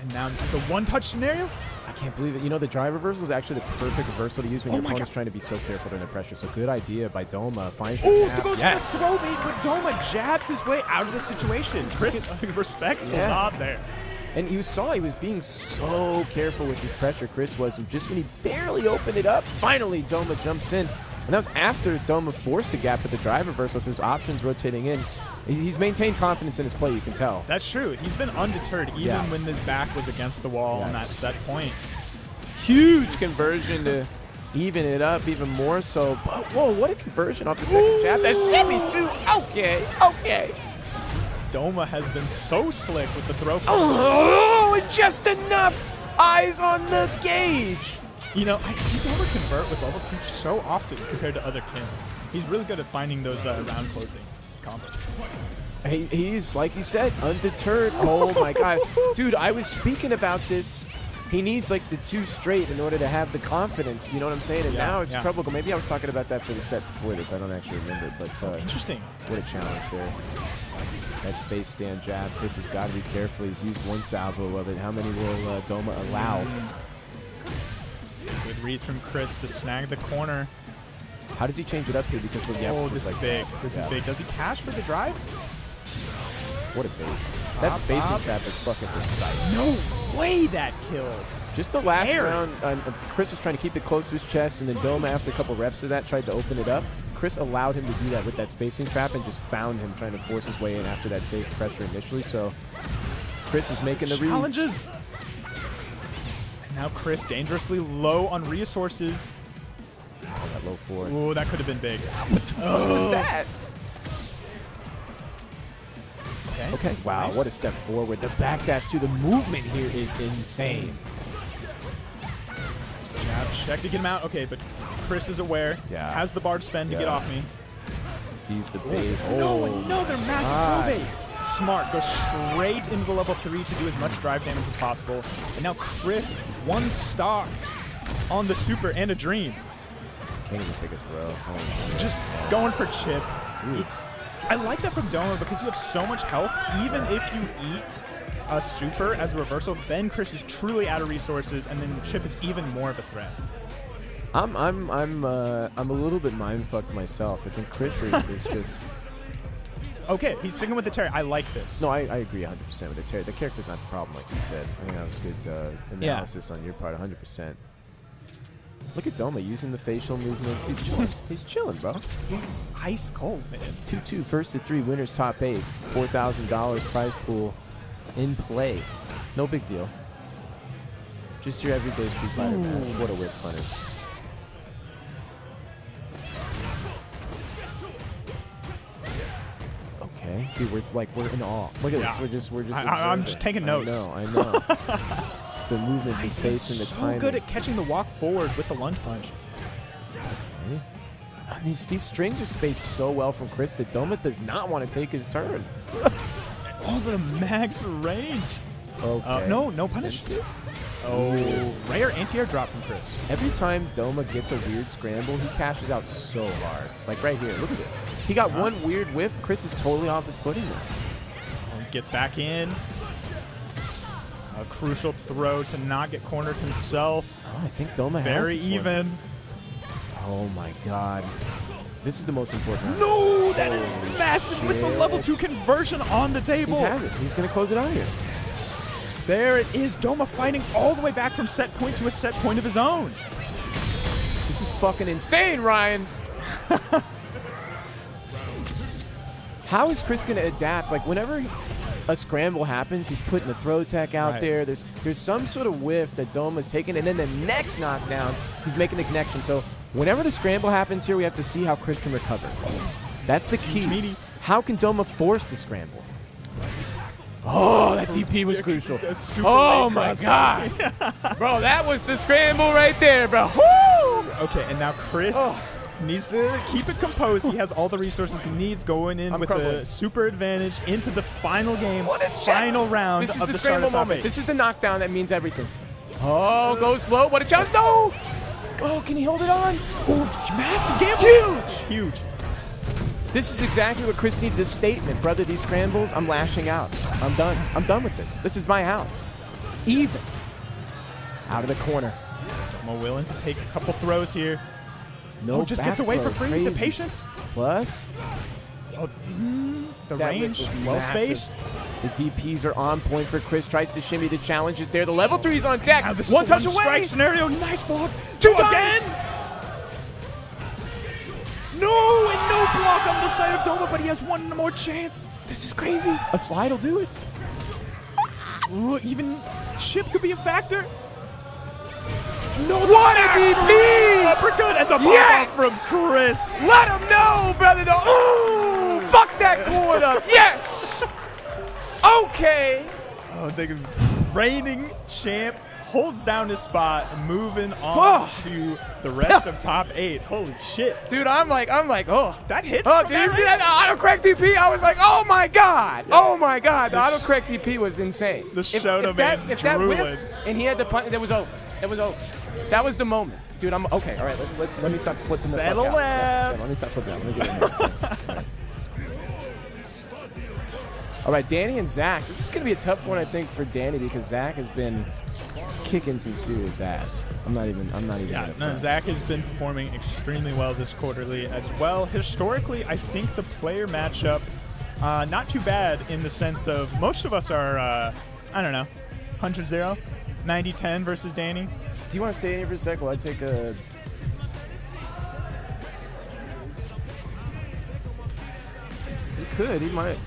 And now this is a one-touch scenario. I can't believe it. You know, the drive reversal is actually the perfect reversal to use when your opponent's trying to be so careful during the pressure. So good idea by Doma. Finds the Oh, jab. goes Yes. for the throw bait, but Doma jabs his way out of the situation. Chris, respectful nod there. And you saw he was being so careful with his pressure, Chris was. And just when he barely opened it up, finally Doma jumps in. And that was after Doma forced a gap at the drive reversal, so his options rotating in. He's maintained confidence in his play, you can tell. That's true. He's been undeterred even when his back was against the wall on that set point. Huge conversion to even it up even more so. But whoa, what a conversion off the second jab. That's Jimmy too. Okay. Doma has been so slick with the throw. Oh, and just enough eyes on the gauge. You know, I see Doma convert with level 2 so often compared to other kins. He's really good at finding those round closing combos. He's, like you said, undeterred. Oh my god. Dude, I was speaking about this. He needs like the 2 straight in order to have the confidence, you know what I'm saying? And now it's trouble. Maybe I was talking about that for the set before this. I don't actually remember, but interesting. What a challenge there. That space stand jab. Chris has got to be careful. He's used 1 salvo of it. How many will Doma allow? Good reads from Chris to snag the corner. How does he change it up here? Because this is big. This is big. Does he cash for the drive? What a bait. That spacing trap is fucking precise. No way that kills. Just the last round, Chris was trying to keep it close to his chest, and then Doma, after a couple reps of that, tried to open it up. Chris allowed him to do that with that spacing trap and just found him trying to force his way in after that safe pressure initially. So Chris is making the challenges. And now Chris dangerously low on resources. Oh, that low forward. Oh, that could have been big. What the fuck was that? Okay. Wow, nice. what a step forward. The backdash to the movement here is insane. Jab check to get him out. Okay, but Chris is aware. Yeah. Has the bar spend to get off me. Sees the bait. No, another massive throw bait. Smart. Goes straight into the level 3 to do as much drive damage as possible. And now Chris, 1 stock on the super and a dream. Can't even take a throw. Oh, just going for chip. Dude. I like that from Doma because you have so much health. Even if you eat a super as a reversal, then Chris is truly out of resources, and then chip is even more of a threat. I'm a little bit mind fucked myself. I think Chris is just. Okay, he's sticking with the Terry. I like this. No, I agree 100% with the Terry. The character's not the problem, like you said. I think that was good analysis on your part, 100%. Look at Doma using the facial movements. He's chilling. He's chilling, bro. He's ice cold, man. 2-2, first to 3, winners top 8, $4,000 prize pool in play. No big deal. Just your everyday Street Fighter match. What a whip punter. Okay, dude, we're in awe. Look at this. We're just. I'm just taking notes. I know. The movement, the space, and the timing. So good at catching the walk forward with the lunge punch. Okay. These strings are spaced so well from Chris that Doma does not want to take his turn. Oh, the max range. Okay. No punish. Sent it. Oh, rare anti-air drop from Chris. Every time Doma gets a weird scramble, he cashes out so hard. Like right here, look at this. He got one weird whiff. Chris is totally off his footing now. Gets back in. A crucial throw to not get cornered himself. Oh, I think Doma has Very this one. even. Oh my god. This is the most important round. No, that is Holy massive with the shit. level 2 conversion on the He table. has it. He's going to close it out here. There it is. Doma fighting all the way back from set point to a set point of his own. This is fucking insane, Ryan. How is Chris going to adapt? Like, whenever a scramble happens, he's putting the throw tech out Right. there. There's some sort of whiff that Doma's taking, and then the next knockdown, he's making the connection. So whenever the scramble happens here, we have to see how Chris can recover. That's the key. Meaty. How can Doma force the scramble? Oh, that TP was crucial. That's super Oh late my cross. god. Bro, that was the scramble right there, bro. Woo! Okay, and now Chris needs to keep it composed. He has all the resources he needs going in I'm with crumbling. a super advantage into the final game, What a final round This is of the the start scramble of top moment. 8. This is the knockdown that means everything. Oh, go slow. What a challenge. No! Oh, can he hold it on? Massive gamble. Huge. This is exactly what Chris needed, this statement. Brother, these scrambles, I'm lashing out. I'm done. I'm done with this. This is my house. Even. Out of the corner. Doma willing to take a couple throws here. No Just back gets away throw. for free. Crazy. The patience. Plus, The that range. was Well massive. spaced. The DPs are on point for Chris. Tries to shimmy. The challenge is there. The level 3's on deck. Now this One is the touch away. strike scenario. Nice block. Two again. times. No, and no block on the side of Doma, but he has one more chance. This is crazy. A slide will do it. Ooh, even chip could be a factor. No, What a DP! uppercut and the pop Yes! off from Chris. Let him know, brother. No. Ooh, fuck that corner. Yes. Okay. Oh, the reigning champ holds down his spot, moving on to the rest of top 8. Holy shit. Dude, I'm like, oh. That hits. Oh, from did you see range. that auto-correct DP? I was like, oh my god. Oh my god. The auto-correct DP was insane. The Shoto man's if that drooling. whiffed and he had the punt, that was over. That was over. That was the moment. Dude, I'm okay. All right, let me stop flipping the Settle fuck out. left. Yeah, let me stop flipping out. Let me get in there. All right, Danny and Zach. This is going to be a tough one, I think, for Danny because Zach has been kicking some serious ass. I'm not even Yeah, gonna no, front. Zach has been performing extremely well this quarterly as well. Historically, I think the player matchup, not too bad in the sense of most of us are, I don't know, 100-0, 90-10 versus Danny. Do you want to stay in here for a sec while I take a... He could. He might.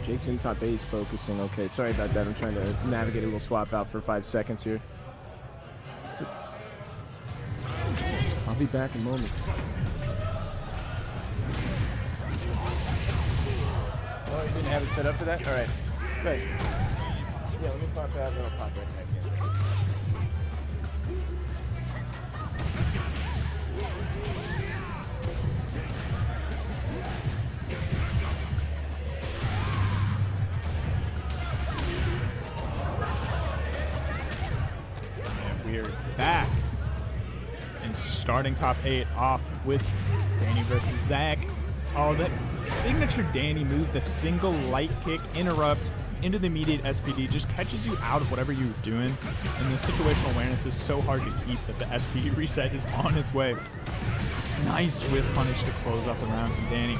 Jake's in top 8, focusing. Okay, sorry about that. I'm trying to navigate a little swap out for 5 seconds here. I'll be back in a moment. Oh, you didn't have it set up for that? All right. Great. Yeah, let me pop out and then I'll pop right back in. And we're back. And starting top 8 off with Danny versus Zach. Oh, that signature Danny move, the single light kick interrupt into the immediate SPD, just catches you out of whatever you're doing. And the situational awareness is so hard to keep that the SPD reset is on its way. Nice whiff punish to close up the round from Danny.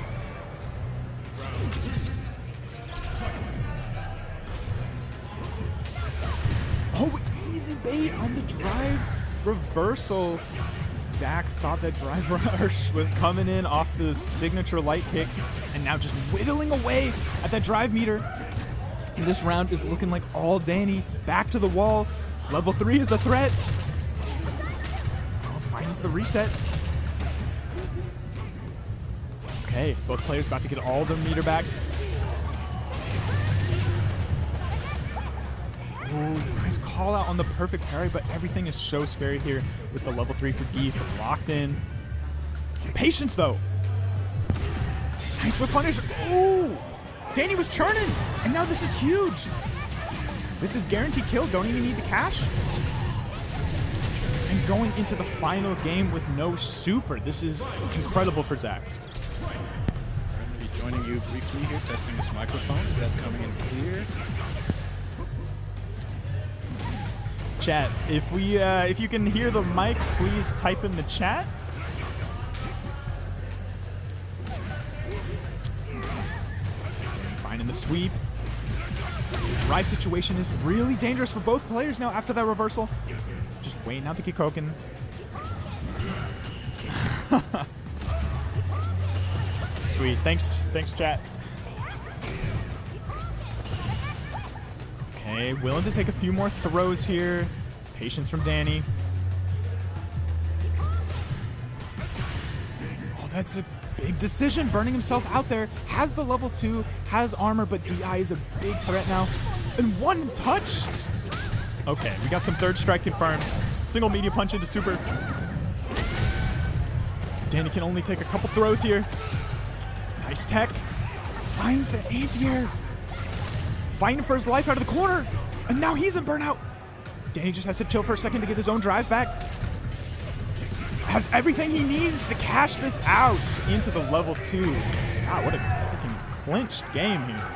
Oh, easy bait on the drive reversal. Zach thought that drive rush was coming in off the signature light kick and now just whittling away at that drive meter. And this round is looking like all Danny. Back to the wall. Level 3 is the threat. Oh, finds the reset. Okay, both players about to get all their meter back. Ooh, nice call out on the perfect parry, but everything is so scary here with the level 3 for Geef locked in. Patience though. Nice with punish. Ooh, Danny was churning, and now this is huge. This is guaranteed kill. Don't even need to cash. And going into the final game with no super. This is incredible for Zach. I'm going to be joining you briefly here, testing this microphone. Is that coming in clear? Chat, if you can hear the mic, please type in the chat. Finding the sweep. Drive situation is really dangerous for both players now after that reversal. Just waiting out the Kikoken. Sweet. Thanks, chat. Okay, willing to take a few more throws here. Patience from Danny. Oh, that's a big decision. Burning himself out there. Has the level 2, has armor, but DI is a big threat now. And one touch. Okay, we got some third strike confirmed. Single media punch into super. Danny can only take a couple throws here. Nice tech. Finds the anti-air. Fighting for his life out of the corner. And now he's in burnout. Danny just has to chill for a second to get his own drive back. Has everything he needs to cash this out into the level 2. God, what a freaking clinched game here.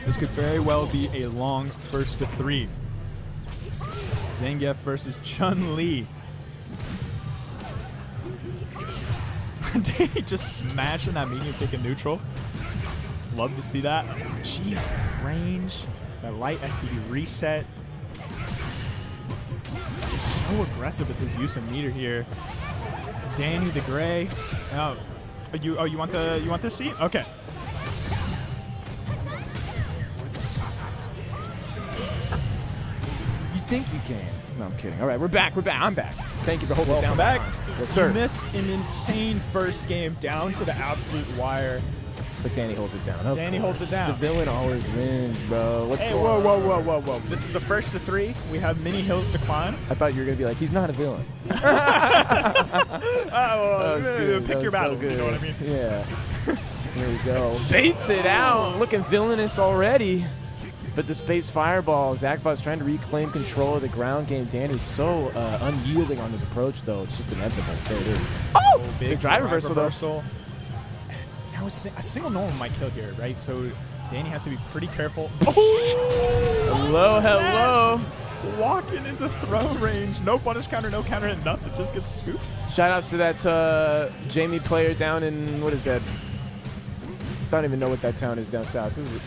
This could very well be a long first to 3. Zangief versus Chun-Li. Danny just smashing that medium kick in neutral. Love to see that. Jeez, the range. That light SPD reset. Just so aggressive with his use of meter here. Danny the Gray. Oh, you want this seat? Okay. You think you can? No, I'm kidding. All right, we're back. I'm back. Thank you for holding it down. Back. Yes, sir. You missed an insane first game down to the absolute wire. But Danny holds it down. Danny holds it down. The villain always wins, bro. What's Hey, going on? whoa. This is a first to 3. We have many hills to climb. I thought you were going to be like, he's not a villain. Pick your battles, you know what I mean? Yeah. Here we go. Baits it out. Looking villainous already. But the space fireball, Zachbot's trying to reclaim control of the ground game. Danny's so unyielding on his approach, though. It's just inevitable. There it is. Oh! Big drive reversal, though. Now a single normal might kill here, right? So Danny has to be pretty careful. Hello. Walking into throw range. No punish counter, no counter, and nothing. Just gets scooped. Shout outs to that Jamie player down in, what is that? Don't even know what that town is down south. Who is it?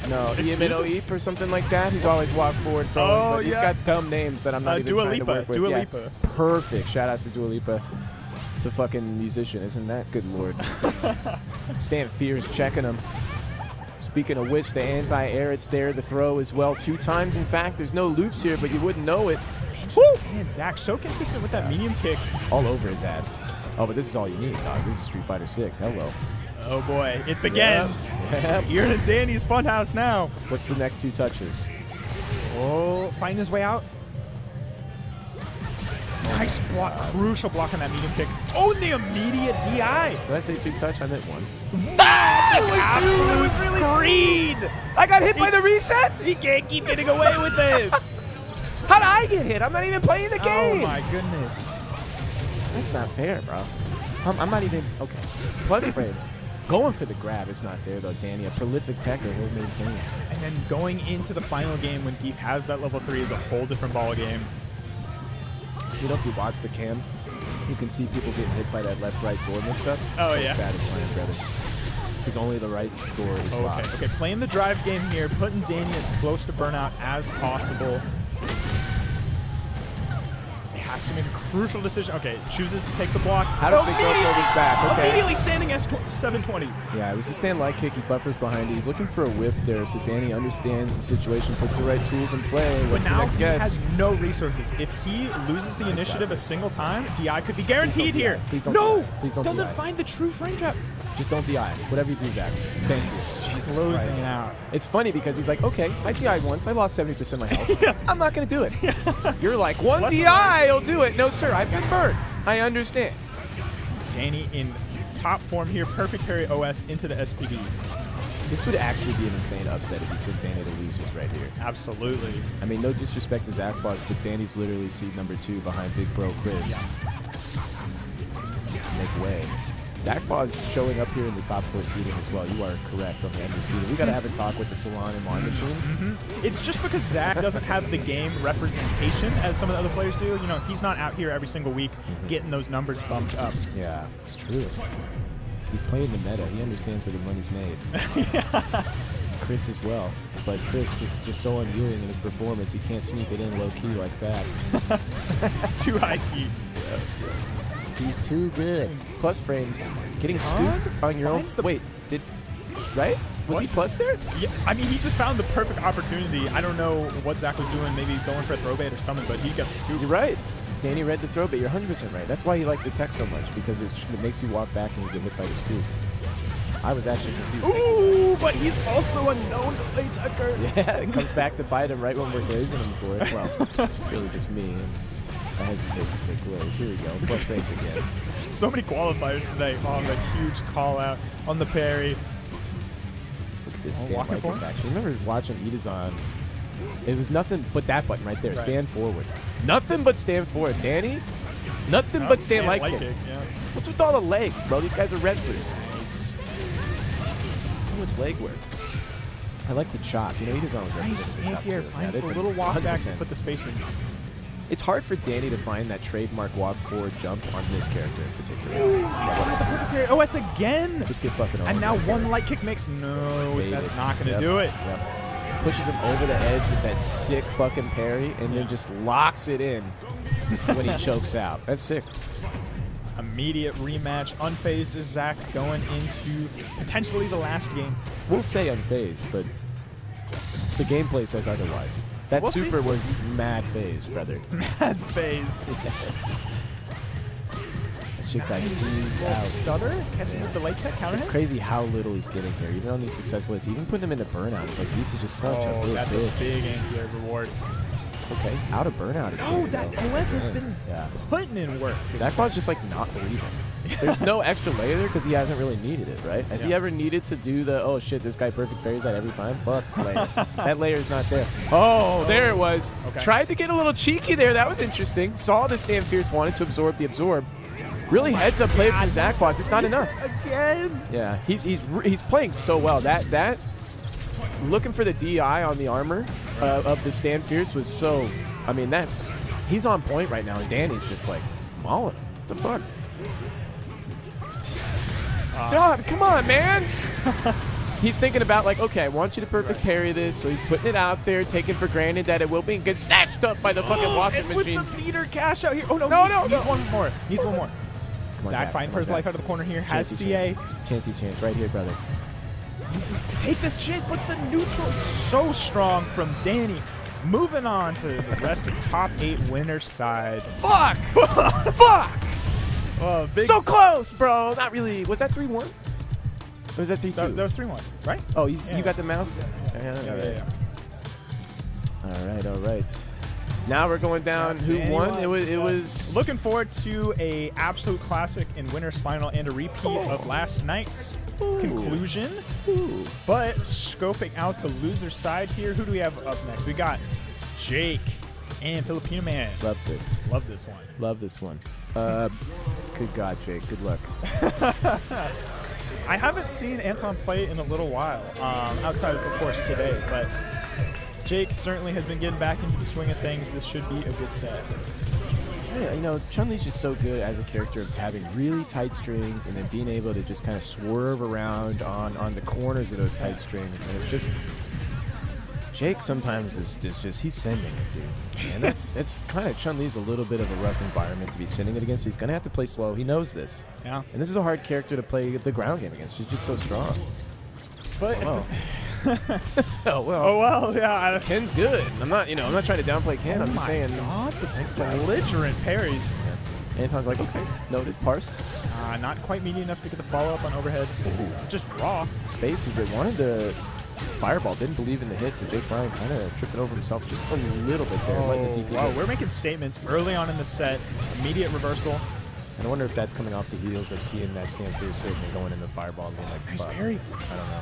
No, Oip or something like that. He's always walked forward throwing, but he's got dumb names that I'm not even trying to work with. Dua Lipa. Perfect. Shout outs to Dua Lipa. It's a fucking musician, isn't that? Good lord. Stan Fear's checking him. Speaking of which, the anti-air, it's there. The throw as well 2 times. In fact, there's no loops here, but you wouldn't know it. Woo! Man, Zach, so consistent with that medium kick. All over his ass. Oh, but this is all you need, dog. This is Street Fighter 6. Hello. Oh boy, it begins. Yep. You're in Danny's funhouse now. What's the next 2 touches? Oh, finding his way out. Nice block, crucial block on that medium kick. Oh, the immediate DI. Did I say 2 touch? I meant 1. It was really greed. I got hit by the reset? He can't keep getting away with it. How'd I get hit? I'm not even playing the game. Oh my goodness. That's not fair, bro. I'm not even, okay. Plus frames. Going for the grab is not there, though, Danny. A prolific techer, he'll maintain it. And then going into the final game when Beef has that level 3 is a whole different ball game. You know, if you watch the cam, you can see people getting hit by that left-right door mix-up. Oh, so yeah. Satisfying, brother. Because only the right door is locked. Okay, playing the drive game here, putting Danny as close to burnout as possible. He has to make a crucial decision. Okay, chooses to take the block. How does Big Bro throw this back? Okay. Immediately standing as 720. Yeah, it was a stand light kick. He buffers behind it. He's looking for a whiff there, so Danny understands the situation, puts the right tools in play. What's But the now next he guess? has no resources. If he loses the initiative a single time, DI could be guaranteed here. Please don't No! DI. Please don't Doesn't DI. find the true frame trap. Just don't DI. Whatever you do, Zach. Thank you. Jesus Closing Christ. it out. It's funny because he's like, okay, I DI'd once. I lost 70% of my health. I'm not going to do it. You're like, one Lesson DI will do it. No, sir. I've been burnt. I understand. Danny in top form here. Perfect parry OS into the SPD. This would actually be an insane upset if he sent Danny to losers right here. Absolutely. I mean, no disrespect to Zach Boss, but Danny's literally seed number 2 behind Big Bro Chris. Yeah. Make way. Zach Boss showing up here in the top 4 seeding as well. You are correct on the under seeding. We got to have a talk with the Salon and Mon Machine. It's just because Zach doesn't have the game representation as some of the other players do. You know, he's not out here every single week getting those numbers bumped up. Yeah, it's true. He's playing the meta. He understands where the money's made. Chris as well. But Chris just so unyielding in his performance, he can't sneak it in low-key like that. Too high key. He's too good. Plus frames. Getting scooped on your own. Wait, right? Was he plus there? Yeah, I mean, he just found the perfect opportunity. I don't know what Zach was doing, maybe going for a throw bait or something, but he got scooped. You're right. Danny read the throw bait. You're 100% right. That's why he likes the tech so much, because it makes you walk back and you get hit by the scoop. I was actually confused. Ooh, but he's also a known to play Tucker. Yeah, it comes back to bite him right when we're glazing him for it. Well, really just me. And I hesitate to say glaze. Here we go. Plus frames again. So many qualifiers tonight on the huge call out on the parry. Look at this stand walking like forward? action. Remember watching Itazan? It was nothing but that button right there. Right. Stand forward. Nothing but stand forward. Danny, nothing but stand light kick. Yeah. What's with all the legs, bro? These guys are wrestlers. Nice. Too much leg work. I like the chop. You know, Itazan was Nice representing the chop anti-air. too. Finds Yeah, the they've little been walk back to 100%. put the space in. It's hard for Danny to find that trademark walk forward jump on this character in particular. Perfect parry OS again. Just get fucking over. And now it. one light kick mix. No, Bait that's it. not going to Yep. do it. Yep. Pushes him over the edge with that sick fucking parry and then just locks it in when he chokes out. That's sick. Immediate rematch. Unfazed is Zach going into potentially the last game. We'll say unfazed, but the gameplay says otherwise. That We'll see. super was mad phased, brother. Mad phased. Yes. That shit got Nice squeezed little out. stutter. Catching with the late tech counter It's hit. crazy how little he's getting here, even on these successful hits. Even putting him into burnout, it's like Beef is just such a Oh, big that's bitch. a big anti-air reward. Okay, out of burnout. No, that OS has been Yeah. putting in work. Zach Ball's just like not believing. There's no extra layer there because he hasn't really needed it, right? Has he Yeah. ever needed to do the, oh shit, this guy perfect parries that every time? Fuck, layer. That layer's not there. Oh, there it was. Okay. Tried to get a little cheeky there. That was interesting. Saw the Stand Fierce, wanted to absorb the absorb. Really heads up play from Zach Boss. It's not enough. Again. Yeah, he's playing so well. That looking for the DI on the armor of the Stand Fierce was so. I mean, he's on point right now, and Danny's just like mauling. What the fuck? Stop! Come on, man. He's thinking about like, okay, I want you to perfect parry this, so he's putting it out there, taking for granted that it will be, and gets snatched up by the fucking washing And machine. with the meter cash out here. Oh, no. No, Needs one more. Needs one more. Come on, Zach fighting come for on, his life out of the corner here. Has CA. Chance right here, brother. Take this chip, but the neutral is so strong from Danny. Moving on to the rest of top 8 winners side. Fuck! Fuck! Oh, big. So close, bro. Not really. Was that 3-1? Or was that 3-2? that was 3-1, right? Oh, you Yeah. got the mouse? Yeah. All right. Now we're going down. Who Danny won? It was. Looking forward to a absolute classic in winners final and a repeat of last night's conclusion. Ooh. But scoping out the loser side here, who do we have up next? We got Jake and Filipino Man. Love this. Love this one. Love this one. Good God, Jake. Good luck. I haven't seen Anton play in a little while, outside of course today, but Jake certainly has been getting back into the swing of things. This should be a good set. Yeah, you know, Chun-Li's just so good as a character of having really tight strings and then being able to just kind of swerve around on the corners of those tight strings. And it's just, Jake sometimes is just he's sending it, dude. And it's kind of, Chun-Li's a little bit of a rough environment to be sending it against. He's going to have to play slow. He knows this. Yeah. And this is a hard character to play the ground game against. She's just so strong. But Oh, oh well. oh well, yeah. Ken's good. I'm not trying to downplay Ken. I'm Oh just my saying. God, the Nice play. belligerent parries. Anton's like, okay, noted, parsed. Not quite meaty enough to get the follow-up on overhead. Just raw. Spaces it wanted to fireball, didn't believe in the hit, so Jake Bryan kind of tripping over himself just a little bit there, letting the DP wow, hit. we're making statements early on in the set. Immediate reversal. And I wonder if that's coming off the heels of seeing that stand fierce hit and going in the fireball and being like, Nice fuck. parry. I don't know.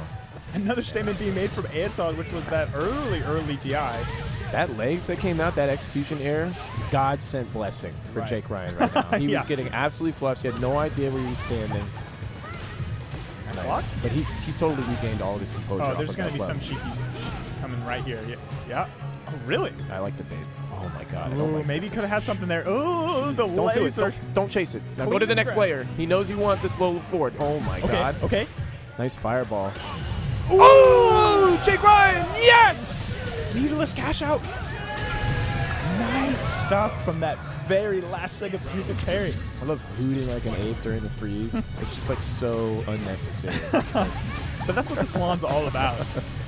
Another statement being made from Anton, which was that early DI. That legs that came out, that execution error, God sent blessing for Right. Jake Ryan right now. He Yeah. was getting absolutely flushed. He had no idea where he was standing. Nice block. But he's totally regained all of his composure. Oh, off there's of going to that be some flow. cheeky coming right here. Yeah. Oh, really? I like the bait. Oh my god. Ooh, oh my maybe goodness. could have had something there. Oh, the Don't do it. laser. Don't chase it. Now go Clean to the next grab. layer. He knows you want this low forward. Oh my Okay, god. okay. Nice fireball. Oh, Jake Ryan. Yes. Needless cash out. Nice stuff from that very last second perfect parry. I love hooting like an ape during the freeze. It's just like so unnecessary. But that's what the salon's all about.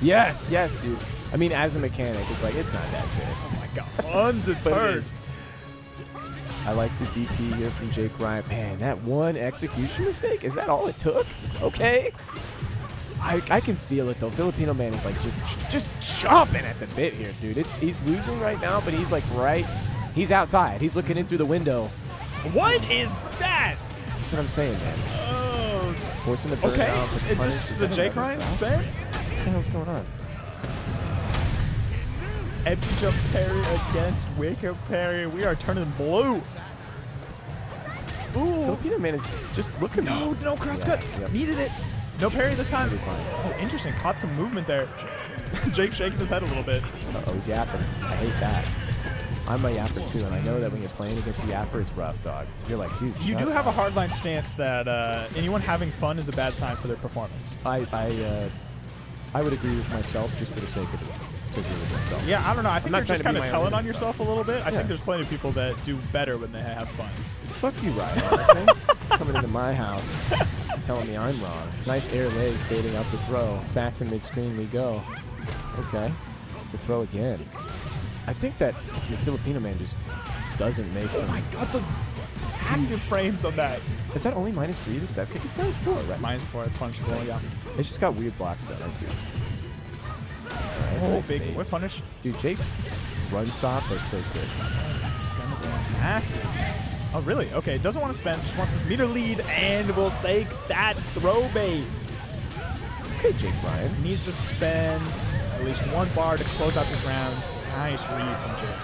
Yes, dude. I mean, as a mechanic, it's like, it's not that safe. Oh my god. But it Undeterred. is. I like the DP here from Jake Ryan. Man, that one execution mistake, is that all it took? Okay. I can feel it, though. Filipino Man is like just chomping at the bit here, dude. He's losing right now, but he's like he's outside. He's looking in through the window. What is that? That's what I'm saying, man. Oh. Forcing the burn Okay. out. It just the Jake Ryan spin. What the hell's going on? Empty jump parry against wake up parry. We are turning blue. Ooh. Filipino Man is just looking. No crosscut. Yeah, yep. Needed it. No parry this time. It'll be fine. Oh, interesting. Caught some movement there. Jake shaking his head a little bit. Uh-oh, he's yapping. I hate that. I'm a yapper too, and I know that when you're playing against the yapper, it's rough, dog. You're like, dude, You shut do up. have a hardline stance that anyone having fun is a bad sign for their performance. I would agree with myself just for the sake of it. To agree with myself. Yeah, I don't know. I think not you're just trying kind to of be my own telling on enemy, yourself a little bit. I Yeah. think there's plenty of people that do better when they have fun. Fuck you, Ryan. Okay? Coming into my house, telling me I'm wrong. Nice air legs baiting up the throw. Back to mid-screen we go. Okay. The throw again. I think that the Filipino Man just doesn't make Oh some. my god, the active frames on that. Is that only -3 to step kick? It's -4, right? -4, it's punishable, yeah. It's just got weird blocks though. That's it. Alright, Oh, nice big bait. whip punish. Dude, Jake's run stops are so sick. That's gonna be massive. Oh, really? Okay, doesn't want to spend, just wants this meter lead, and will take that throw bait. Okay, Jake Ryan. Needs to spend at least one bar to close out this round. Nice read from Jake.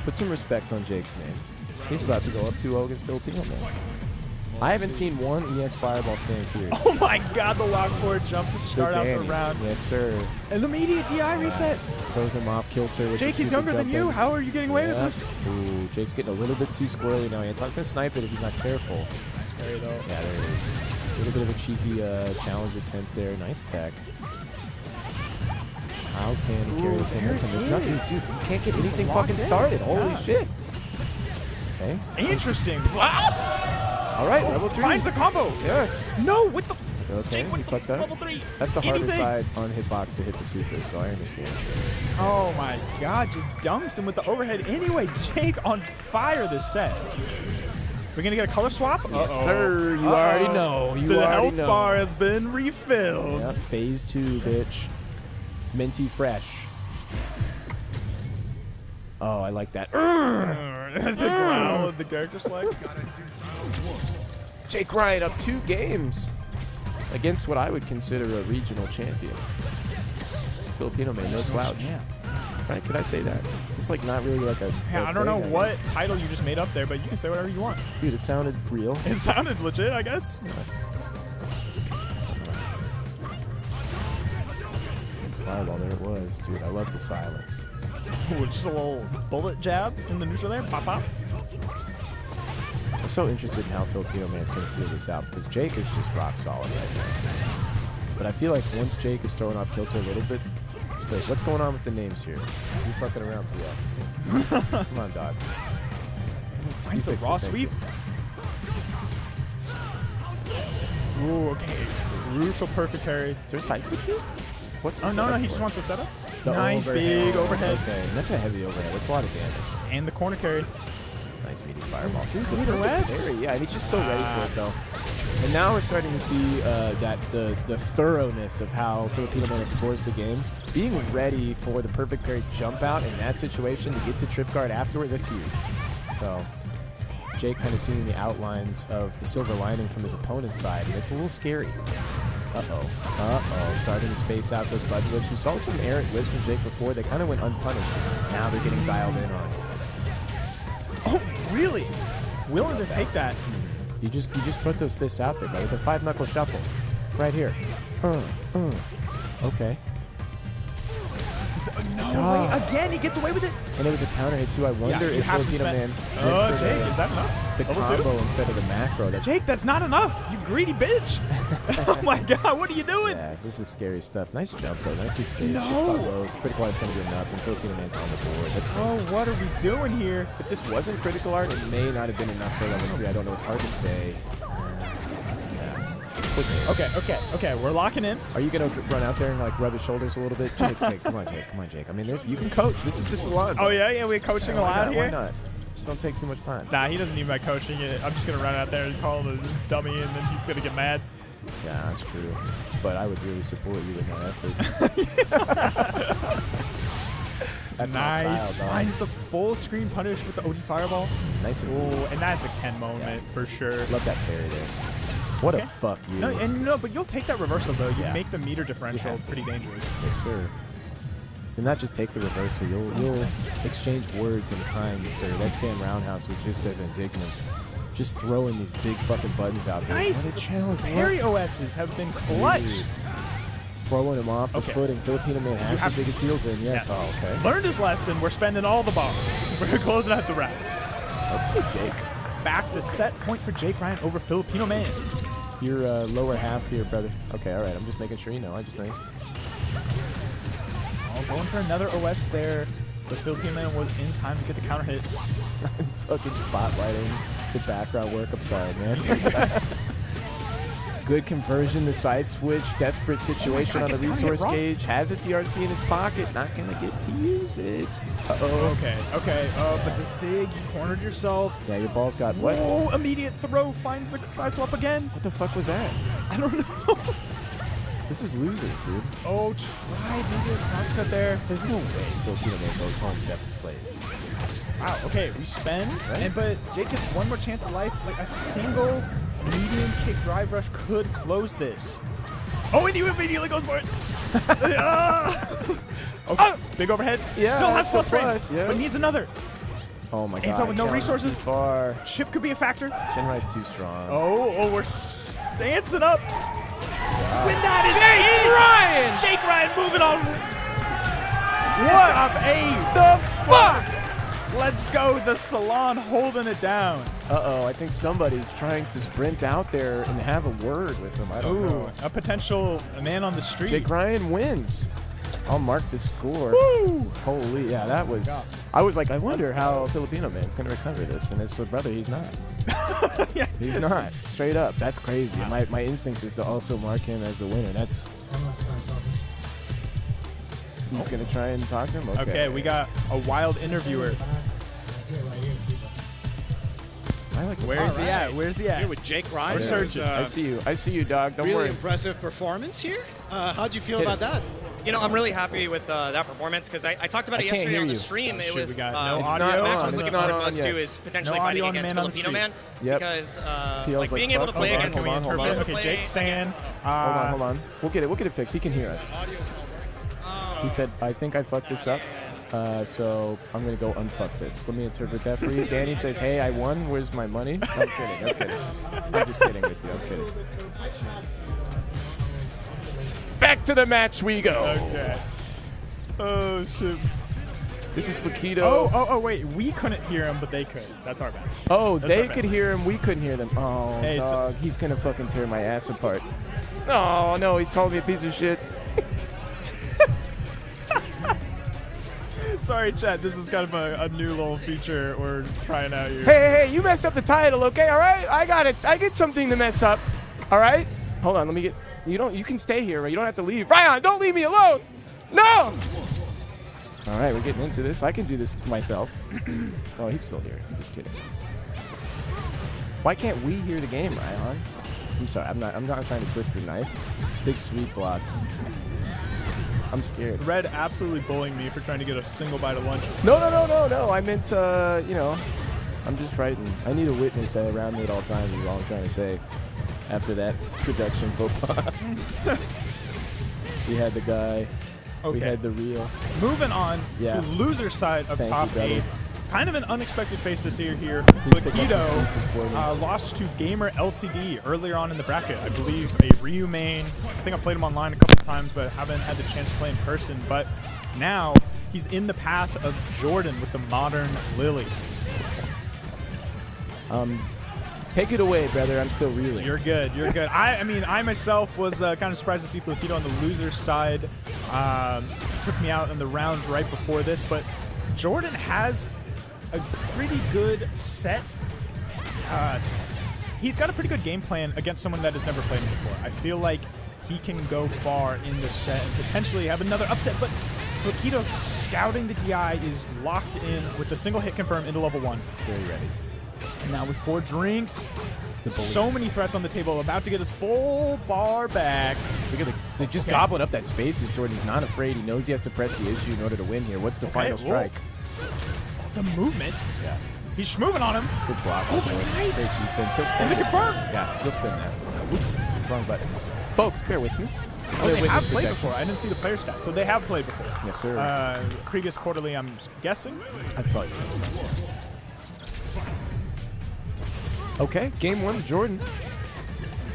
Put some respect on Jake's name. He's about to go up 2-0 against Filipino Man. I haven't seen one EX Fireball stand fierce. Oh my god, the lock forward jump to start out the Danny. round. Yes, sir. An immediate DI reset. Throws him off kilter. With Jake, the he's stupid younger than jump you. in. How are you getting away with Yep. this? Ooh, Jake's getting a little bit too squirrely now. Anton's going to snipe it if he's not careful. Nice parry, though. Yeah, there it is. A little bit of a cheeky challenge attempt there. Nice tech. How can he carry Ooh, this there momentum? it There's nothing, is. dude. You can't get It's anything locked fucking in. started. Holy Yeah. shit. Okay. Interesting. All right, level 3. Finds the combo. Yeah. No, with the It's okay. Jake He with the fucked up. level 3. That's the harder Anything. side on hitbox to hit the super, so I understand. Oh my god, just dunks him with the overhead. Anyway, Jake on fire this set. We're gonna get a color swap? Yes, Uh-oh. sir. You already know. You the already health know. bar has been refilled. Yeah, phase 2, bitch. Minty fresh. Oh, I like that. The growl of the character select. Jake Ryan up 2 games against what I would consider a regional champion. Filipino Man, no slouch. Yeah. Right? Could I say that? It's like not really like a. Yeah, I don't know what title you just made up there, but you can say whatever you want. Dude, it sounded real. It sounded legit, I guess. It's fireball. There it was, dude. I love the silence. Ooh, just a little bullet jab in the neutral there. Pop, pop. I'm so interested in how Filipino Man's going to feel this out because Jake is just rock solid right now. But I feel like once Jake is throwing off kilter a little bit, wait, what's going on with the names here? You fucking around, PL. Come on, dog. Finds the fix it, raw thank sweep. Ooh, okay. Crucial perfect parry. Is there side switch here? What's the Oh, no, setup he for just it? wants the setup. The Nice big overhead. Okay, and that's a heavy overhead. That's a lot of damage. And the corner carry. Nice meaty fireball. Dude, the Leader perfect West. parry. Yeah, and he's just so ready for it, though. And now we're starting to see that the thoroughness of how Filipino Man explores the game. Being ready for the perfect parry jump out in that situation to get the trip guard afterward, that's huge. So, Jake kind of seeing the outlines of the silver lining from his opponent's side, and it's a little scary. Starting to space out those button whips. We saw some errant whips from Jake before. They kind of went unpunished. Now they're getting dialed in on. Oh, really? Willing to take that. You just put those fists out there, brother. The 5-knuckle shuffle. Right here. Okay. No way. Again, he gets away with it. And it was a counter hit too. I wonder if Filipino Man Oh, Jake, is that enough? the Level combo 2? instead of the macro. That's Jake, that's not enough. You greedy bitch. Oh my God, what are you doing? yeah, this is scary stuff. Nice jump though. Nicely spaced. No. Critical art's gonna do enough, and Filipino Man's on the board. That's Oh, what are we doing here? If this wasn't critical art, it may not have been enough for level 3. I don't know. It's hard to say. Okay. We're locking in. Are you gonna run out there and like rub his shoulders a little bit? Jake, come on, Jake. I mean, you can coach. This is just a lot. Oh yeah, we're coaching a lot here. Why not? Just don't take too much time. Nah, he doesn't need my coaching. I'm just gonna run out there and call him a dummy, and then he's gonna get mad. Yeah, that's true. But I would really support you in that effort. That's my Nice. style, dog. Finds the full screen punish with the OD fireball. Nice and Oh, and that's a Ken moment for sure. love that parry there. What Okay. a fuck you. No, but you'll take that reversal though. You Yeah. make the meter differential have to. pretty dangerous. Yes, sir. And not just take the reversal. You'll exchange words in kind, sir. That stand roundhouse was just as indignant. Just throwing these big fucking buttons out there. Nice. What a challenge. Parry OSs have been clutch. Dude. Throwing him off his Okay. footing. Filipino Man has have the biggest heels in. Yes. Oh, okay. Learned his lesson. We're spending all the ball. We're closing out the round. Okay, Jake. Back to set point for Jake Ryan over Filipino Man. Your lower half here, brother. Okay, all right. I'm just making sure you know. I just know. Oh, going for another OS there. The Filipino Man was in time to get the counter hit. I'm fucking spotlighting the background work. I'm sorry, man. Good conversion, the side switch, desperate situation on the it's gotta get resource wrong. gauge. Has a DRC in his pocket, not gonna get to use it. Uh-oh. Okay. Oh, but this big, you cornered yourself. Yeah, your ball's got what? Oh, immediate throw finds the side swap again. What the fuck was that? I don't know. This is losers, dude. Oh, tried maybe a cross cut there. There's no way Filipino Man goes home 7th place. Wow, okay, we spend, but Jake gets one more chance at life. Like a single medium kick drive rush could close this. Oh, and he immediately goes for it. Okay, big overhead. Yeah, Still has still plus frames, plus, yeah. but needs another. Oh my god. Anton with no challenge resources? Too far. Chip could be a factor. Shenrai's too strong. Oh, we're dancing up. When that is Jake Ryan moving on. What up, the fuck? Let's go, the Salon holding it down. Uh-oh, I think somebody's trying to sprint out there and have a word with him. I don't know. A potential man on the street. Jake Ryan wins. I'll mark the score. Woo! Holy, yeah, that was... I was like, I wonder how Filipino Man's going to recover this. And it's like, brother, he's not. Yeah. He's not. Straight up. That's crazy. My instinct is to also mark him as the winner. That's... He's going to try and talk to him? Okay, we got a wild interviewer. I like Where is he at? Where's he at? Here with Jake Ryan. We're searching. I see you. I see you, dog. Don't Really worry. impressive performance here. How'd you feel Hit about us. that? You know, I'm really happy with that performance because I talked about I it can't yesterday hear on the you. stream. It shit, was we got no the It's audio. not match I on. was It's looking not forward on most yet. to is potentially No fighting audio on the against man on the Filipino Man Yep. because PL's like like, being able to fuck, play hold on, against hold on, hold on. Okay, Jake's saying. Hold on. We'll get it fixed. He can hear us. He said, I think I fucked this up. So I'm going to go unfuck this. Let me interpret that for you. Danny says, hey, I won. Where's my money? I'm kidding. I'm just kidding with you. I'm kidding. Back to the match we go. Okay. Oh, shit. This is Paquito. Oh, wait. We couldn't hear him, but they could. That's our bad. Oh, That's they our bad. could hear him. We couldn't hear them. Oh, Hey, so- dog. He's going to fucking tear my ass apart. Oh, no. He's calling me a piece of shit. Sorry, Chad. This is kind of a new little feature we're trying out here. Hey, you messed up the title, okay? All right? I got it. I get something to mess up. All right? Hold on. Let me get... You can stay here. You don't have to leave. Ryan, don't leave me alone. No! All right, we're getting into this. I can do this myself. Oh, he's still here. I'm just kidding. Why can't we hear the game, Ryan? I'm sorry. I'm not trying to twist the knife. Big sweep blocked. I'm scared. Red absolutely bullying me for trying to get a single bite of lunch. No. I meant, I'm just frightened. I need a witness around me at all times is all I'm trying to say. After that production faux pas. We had the guy. Okay. We had the reel. Moving on Yeah. to loser side of Thank top you, brother. 8. Kind of an unexpected face to see here. Please pick up those Flaquito pieces for me. lost to Gamer LCD earlier on in the bracket. I believe a Ryu main. I think I played him online a couple of times, but haven't had the chance to play in person. But now he's in the path of Jordan with the modern Lily. Take it away, brother. I'm still reeling. You're good. You're good. I mean, I myself was kind of surprised to see Flaquito on the loser side. Took me out in the round right before this, but Jordan has a pretty good set. He's got a pretty good game plan against someone that has never played him before. I feel like he can go far in this set and potentially have another upset, but Flaquito scouting the DI is locked in with the single hit confirm into level 1. Very ready. And now with 4 drinks, so many threats on the table, about to get his full bar back. Look at they're just gobbling up that space as Jordan's not afraid. He knows he has to press the issue in order to win here. What's the final strike? The movement. Yeah. He's schmoving on him. Good block. Oh, Great nice. defense. He'll spin And the it. confirm. Yeah, he'll spin that. Whoops, wrong button. Folks, bear with me. Oh, they Witness have played protection. before. I didn't see the player stats. So they have played before. Yes, sir. Previous quarterly, I'm guessing. I thought you guys were. Okay, game 1 to Jordan.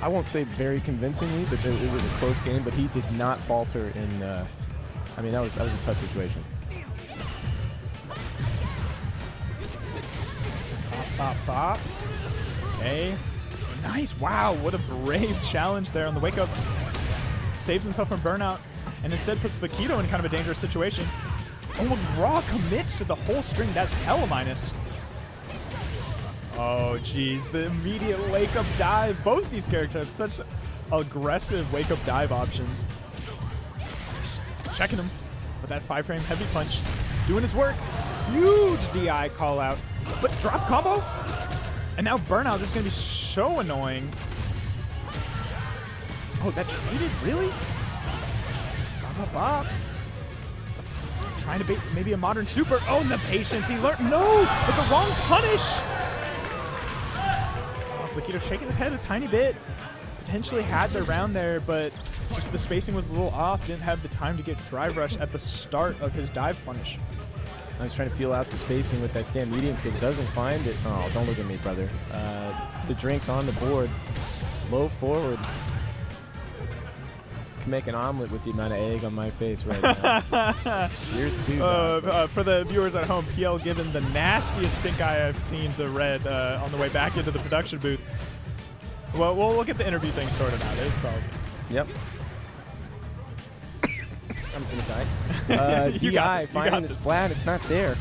I won't say very convincingly, but it was a close game, but he did not falter in, I mean, that was a tough situation. Bop, bop. Okay. Nice. Wow, what a brave challenge there on the wake up. Saves himself from burnout and instead puts Flaquito in kind of a dangerous situation. Oh, and Raw commits to the whole string. That's hella minus. Oh, geez. The immediate wake up dive. Both these characters have such aggressive wake up dive options. Checking him with that 5-frame heavy punch. Doing his work. Huge DI call out. But drop combo. And now burnout. This is going to be so annoying. Oh, that traded? Really? Bop, bop, bop. Trying to bait maybe a modern super. Oh, and the patience. He learned. No, but the wrong punish. Oh, Flaquito shaking his head a tiny bit. Potentially had the round there, but just the spacing was a little off. Didn't have the time to get drive rush at the start of his dive punish. I was trying to feel out the spacing with that stand medium kick. Doesn't find it. Oh, don't look at me, brother. The drink's on the board. Low forward. Can make an omelet with the amount of egg on my face right now. Here's 2. For the viewers at home, PL given the nastiest stink eye I've seen to Red on the way back into the production booth. Well, we'll get the interview thing sorted out. It's all good. Yep. I'm gonna die. You got DI this, you finding got the this. splat. It's not there.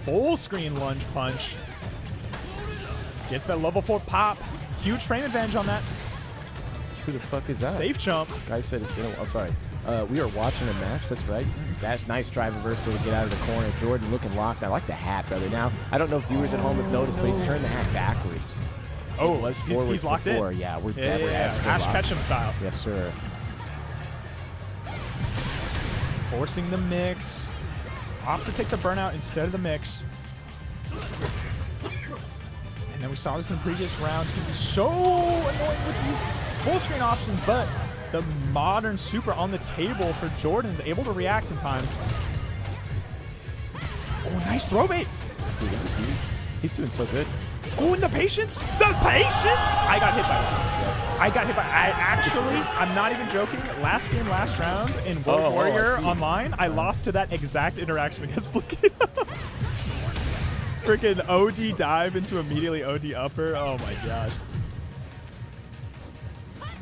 Full screen lunge punch. Gets that level 4 pop. Huge frame advantage on that. Who the fuck is that? Safe jump. Guy said it's been a while. Sorry. We are watching a match. That's right. That's nice drive reversal to get out of the corner. Jordan looking locked. I like the hat, brother. Now, I don't know if viewers at home have noticed, but he's turned the hat backwards. Oh, It was forwards he's locked before. in. Yeah, we're Yeah. extra Ash locked. Ketchum style. Yes, sir. Forcing the mix. Off to take the burnout instead of the mix. And then we saw this in the previous round. He was so annoying with these full screen options, but the modern super on the table for Jordan is able to react in time. Oh, nice throw bait. Dude, this is huge. He's doing so good. Oh, and the patience. The patience. I got hit by that. I got hit by. I'm not even joking. Last game, last round in World Warrior I see. Online, I lost to that exact interaction against Flaquito. Freaking OD dive into immediately OD upper. Oh my gosh.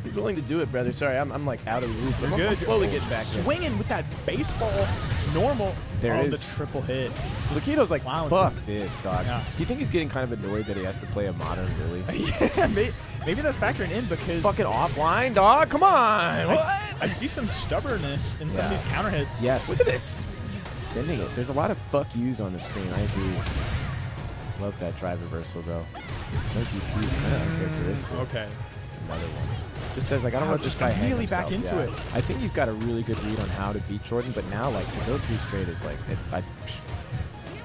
Be willing to do it, brother. Sorry, I'm like out of the loop. I'm Good. slowly getting back there. Swinging with that baseball normal. There oh, it the is. triple hit. Laquito's like, Wow. fuck this, dog. Yeah. Do you think he's getting kind of annoyed that he has to play a modern Lily? Yeah, maybe that's factoring in because Fucking offline, dog. Come on. I see some stubbornness in some of Yeah. these counter hits. Yes, look at this. Sending it. There's a lot of fuck yous on the screen. I agree. Love that drive reversal, though. No DP is kind of uncharacteristic. Okay. Another one. Just says, like, I don't Wow, want this just guy hang really back himself. into Yeah. it. I think he's got a really good read on how to beat Jordan, but now, like, to go 3 straight is like,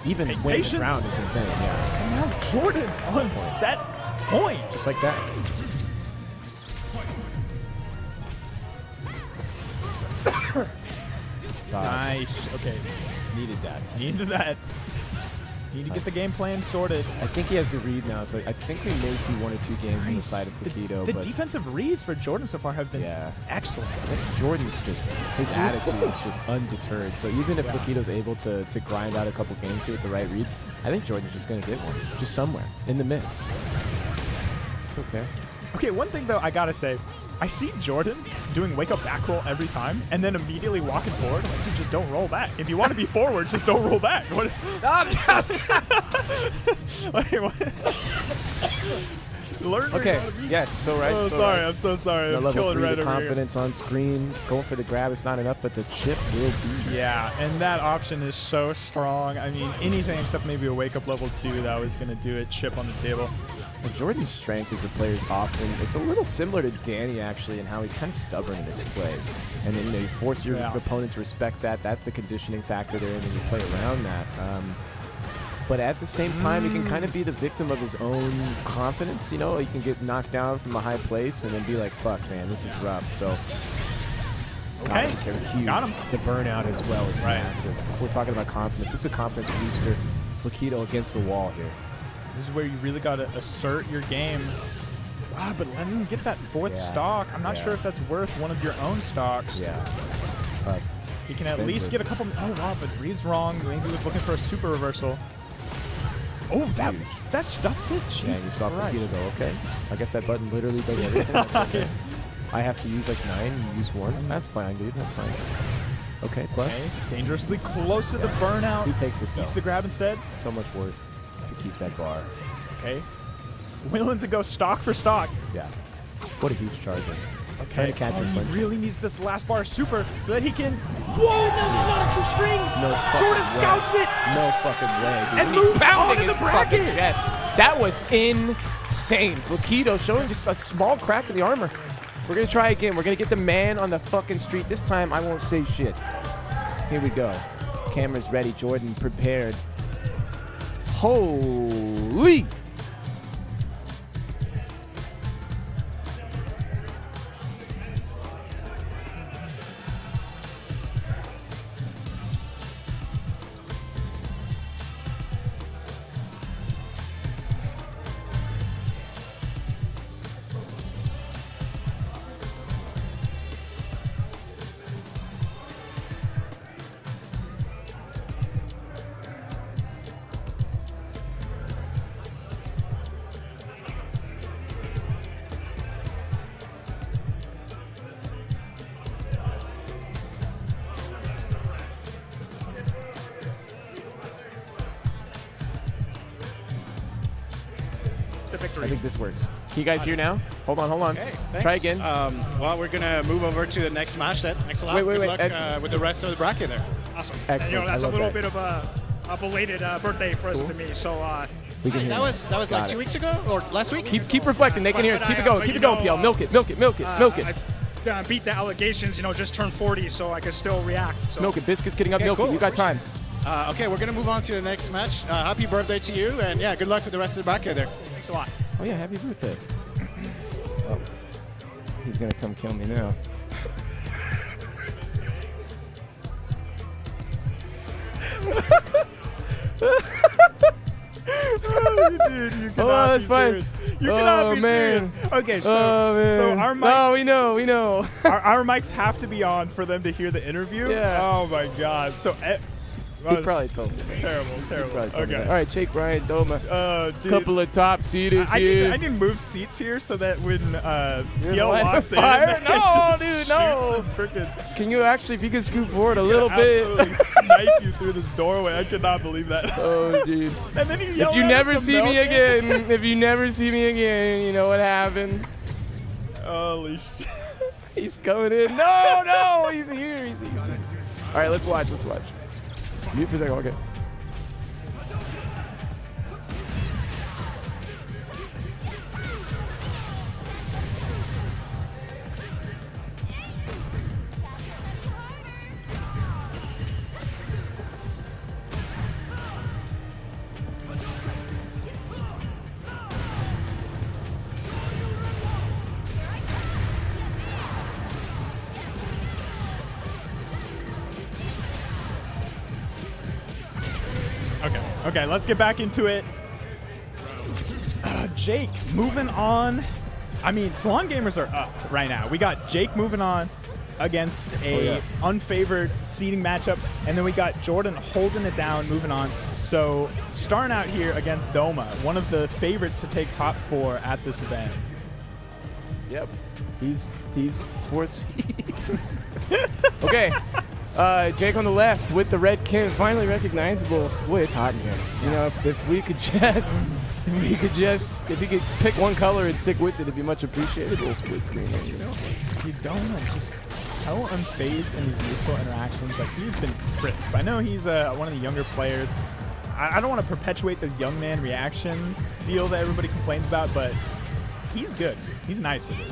even winning this patience. round is insane. Yeah, And now Jordan on set point. just like that. Nice. Okay. Needed that. Needed that. Need to get the game plan sorted. I think he has the read now, so I think we may see 1 or 2 games on the side of Flaquito. The but defensive reads for Jordan so far have been Yeah. excellent. I think Jordan's just, his attitude is just undeterred. So even if Flaquito's able to grind out a couple games here with the right reads, I think Jordan's just going to get one, just somewhere in the mix. It's okay. Okay, one thing though I gotta say, I see Jordan doing wake up back roll every time and then immediately walking forward. Like, dude, just don't roll back. If you want to be forward, just don't roll back. What? Wait, what? Learn. Okay, yes, so right. Oh, so sorry. right. I'm so sorry. The I'm level killing 3, right the over here. confidence on screen, going for the grab is not enough, but the chip will be. Yeah, and that option is so strong. I mean, anything except maybe a wake up level 2 that was gonna do it. Chip on the table. And Jordan's strength as a player is often, it's a little similar to Danny actually in how he's kind of stubborn in his play. And then you force your opponent to respect that. That's the conditioning factor there, and then you play around that. But at the same time, he can kind of be the victim of his own confidence. You know, he can get knocked down from a high place and then be like, fuck, man, this is rough. So, Okay, huge. got him. The burnout as well is massive. We're talking about confidence. This is a confidence booster. Flaquito against the wall here. This is where you really got to assert your game. Ah, but let him get that 4th stock. I'm not sure if that's worth one of your own stocks. Yeah, tough. He can at least get a couple. Oh, wow, but Reed's wrong. Maybe he was looking for a super reversal. Oh, that stuffs it? Yeah, Jesus you saw Christ. Flaquito go, okay. I guess that button literally does everything. That's okay. I have to use like 9, you use 1. That's fine, dude. That's fine. Okay, plus. Okay, dangerously close to the burnout. He takes it, though. Eats the grab instead. So much worth to keep that bar. Okay. Willing to go stock for stock. Yeah. What a huge charger. Okay. Trying to catch Oh, him he punch. really needs this last bar super so that he can. Whoa, that's not a true string. No fucking Jordan way. scouts it. No fucking way, dude. And he's moves pounding on to his the fucking bracket. chest. That was insane. Flaquito showing just a small crack in the armor. We're going to try again. We're going to get the man on the fucking street. This time, I won't say shit. Here we go. Camera's ready. Jordan prepared. Holy! The victory. I think this works. Can you guys hear now? Hold on, hold on. Okay, thanks. Try again. Well, we're going to move over to the next match set. Thanks a lot. Wait, Good wait. luck with the rest of the bracket there. Awesome. Excellent. And, you know, that's I a love little that. bit of a belated birthday present to me. So We can hear That you. was Got like it. 2 weeks ago or last week? Keep reflecting. They can hear us. Keep it going. Keep it going, PL. Milk it. Milk it. Milk it. Milk it. I beat the allegations. You know, just turned 40, so I could still react. So. Milk it. Biscuits getting up. Okay, Milk it. cool. You got time. Okay, we're going to move on to the next match. Happy birthday to you, and yeah, good luck with the rest of the bracket there. Thanks a lot. Oh yeah, happy birthday. Oh, he's gonna come kill me now. Dude, you Oh, cannot that's be fine. serious. You cannot Oh, be man. serious. Okay, so Oh man. so our No, mics, we know. our mics have to be on for them to hear the interview. Yeah. Oh my God. So He probably told me. terrible, terrible. Probably told me Okay. that. All right, Jake Ryan Doma. Dude. Couple of top seeders I here. need to move seats here so that when You're Yell the walks in, fire? it No, just dude, shoots no. his frickin' Can you actually, if you can scoot forward a He's little gonna bit? absolutely snipe you through this doorway. I cannot believe that. Oh, dude. And then he yelled If you at never him to see me melt it. again, if you never see me again, you know what happened. Holy shit. He's coming in. No, he's here. He's here. All right, let's watch. Mute for a second. Okay. Okay, let's get back into it. Jake moving on. I mean, Salon gamers are up right now. We got Jake moving on against a unfavored seeding matchup, and then we got Jordan holding it down, moving on. So starting out here against Doma, one of the favorites to take top 4 at this event. Yep. He's fourth seed. Okay. Jake on the left with the red kit, finally recognizable. Boy, it's hot in here. You know, if we could just, if he could pick one color and stick with it, it'd be much appreciated. A little split screen here, you know. Dude, Doma just so unfazed in his youthful interactions. Like, he's been crisp. I know he's one of the younger players. I don't want to perpetuate this young man reaction deal that everybody complains about, but he's good. He's nice with it.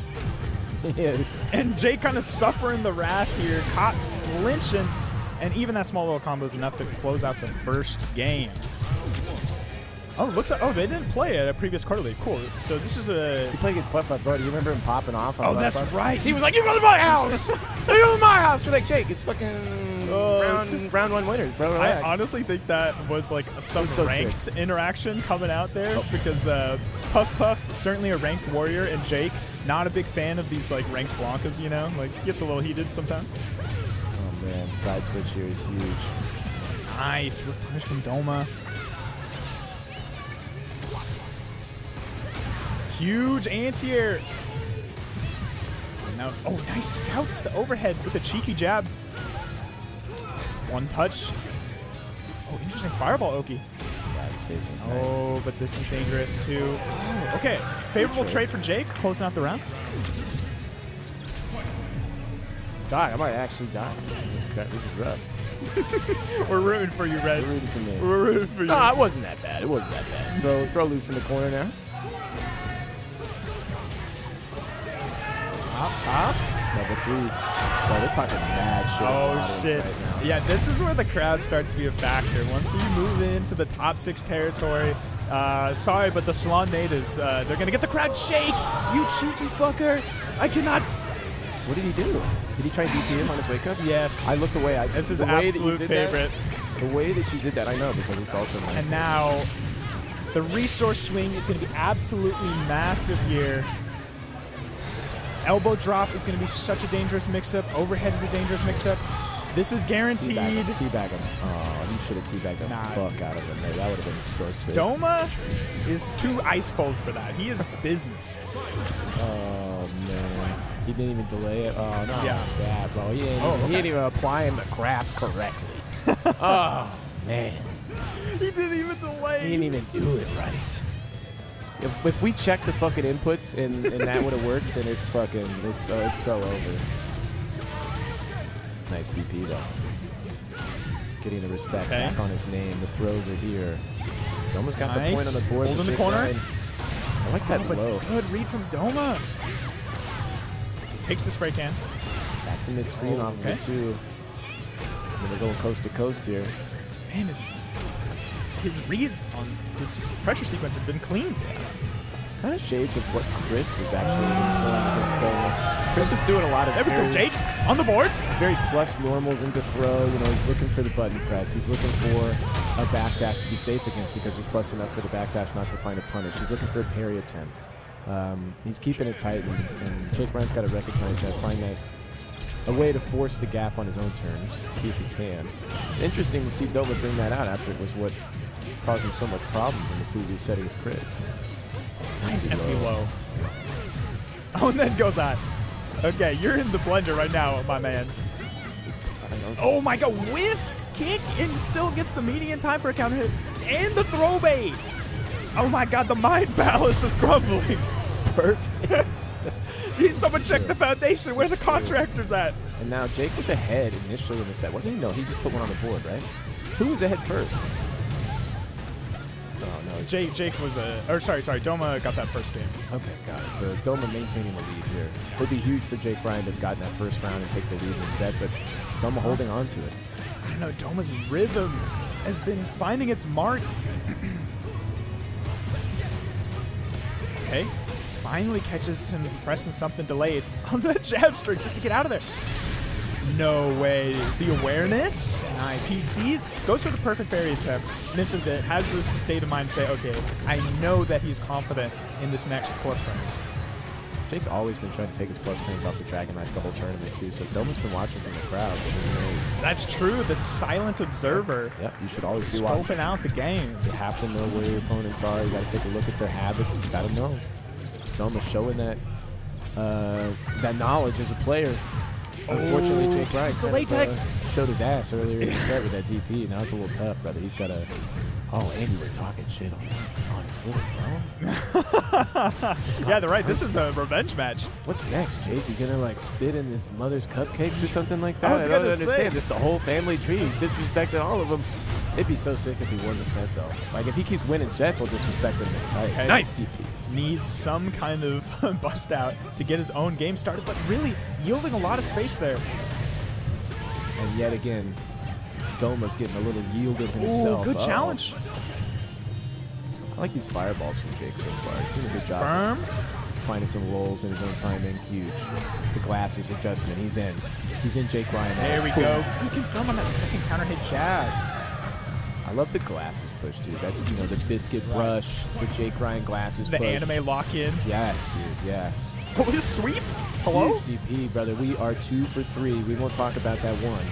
Yes. And Jay kind of suffering the wrath here, caught flinching, and even that small little combo is enough to close out the first game. Oh, looks like they didn't play at a previous quarterly. Cool. So this is a. He played against Puff Up, bro. Do you remember him popping off? Oh, that's right. He was like, "You go to my house. You go to my house." We're like, Jake, it's fucking round 1 winners, bro. Relax. I honestly think that was like some so ranked interaction coming out there because Puff certainly a ranked warrior, and Jake not a big fan of these like ranked Blankas. You know, like gets a little heated sometimes. Oh man, side switch here is huge. Nice with punish from Doma. Huge anti-air. Now, oh, nice scouts the overhead with a cheeky jab. One touch. Oh, interesting fireball, Oki. Yeah, his spacing's Oh, nice. but this is dangerous too. Oh, okay, favorable trade for Jake, closing out the round. Die, I might actually die. This is rough. We're rooting for you, Red. You're rooting for me. We're rooting for you. No, it wasn't that bad. It wasn't that bad. Throw loose in the corner now. Hop. Level 3. Bro, they're talking mad shit. Oh, shit. Right now. Yeah, this is where the crowd starts to be a factor. Once you move into the top 6 territory, sorry, but the Salon natives, they're going to get the crowd shake. You cheeky fucker. I cannot. What did he do? Did he try and DP him on his wake up? Yes. I looked away. It's his the way that you absolute did favorite. That, the way that you did that, I know, because it's also my And now the resource swing is going to be absolutely massive here. Elbow drop is going to be such a dangerous mix-up. Overhead is a dangerous mix-up. This is guaranteed. Teabag him. Oh, you should have teabagged the fuck out of him, man. That would have been so sick. Doma is too ice cold for that. He is business. Oh, man. He didn't even delay it. Oh, no. Yeah. Bad, bro. He ain't even applying the crap correctly. Oh, man. He didn't even delay. He didn't even do it right. If we check the fucking inputs and that would have worked, then it's fucking, it's so over. Nice DP, though. Getting the respect back on his name. The throws are here. Doma's got the point on the board. Hold in the corner. I like that low. Good read from Doma. Takes the spray can. Back to mid-screen off of it, too. And they're going coast to coast here. Man, his reads on his pressure sequence have been clean. Kind of shades of what Chris was actually doing against Doma. Chris is doing a lot of There we go, Jake on the board. Very plus normals into throw. You know, he's looking for the button press. He's looking for a backdash to be safe against because we're plus enough for the backdash not to find a punish. He's looking for a parry attempt. He's keeping it tight, and Jake Brown's got to recognize that, find that a way to force the gap on his own terms, see if he can. Interesting to see Doma bring that out after it was what caused him so much problems in the previous set against Chris. Nice empty low. Oh, and then goes on. Okay, you're in the blender right now, my man. Oh my god, whiffed kick and still gets the median time for a counter hit. And the throw bait. Oh my god, the mind palace is crumbling. Perfect. Jeez, someone check the foundation. Where the contractors at? And now Jake was ahead initially in the set, wasn't he? No, he just put one on the board, right? Who was ahead first? Oh, no. Jake was Doma got that first game. Okay, got it. So Doma maintaining the lead here. It would be huge for Jake Bryan to have gotten that first round and take the lead in the set, but Doma holding on to it. I don't know, Doma's rhythm has been finding its mark. Okay, finally catches him pressing something delayed on the jab string just to get out of there. No way. The awareness? Nice. He sees, goes for the perfect parry attempt, misses it, has this state of mind to say, okay, I know that he's confident in this next plus frame. Jake's always been trying to take his plus frames off the Dragon Knife the whole tournament, too, so Doma's been watching from the crowd. That's true. The silent observer. Yep, you should always be watching. Scoping out the games. You have to know where your opponents are. You got to take a look at their habits. You got to know. Doma's showing that that knowledge as a player. Unfortunately, Jake Ryan just delay tech. Showed his ass earlier in the set with that DP. Now it's a little tough, brother. He's got a... Oh, Andy, we're talking shit on his little bro. Yeah, they're right. This is a revenge match. What's next, Jake? You gonna like spit in his mother's cupcakes or something like that? I was don't gonna understand. say. Just the whole family tree. He's disrespecting all of them. It'd be so sick if he won the set, though. Like, if he keeps winning sets, we'll disrespect him this tight. Okay. Nice DP. Needs some kind of bust out to get his own game started, but really yielding a lot of space there. And yet again, Doma's getting a little yielded himself. Ooh, good challenge. I like these fireballs from Jake so far. He's doing a good job. Firm. Finding some rolls in his own timing. Huge. The glasses adjustment. He's in. He's in Jake Ryan. There we go. Good confirm on that second counter hit jab. I love the glasses push, dude. That's, you know, the biscuit brush, the Jake Ryan glasses The push. anime lock-in. Yes, dude, yes. Oh, his sweep? Hello? Huge DP, brother. We are 2 for 3. We won't talk about that one.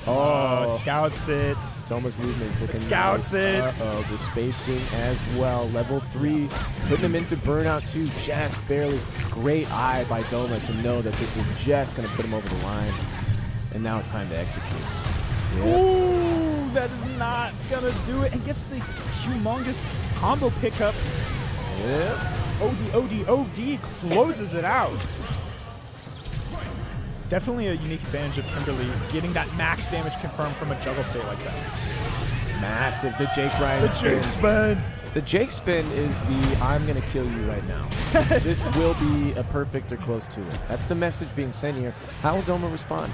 Oh, scouts it. Doma's movement's looking Scouts nice. it. Uh-oh, the spacing as well. Level 3, putting him into burnout 2, just barely. Great eye by Doma to know that this is just going to put him over the line. And now it's time to execute. Yep. Ooh, that is not gonna do it. And gets the humongous combo pickup. Yep. OD closes it out. Definitely a unique advantage of Kimberly getting that max damage confirmed from a juggle state like that. Massive. The Jake Ryan The spin. Jake spin. The Jake spin is the I'm going to kill you right now. This will be a perfect or close to it. That's the message being sent here. How will Doma respond?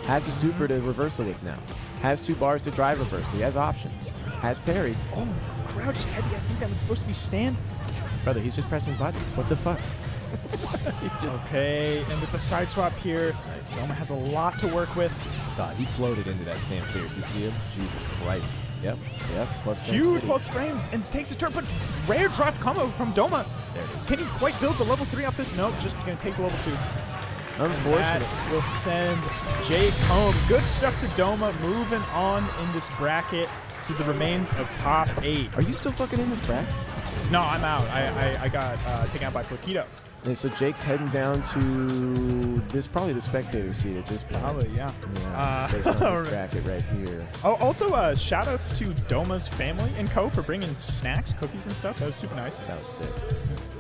Has a super to reversal with now. Has 2 bars to drive reversal. He has options. Has parry. Oh, crouch heavy. I think that was supposed to be stand. Brother, he's just pressing buttons. What the fuck? He's just... Okay, and with the side swap here, Doma has a lot to work with. He floated into that stand fierce. You see him? Jesus Christ. Yep. Plus Huge city. plus frames and takes his turn, but rare drop combo from Doma. There it is. Can he quite build the level 3 off this? No, just going to take the level 2. Unfortunate. That will send Jake home. Good stuff to Doma. Moving on in this bracket to the remains of top 8. Are you still fucking in this bracket? No, I'm out. I got taken out by Flaquito. And so Jake's heading down to this, probably the spectator seat at this point. Probably, yeah. Yeah, based on this bracket right here. Oh, also, shout outs to Doma's family and co for bringing snacks, cookies, and stuff. That was super nice. That was sick.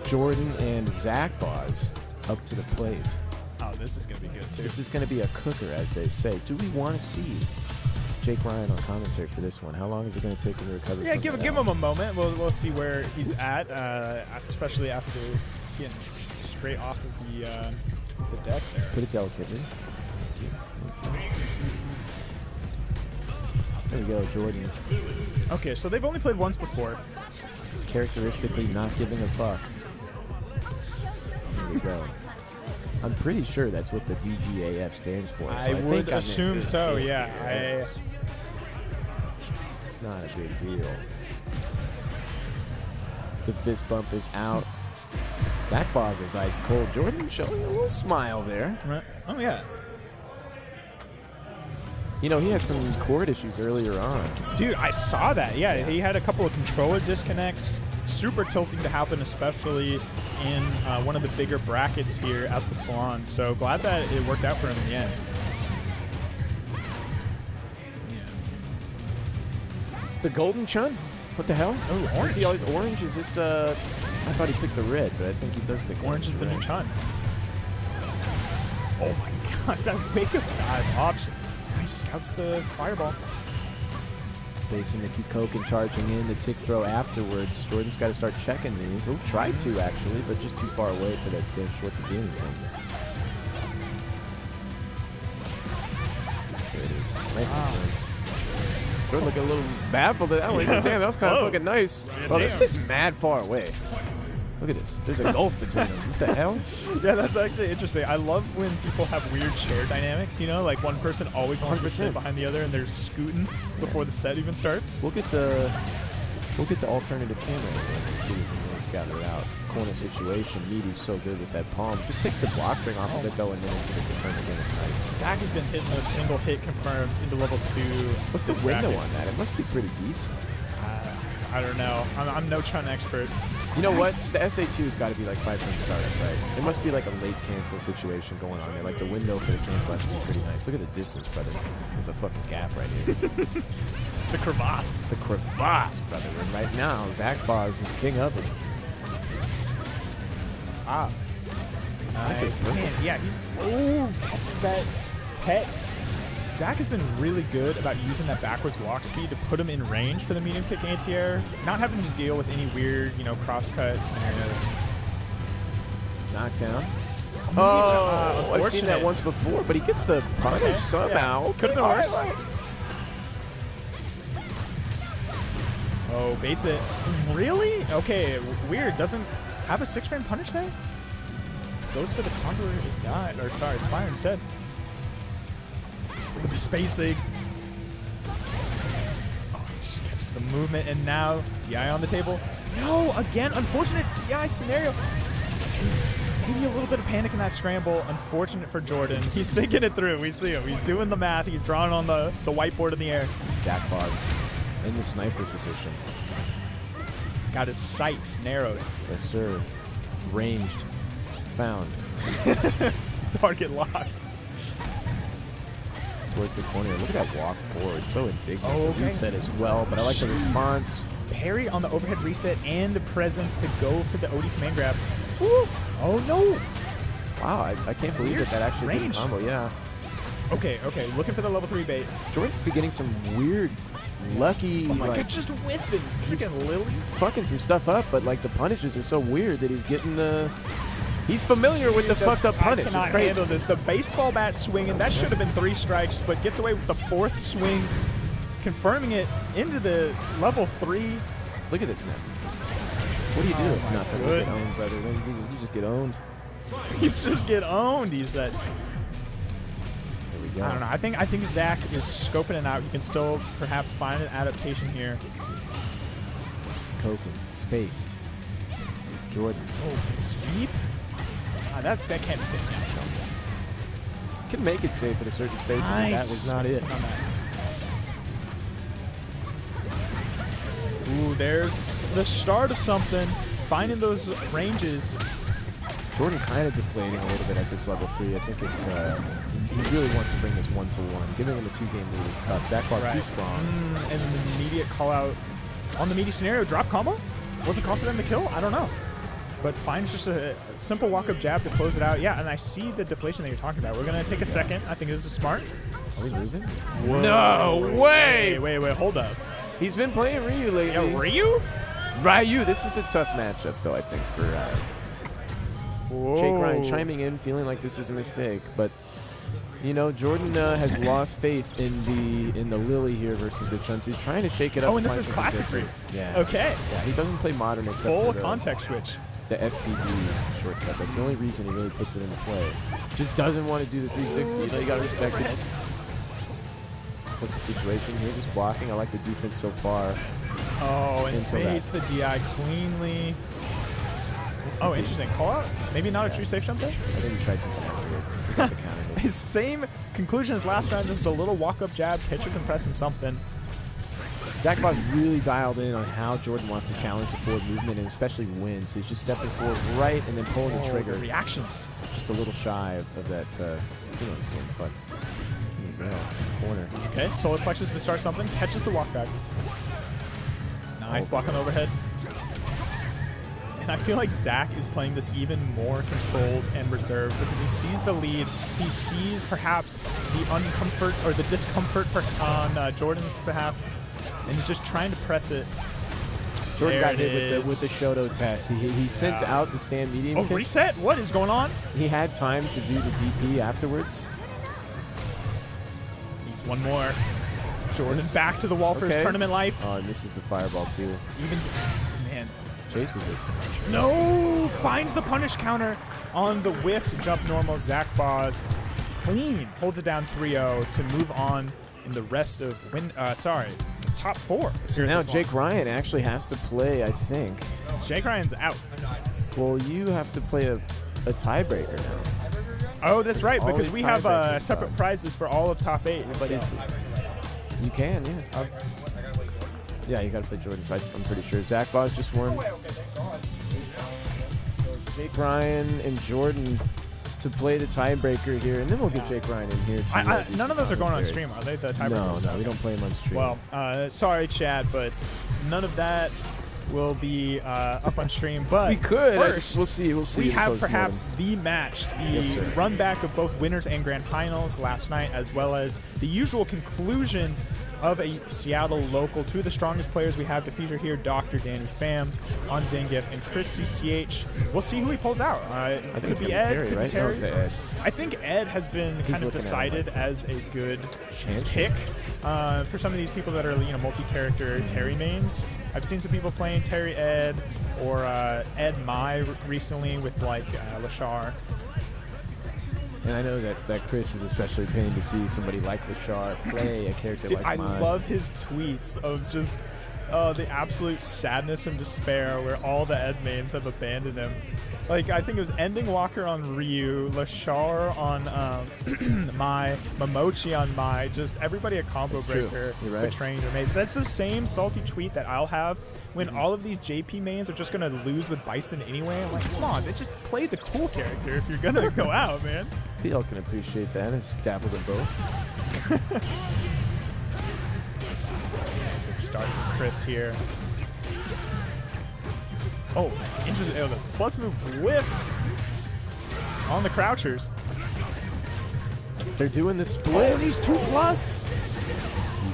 Jordan and Zach Boz up to the plate. Oh, this is going to be good, too. This is going to be a cooker, as they say. Do we want to see Jake Ryan on commentary for this one? How long is it going to take him to recover? Yeah, from give that? him a moment. We'll see where he's at, especially after getting straight off of the deck there. Put it delicately. There we go, Jordan. Okay, so they've only played once before. Characteristically not giving a fuck. There we go. I'm pretty sure that's what the DGAF stands for. So I would think I'm in assume good so, shape yeah. here. It's not a big deal. The fist bump is out. Zach Boz is ice cold. Jordan showing a little smile there. Oh, yeah. You know, he had some chord issues earlier on. Dude, I saw that. Yeah, he had a couple of controller disconnects. Super tilting to happen, especially in one of the bigger brackets here at the Salon. So glad that it worked out for him in the end. The Golden Chun? What the hell? Oh, Is orange. he always orange? Is this, I thought he picked the red, but I think he does pick Orange is the new right? Chun. Oh my god, that wake-up dive option. He scouts the fireball. Facing the Kikoke and charging in the tick throw afterwards. Jordan's got to start checking these. He'll try to, actually, but just too far away for that stand short to do anything. There it is. Nice one, Jordan. Jordan looking a little baffled at that one. He said, damn, that was kind of fucking nice. Well, that's sitting mad far away. Look at this. There's a gulf between them. What the hell? Yeah, that's actually interesting. I love when people have weird chair dynamics, you know? Like one person always wants to 100%. sit behind the other and they're scooting before the set even starts. We'll get the alternative camera in there too. When it's gathered out. Corner situation. Meaty's so good with that palm. Just takes the block string off of it though, and then into the confirm again. It's nice. Zach has been hitting those single hit confirms into level 2. What's the These window on brackets. that? It must be pretty decent. I don't know. I'm no chun expert. You know what? The SA2 has got to be like 5 frame startup, right? It must be like a late cancel situation going on there. Like the window for the cancel has to be pretty nice. Look at the distance, brother. There's a fucking gap right here. The crevasse. The crevasse, brother. And right now, Zach Boz is king of it. Ah. Nice. think- Man, yeah, he's catches that tech. Zach has been really good about using that backwards walk speed to put him in range for the medium kick anti-air, not having to deal with any weird, you know, cross-cut scenarios. Knockdown. Oh, I've seen that unfortunate. once before, but he gets the punish Okay, somehow. yeah. Could've been All right, worse. all right. Oh, baits it. Really? Okay, weird. Doesn't have a 6-frame punish there? Goes for the contour ignite, or sorry, Spire instead. Look at the spacing. Oh, he just catches the movement, and now DI on the table. No, again, unfortunate DI scenario. Maybe a little bit of panic in that scramble. Unfortunate for Jordan. He's thinking it through. We see him. He's doing the math. He's drawing on the whiteboard in the air. Zach Boz in the sniper position. He's got his sights narrowed. Yes, sir. Ranged. Found. Target locked. Towards the corner. Look at that walk forward. So indignant. Oh, okay. The reset as well, but I like the response. Parry on the overhead reset and the presence to go for the OD command grab. Ooh. Oh, no. Wow, I can't believe Weird that actually did range. a combo. Yeah. Okay, looking for the level 3 bait. Jordan's be getting some weird, lucky, Oh my like, god, just whiffing. Freaking Lily. fucking some stuff up, but like the punishes are so weird that he's getting the. He's familiar with the fucked up punish. I cannot It's crazy. handle this. The baseball bat swinging, that should have been 3 strikes, but gets away with the 4th swing, confirming it into the level 3. Look at this now. What do you do? Oh my Nothing. You get owned, goodness. brother. You just get owned. You just get owned, he says. There we go. I don't know. I think Zach is scoping it out. You can still perhaps find an adaptation here. Koken. Spaced. Jordan. Oh, big sweep. That can't be safe. Can make it safe at a certain space, but that was not it. spacing on that. Ooh, there's the start of something. Finding those ranges. Jordan kind of deflating a little bit at this level 3. I think it's he really wants to bring this 1-1. Giving him a 2-game lead is tough. Zach Claw's too strong. And an immediate call out on the meaty scenario. Drop combo? Was it confident in the kill? I don't know. But finds just a simple walk-up jab to close it out. Yeah, and I see the deflation that you're talking about. We're going to take a second. I think this is smart. Are we moving? Whoa. No way! Wait, hold up. He's been playing Ryu lately. Yeah, Ryu? Ryu, this is a tough matchup, though, I think, for Jake Ryan chiming in, feeling like this is a mistake. But, you know, Jordan has lost faith in the Lily here versus the Chun. So he's trying to shake it up. Oh, and this find is something classic different. Ryu. Yeah. Okay. Yeah, he doesn't play modern except Full for context switch. the SPD shortcut. That's the only reason he really puts it into play. Just doesn't want to do the 360. You know, you got to respect it. What's the situation here? Just blocking. I like the defense so far. Oh, and Until baits the DI cleanly. Oh, interesting. Call out? Maybe not a true safe jump there? I think he tried something afterwards. He got the counter hit. His same conclusion as last round, just a little walk-up jab, catches and pressing something. Zach Bob's really dialed in on how Jordan wants to challenge the forward movement and especially win. So he's just stepping forward right and then pulling the trigger. The reactions. Just a little shy of that, you know what I'm saying, fuck. Yeah, corner. Okay, solar plexus to start something, catches the walk back. Nice block on overhead. And I feel like Zach is playing this even more controlled and reserved because he sees the lead. He sees perhaps the uncomfort or the discomfort on Jordan's behalf, and he's just trying to press it. Jordan There got it hit with the is. Shoto test. He sent out the stand medium Oh, kick. reset? What is going on? He had time to do the DP afterwards. Needs one more. Jordan back to the wall for his Okay. tournament life. Oh, and this is the fireball too. Even, man, chases it. No! Finds the punish counter on the whiffed jump normal. Zach Boz clean holds it down 3-0 to move on in the rest of top 4. So now Jake Ryan actually has to play, I think. Jake Ryan's out. Well, you have to play a tiebreaker now. Oh, that's right, because always we have tiebreakers, separate prizes for all of top 8. But so. you can, yeah. Yeah, you got to play Jordan. I'm pretty sure. Zach Boz just won. Jake Ryan and Jordan to play the tiebreaker here, and then we'll get Jake Ryan in here. To none of those are going on stream, are they? The tiebreakers? No, we don't play them on stream. Well, sorry, Chad, but none of that will be up on stream. But we could. First, we'll see. We have perhaps the match, the Yes, run back of both winners and grand finals last night, as well as the usual conclusion of a Seattle local. Two of the strongest players we have to feature here, Dr. Danny Pham on Zangief and Chris CCH. We'll see who he pulls out. I think could it's be gonna Ed, Terry, could right? be Terry. No, it's the Ed. I think Ed has been kind of decided as a good pick for some of these people that are multi-character Terry mains. I've seen some people playing Terry Ed or Ed Mai recently with like Lashar. And I know that Chris is especially pained to see somebody like Lashar play a character Dude, like mine. I love his tweets of just the absolute sadness and despair where all the Ed mains have abandoned him. Like, I think it was Ending Walker on Ryu, Lashar on Mai, Momochi on Mai, just everybody a combo breaker betraying their mains. That's the same salty tweet that I'll have when all of these JP mains are just going to lose with Bison anyway. I'm like, come on, just play the cool character if you're going to go out, man. PL can appreciate that. It's dabbled in both. Good start from Chris here. Oh, interesting. Oh, the plus move whiffs on the Crouchers. They're doing the split. Oh, these 2+.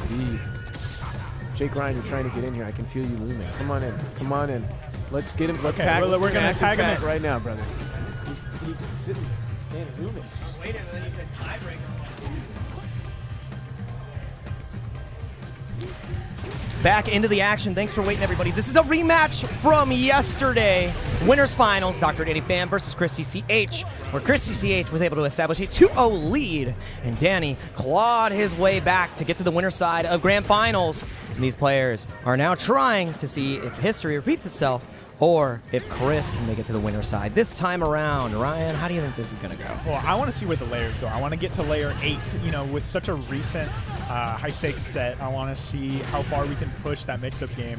DP. Jake Ryan, you're trying to get in here. I can feel you looming. Come on in. Come on in. Let's get him. Let's tag him. We're going to tag him in right now, brother. He's sitting, standing, looming. Wait, and then he said tiebreaker. Back into the action. Thanks for waiting, everybody. This is a rematch from yesterday. Winners finals, Dr. Danny Pham versus Chris CCH, where Chris CCH was able to establish a 2-0 lead, and Danny clawed his way back to get to the winner's side of grand finals. And these players are now trying to see if history repeats itself or if Chris can make it to the winner's side. This time around, Ryan, how do you think this is going to go? Well, I want to see where the layers go. I want to get to layer 8. With such a recent high-stakes set, I want to see how far we can push that mix-up game.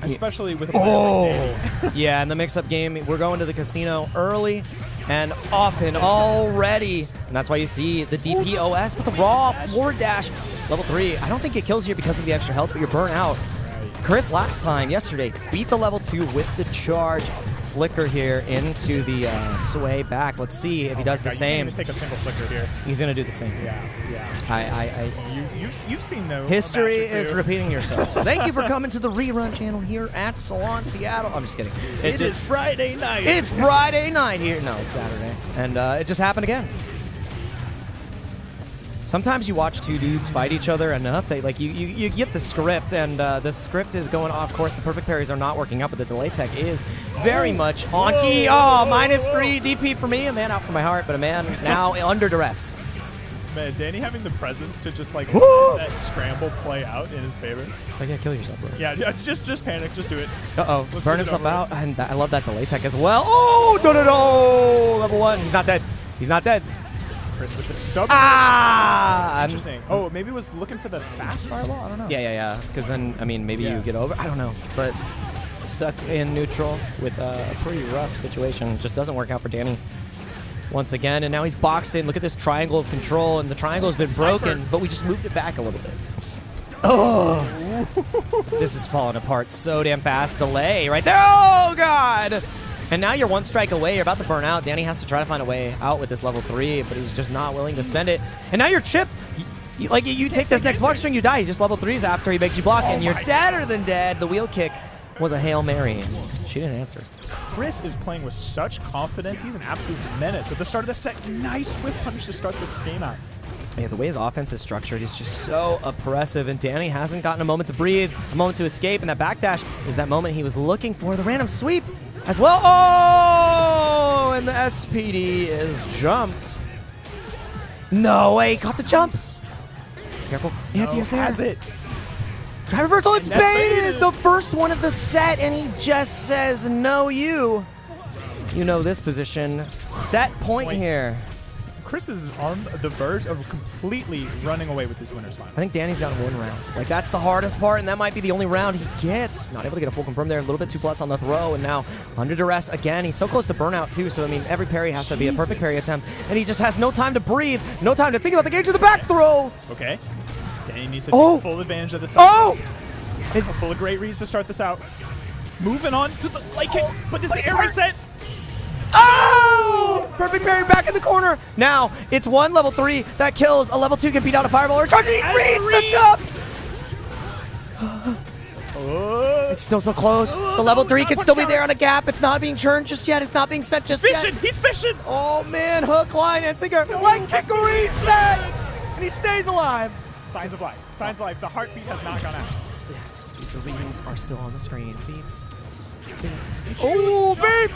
Especially with a player like Danny. Yeah, in the mix-up game, we're going to the casino early and often already. And that's why you see the DPOS with the raw forward dash. Level 3, I don't think it kills you because of the extra health, but you're burnt out. Chris last time, yesterday, beat the level 2 with the charge. Flicker here into the sway back. Let's see if he does the same. He's going to take a single flicker here. He's going to do the same. Yeah. You've seen no history is repeating yourself. So thank you for coming to the rerun channel here at Salon Seattle. I'm just kidding. It is Friday night. It's Friday night here. No, it's Saturday. And it just happened again. Sometimes you watch two dudes fight each other enough that you get the script, and the script is going off course. The perfect parries are not working out, but the delay tech is very much on key. Oh, -3 DP for me, a man out for my heart, but a man now under duress. Man, Danny having the presence to just let that scramble play out in his favor. It's like, yeah, kill yourself, bro. Yeah, just panic, just do it. Uh-oh, burn himself out, and I love that delay tech as well. Oh, no, level 1. He's not dead. He's not dead. Chris with the stubborn. Interesting. Oh, maybe was looking for the fast fireball? I don't know. Yeah. Because then, maybe you get over. I don't know. But stuck in neutral with a pretty rough situation. Just doesn't work out for Danny once again. And now he's boxed in. Look at this triangle of control. And the triangle has been broken, but we just moved it back a little bit. Oh! This is falling apart so damn fast. Delay right there. Oh, God! And now you're one strike away. You're about to burn out. Danny has to try to find a way out with this level 3, but he's just not willing to spend it. And now you're chipped. You take this next block string, you die. He just level 3s after he makes you block, and you're deader than dead. The wheel kick was a Hail Mary. She didn't answer. Chris is playing with such confidence. He's an absolute menace. At the start of the set, nice whiff punish to start this game out. Yeah, the way his offense is structured is just so oppressive, and Danny hasn't gotten a moment to breathe, a moment to escape, and that backdash is that moment he was looking for. The random sweep as well. Oh, and the SPD is jumped. No way, caught the jump. Careful, anti-air's there. Has it. Drive reversal, it's And that's baited! baited. The first one of the set, and he just says, no, you. You know this position. Set point here. Chris is on the verge of completely running away with this winner's final. I think Danny's got one round. Like, that's the hardest part, and that might be the only round he gets. Not able to get a full confirm there. A little bit too plus on the throw, and now under duress again. He's so close to burnout, too, so, I mean, every parry has to be a perfect parry attempt, and he just has no time to breathe, no time to think about the gauge of the back throw. Okay. Danny needs to Oh. take full advantage of the side. Oh! It's full of great reads to start this out. Moving on to the light kick, but this But he's air hurt. reset. Oh! Perfect parry back in the corner. Now, it's one level 3 that kills. A level 2 can beat out a fireball or charge, and he And reads the reads. jump! Oh, It's still so close. The level 3 can still be there on a gap. It's not being churned just yet. It's not being set just fishing! yet. He's fishing! Oh man, hook, line, and sinker. Light kick reset! And he stays alive. Signs of life. Signs of life. The heartbeat has not gone out. The readings are still on the screen. Beep. Beep. Oh, beep!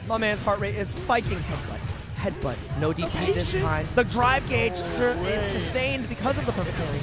My man's heart rate is spiking. Headbutt. No DP this time. The drive gauge is sustained because of the perfect parry.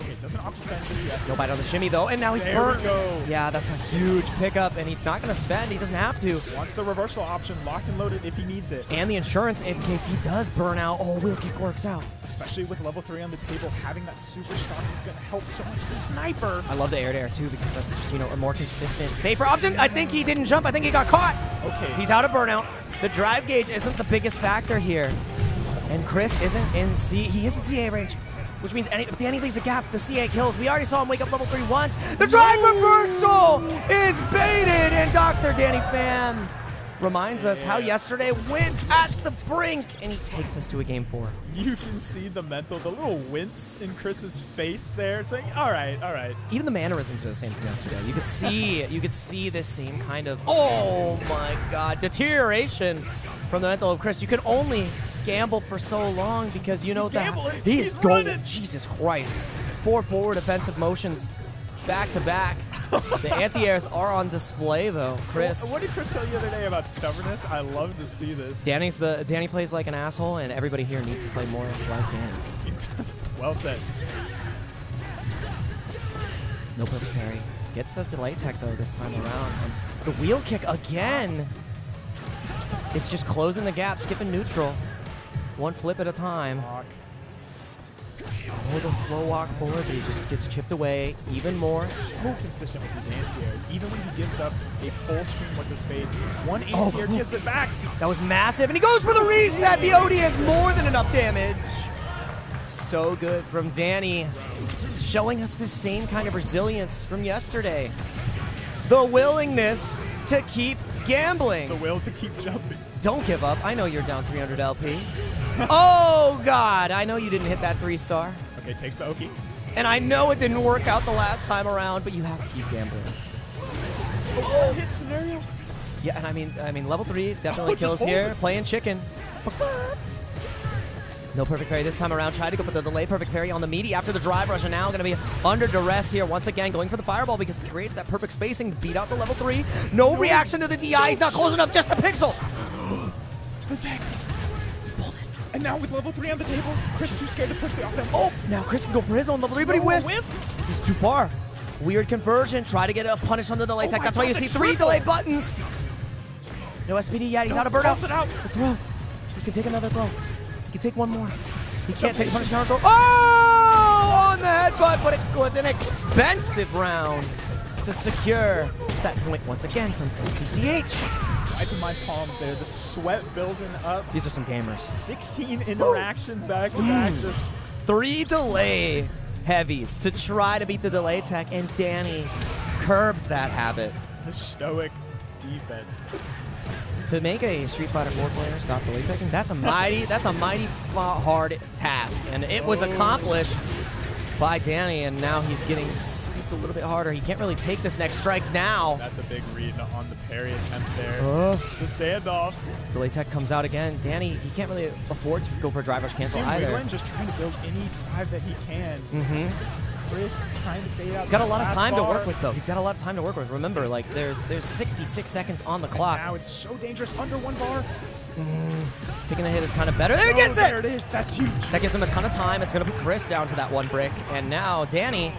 Okay, doesn't opt to spend just yet. No bite on the shimmy though, and now he's There burnt. we go. Yeah, that's a huge pickup, and he's not going to spend. He doesn't have to. Wants the reversal option locked and loaded if he needs it. And the insurance in case he does burn out. Oh, wheel kick works out. Especially with level 3 on the table, having that super stock is going to help so much. He's a sniper. I love the air to air too because that's just, you know, a more consistent, safer option. I think he didn't jump. I think he got caught. Okay. He's out of burnout. The drive gauge isn't the biggest factor here. And Chris isn't in C. He is in CA range, which means if Danny leaves a gap, the CA kills. We already saw him wake up level 3 once. The drive reversal is baited, and Dr. Danny Fan reminds us how yesterday went at the brink, and he takes us to a game 4. You can see the little wince in Chris's face there, saying, all right, all right. Even the mannerisms are the same from yesterday. You could see this same kind of, oh my god, deterioration from the mental of Chris. You can only gamble for so long because you know that gambling. he's He's going. running. Jesus Christ. 4 forward offensive motions back to back. The anti-airs are on display though. Chris. What did Chris tell you the other day about stubbornness? I love to see this. Danny plays like an asshole, and everybody here needs to play more like Danny. Well said. No perfect parry. Gets the delay tech though this time around. And the wheel kick again. It's just closing the gap, skipping neutral. One flip at a time. Lock. Oh, the slow walk forward, but he just gets chipped away even more. So consistent with his anti-airs. Even when he gives up a full screen with the space, one anti-air gets it back. That was massive, and he goes for the reset. The OD has more than enough damage. So good from Danny, showing us the same kind of resilience from yesterday. The willingness to keep gambling. The will to keep jumping. Don't give up. I know you're down 300 LP. Oh, God. I know you didn't hit that 3-star. Okay, takes the Oki. And I know it didn't work out the last time around, but you have to keep gambling. Oh, hit scenario. Yeah, and I mean, level 3 definitely just kills hold here. it. Playing chicken. No perfect parry this time around. Tried to go for the delay perfect parry on the meaty after the drive rush, and now going to be under duress here once again, going for the fireball because he creates that perfect spacing to beat out the level 3. No reaction to the DI. He's not close enough. Just a pixel. He's pulled in. And now with level 3 on the table, Chris too scared to push the offense. Oh, now Chris can go for his own level 3, but he whiffs. He's too far. Weird conversion. Try to get a punish on the delay tech. my That's why you God, see the 3 triple. delay buttons. No SPD yet. He's out of burnout. Toss it out. The throw. He can take another throw. He can take one more. He can't take a punish counter throw. Oh! On the headbutt, but it was an expensive round to secure set point once again from CCH. Wiping my palms there, the sweat building up. These are some gamers. 16 interactions back to back, just 3 delay heavies to try to beat the delay tech, and Danny curbs that habit. the stoic defense. To make a Street Fighter 4 player stop delay teching, that's a mighty hard task, and it was accomplished. by Danny, and now he's getting scooped a little bit harder. He can't really take this next strike now. That's a big read on the parry attempt there. The standoff. delay tech comes out again. Danny, he can't really afford to go for a drive rush cancel either. Wiggling, just trying to build any drive that he can. Chris trying to bait out. He's got a lot of time to bar. work with, though. He's got a lot of time to work with. Remember, like there's 66 seconds on the clock. Now it's so dangerous under 1 bar. Taking the hit is kind of better. There he gets There it! it is. That's huge. That gives him a ton of time. It's going to put Chris down to that 1 brick. And now Danny,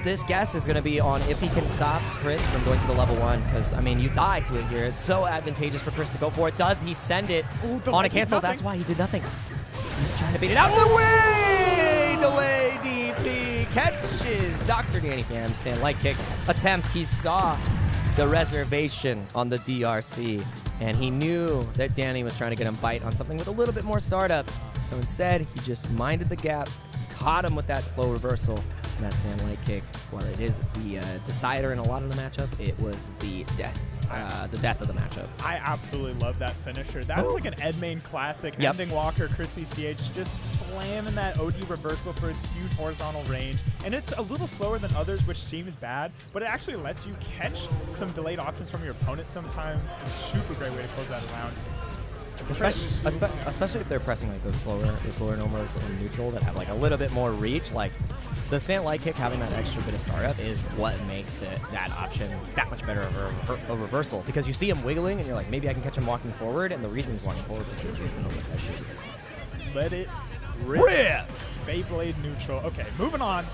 this guess is going to be on if he can stop Chris from going to the level 1. Because, I mean, you die to it here. It's so advantageous for Chris to go for it. Does he send it on a cancel? That's why he did nothing. He's trying to beat it out of the way! Delay DP catches Dr. Danny Pham. Stand light kick attempt. He saw the reservation on the DRC, and he knew that Danny was trying to get him bite on something with a little bit more startup. So instead, he just minded the gap, caught him with that slow reversal, and that stand light kick. While it is the decider in a lot of the matchup, it was the death of the matchup. I absolutely love that finisher. That's like an Edmain classic. Yep. Ending Walker, Chris ECH, just slamming that OD reversal for its huge horizontal range. And it's a little slower than others, which seems bad, but it actually lets you catch some delayed options from your opponent sometimes. It's a super great way to close that round. Especially if they're pressing like those slower normals in neutral that have like a little bit more reach. Like the stand light kick having that extra bit of startup is what makes it that option that much better over a reversal, because you see him wiggling and you're like, maybe I can catch him walking forward, and the reason he's walking forward is because he's gonna lift that shit. Let it rip. Beyblade neutral. Okay, moving on.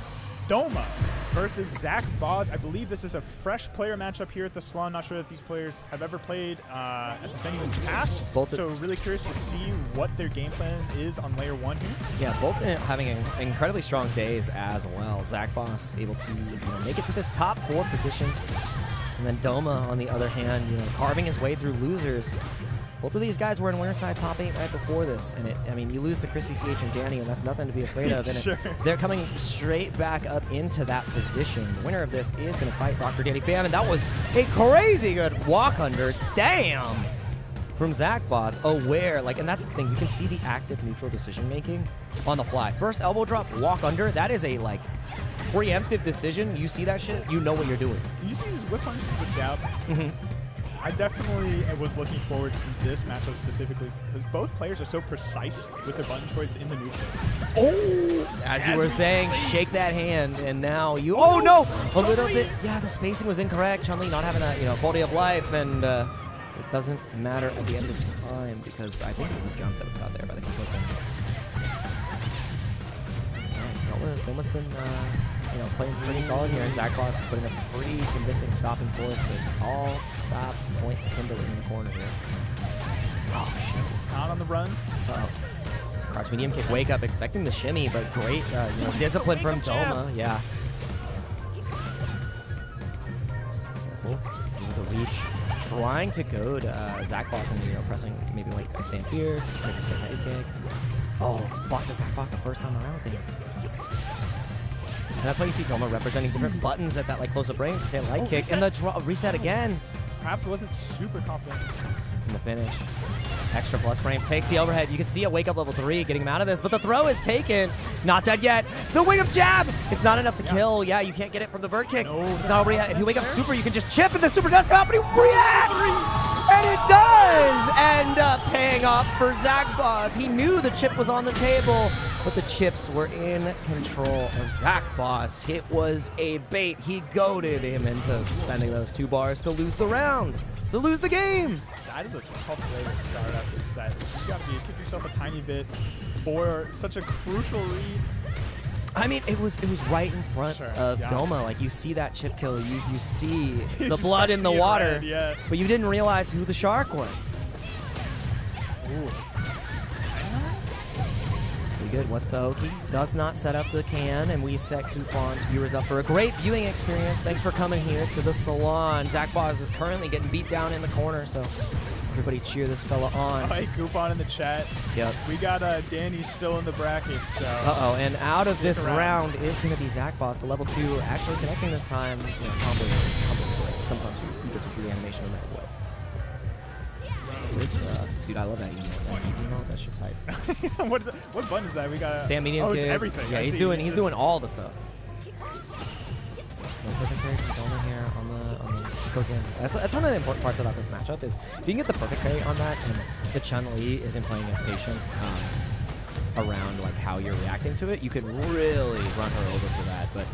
Doma versus Zach Boz. I believe this is a fresh player matchup here at the Salon. Not sure that these players have ever played at this venue in the past. So really curious to see what their game plan is on layer 1 here. Yeah, both having incredibly strong days as well. Zach Boss able to make it to this top 4 position. And then Doma, on the other hand, carving his way through losers. Both of these guys were in winner side top 8 right before this, and I mean, you lose to Chris CH and Danny, and that's nothing to be afraid of. And Sure. they're coming straight back up into that position. The winner of this is going to fight Dr. Danny Pham, and that was a crazy good walk under. Damn! From Zach Boss, aware, and that's the thing, you can see the active neutral decision making on the fly. First elbow drop, walk under, that is a preemptive decision. You see that shit, you know what you're doing. You see these whip punches with jab? I definitely was looking forward to this matchup specifically because both players are so precise with their button choice in the neutral. Oh! As you were saying, shake that hand, and now you... Oh, no! A little bit... Yeah, the spacing was incorrect. Chun-Li not having that, quality of life, and it doesn't matter at the end of time because I think it was a jump that was caught there by the control thing. Doma's been... playing pretty solid here, and Zach Boss is putting a pretty convincing stopping force with all stops point to Kimberly in the corner here. Oh, shit. It's not on the run. Uh-oh. Crouch medium kick, wake up, expecting the shimmy, but great discipline from Doma. Yeah. The reach. Trying to goad Zach Boss and pressing maybe like a stand fierce, maybe a stand head kick. Oh, blocked the Zach Boss the first time around there. And that's why you see Doma representing different buttons at that close-up range, stand light kicks, and the reset again. Perhaps wasn't super confident. In the finish. Extra plus frames, takes the overhead. You can see a wake up level 3 getting him out of this, but the throw is taken. Not dead yet. The wake up jab! It's not enough to kill. Yeah, you can't get it from the bird kick. No, it's not if you wake up super, you can just chip, and the super does come out, but he reacts! And it does end up paying off for Zach Boss. He knew the chip was on the table, but the chips were in control of Zach Boss. It was a bait. He goaded him into spending those 2 bars to lose the round, to lose the game. That is a tough way to start out this set. You gotta kick yourself a tiny bit for such a crucial read. I mean, it was right in front of yeah. Doma. You see that chip kill, you see the blood in the water, red, yeah. but you didn't realize who the shark was. Ooh. Pretty good. What's the Oki? Does not set up the can, and we set Coupon's viewers up for a great viewing experience. Thanks for coming here to the Salon. Zach Boz is currently getting beat down in the corner, so everybody cheer this fella on. Hey, Coupon in the chat. Yep. We got Danny still in the bracket, so. Uh-oh, and out of this round is going to be Zach Boss, the level 2, actually connecting this time. Combo. Sometimes you get to see the animation in that way. It's dude, I love that email. That shit's hype. What button is that? We got Stand medium. Oh, it's kick. everything. Yeah, I he's see. doing It's doing all the stuff. No perfect carry from Doma here on the cooking. That's one of the important parts about this matchup is if you can get the perfect carry on that, and the Chun-Li isn't playing as patient around like how you're reacting to it, you can really run her over for that. But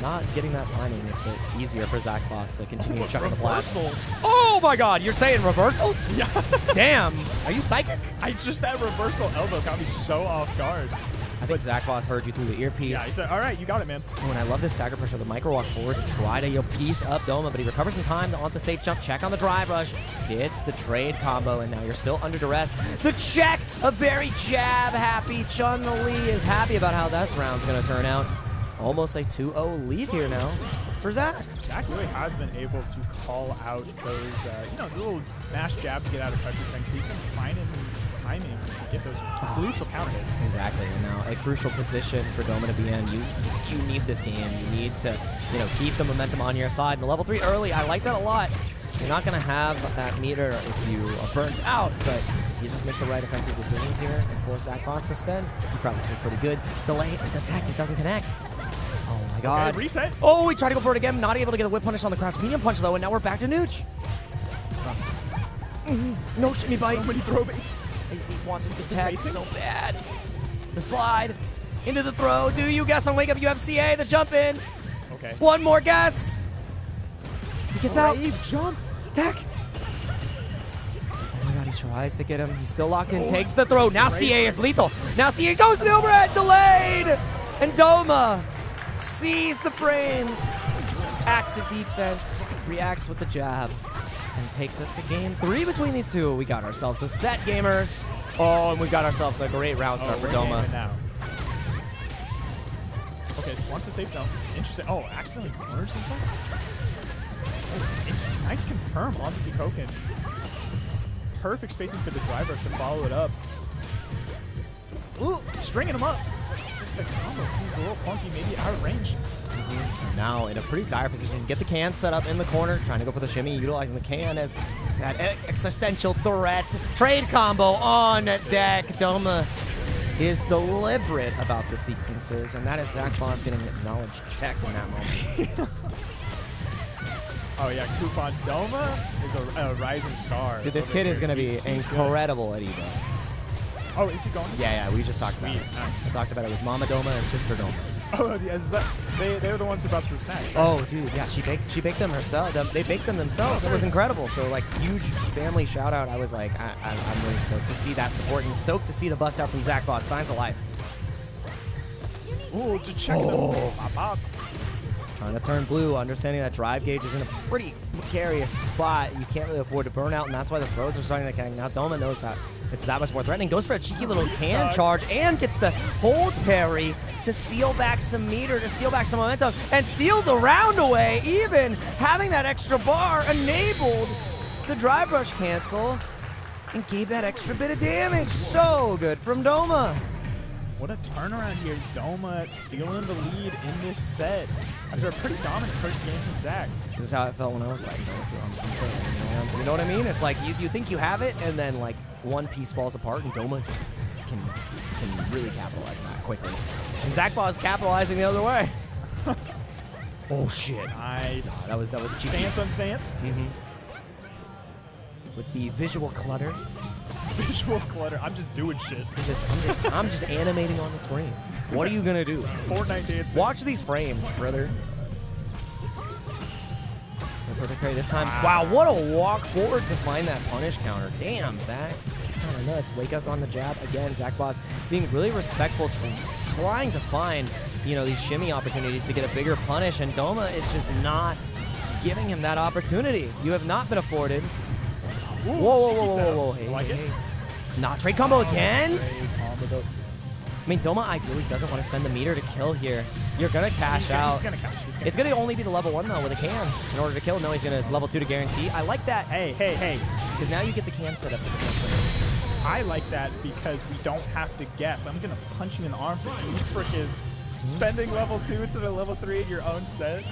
not getting that timing makes it easier for Zach Boss to continue chucking the blast. Oh my God, you're saying reversals? Yeah. Damn, are you psychic? That reversal elbow got me so off guard. I think Zach Boss heard you through the earpiece. Yeah, he said, all right, you got it, man. Oh, and I love this stagger pressure. The micro walk forward to try to piece up Doma, but he recovers in time on the safe jump. Check on the drive rush. Gets the trade combo, and now you're still under duress. The check, a very jab-happy Chun-Li is happy about how this round's going to turn out. Almost a 2-0 lead here now for Zach. Zach really has been able to call out those, little mash jab to get out of pressure things. He's been finding his timing to get those crucial counter hits. Exactly, and now a crucial position for Doma to be in. You need this game. You need to, keep the momentum on your side. And the level 3 early, I like that a lot. You're not going to have that meter if you are burnt out, but you just make the right offensive decisions here and force Zach Boss to spend. You probably feel pretty good. Delay attack that doesn't connect. Oh my God. Okay, reset. Oh, he tried to go for it again. Not able to get a whip punish on the crouch medium punch though, and now we're back to Nooch. No shimmy bite. So many throw baits. He wants him to tag spacing? so bad. The slide into the throw. Do you guess on Wake Up UFCA? The jump in. Okay. One more guess. He gets out. Jump. Attack. Oh my God, he tries to get him. He's still locked in. Takes the throw. Now CA is lethal. Now CA goes to the overhead. Delayed. And Doma sees the frames. Active defense. Reacts with the jab. And takes us to game 3 between these two. We got ourselves a set, gamers. Oh, and we got ourselves a great round start for Doma. Gaming now. Okay, so wants the safe jump. Interesting. Oh, accidentally corners himself? Oh, nice confirm on the Kikoken. Perfect spacing for the drive rush to follow it up. Ooh, stringing him up. It's just the combo seems a little funky, maybe out of range. Now in a pretty dire position. Get the can set up in the corner. Trying to go for the shimmy, utilizing the can as that existential threat. Trade combo on deck. Doma is deliberate about the sequences, and that is Zach Boss getting knowledge checked in that moment. Oh yeah, Coupon Doma is a rising star. Dude, this over kid is here. going to be He's incredible at Evo. good. Oh, is he going? Yeah, we just talked about it. Sweet, nice. I talked about it with Mama Doma and Sister Doma. Oh, yeah, is that, they're the ones who brought the snacks, right? Oh, dude, yeah, she baked them herself. They baked them themselves. It was incredible. So, like, huge family shout out. I was like, I'm really stoked to see that support and stoked to see the bust out from Zach Boss. Signs of life. Ooh, just checking them. Bop, bop. Trying to turn blue, understanding that drive gauge is in a pretty precarious spot. You can't really afford to burn out, and that's why the throws are starting to connect. Now Doma knows that it's that much more threatening. Goes for a cheeky little can charge and gets the hold parry to steal back some meter, to steal back some momentum, and steal the round away. Even having that extra bar enabled the drive rush cancel and gave that extra bit of damage. So good from Doma. What a turnaround here. Doma stealing the lead in this set. After a pretty dominant first game from Zach. This is how it felt when I was like, I'm saying, man. You know what I mean? It's like you think you have it, and then like one piece falls apart, and Doma just can really capitalize on that quickly. And Zach Boss capitalizing the other way. Oh shit! Nice. That was cheeky. Stance on stance. With the visual clutter. Visual clutter. I'm just doing shit. I'm just animating on the screen. What are you gonna do? Fortnite dancing. Watch these frames, brother. No perfect carry this time. Wow, what a walk forward to find that punish counter. Damn, Zach. Kind of nuts. Wake up on the jab again. Zach Boss being really respectful, trying to find these shimmy opportunities to get a bigger punish, and Doma is just not giving him that opportunity. You have not been afforded. Ooh, Whoa. Hey, like it? Not trade combo again? Trade combo though. I mean, Doma ideally doesn't want to spend the meter to kill here. You're going to cash out. He's going to cash. It's going to only be the level 1, though, with a can in order to kill. No, he's going to level 2 to guarantee. I like that. Hey. Because now you get the can set up for the can. I like that because we don't have to guess. I'm going to punch you in the arm for you freaking spending level 2 instead of level 3 in your own set.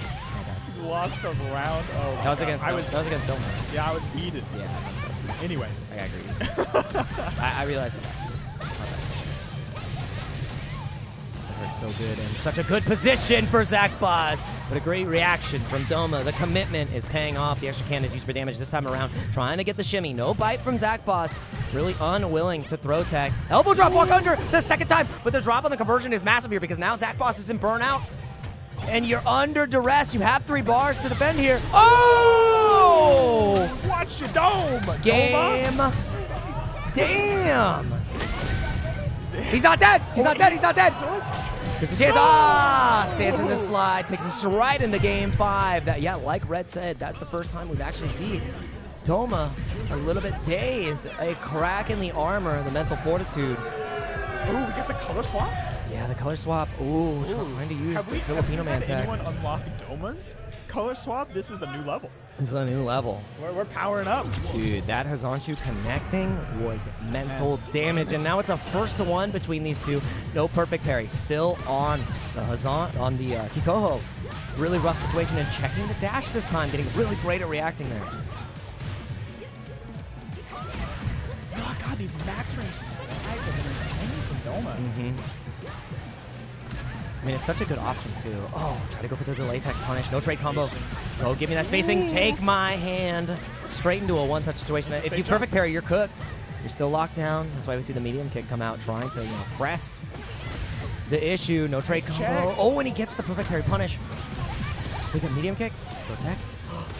You lost the round. Oh, That was against Doma. Doma. Yeah, I was heated. Yeah. Anyways. I agree. I realized that. That hurt so good and such a good position for Zach Boz. But a great reaction from Doma. The commitment is paying off. The extra can is used for damage this time around. Trying to get the shimmy. No bite from Zach Boz. Really unwilling to throw tag. Elbow drop, walk under the second time. But the drop on the conversion is massive here because now Zach Boz is in burnout. And you're under duress. You have 3 bars to defend here. Oh! Watch your dome! Game. Damn. He's not dead. He's not dead. He's not dead. There's a chance. Stands in the slide. Takes us right into game 5. That, yeah, like Red said, that's the first time we've actually seen Doma a little bit dazed. A crack in the armor, the mental fortitude. Ooh, we get the color swap? Yeah, the color swap. Ooh, trying to use the Filipino man tag. Anyone unlock Doma's color swap? This is a new level. This is a new level. We're powering up. Dude, that Hazonshu connecting was mental damage, and now it's a 1-1 between these two. No perfect parry. Still on the Hikoho. Really rough situation, and checking the dash this time, getting really great at reacting there. Oh God, these max range slides have been insane from Doma. I mean, it's such a good option, too. Oh, try to go for the delay tech punish. No trade combo. Oh, give me that spacing. Take my hand. Straight into a one-touch situation. If you perfect parry, you're cooked. You're still locked down. That's why we see the medium kick come out, trying to, press the issue. No trade combo. Oh, and he gets the perfect parry punish. We got medium kick. Go tech.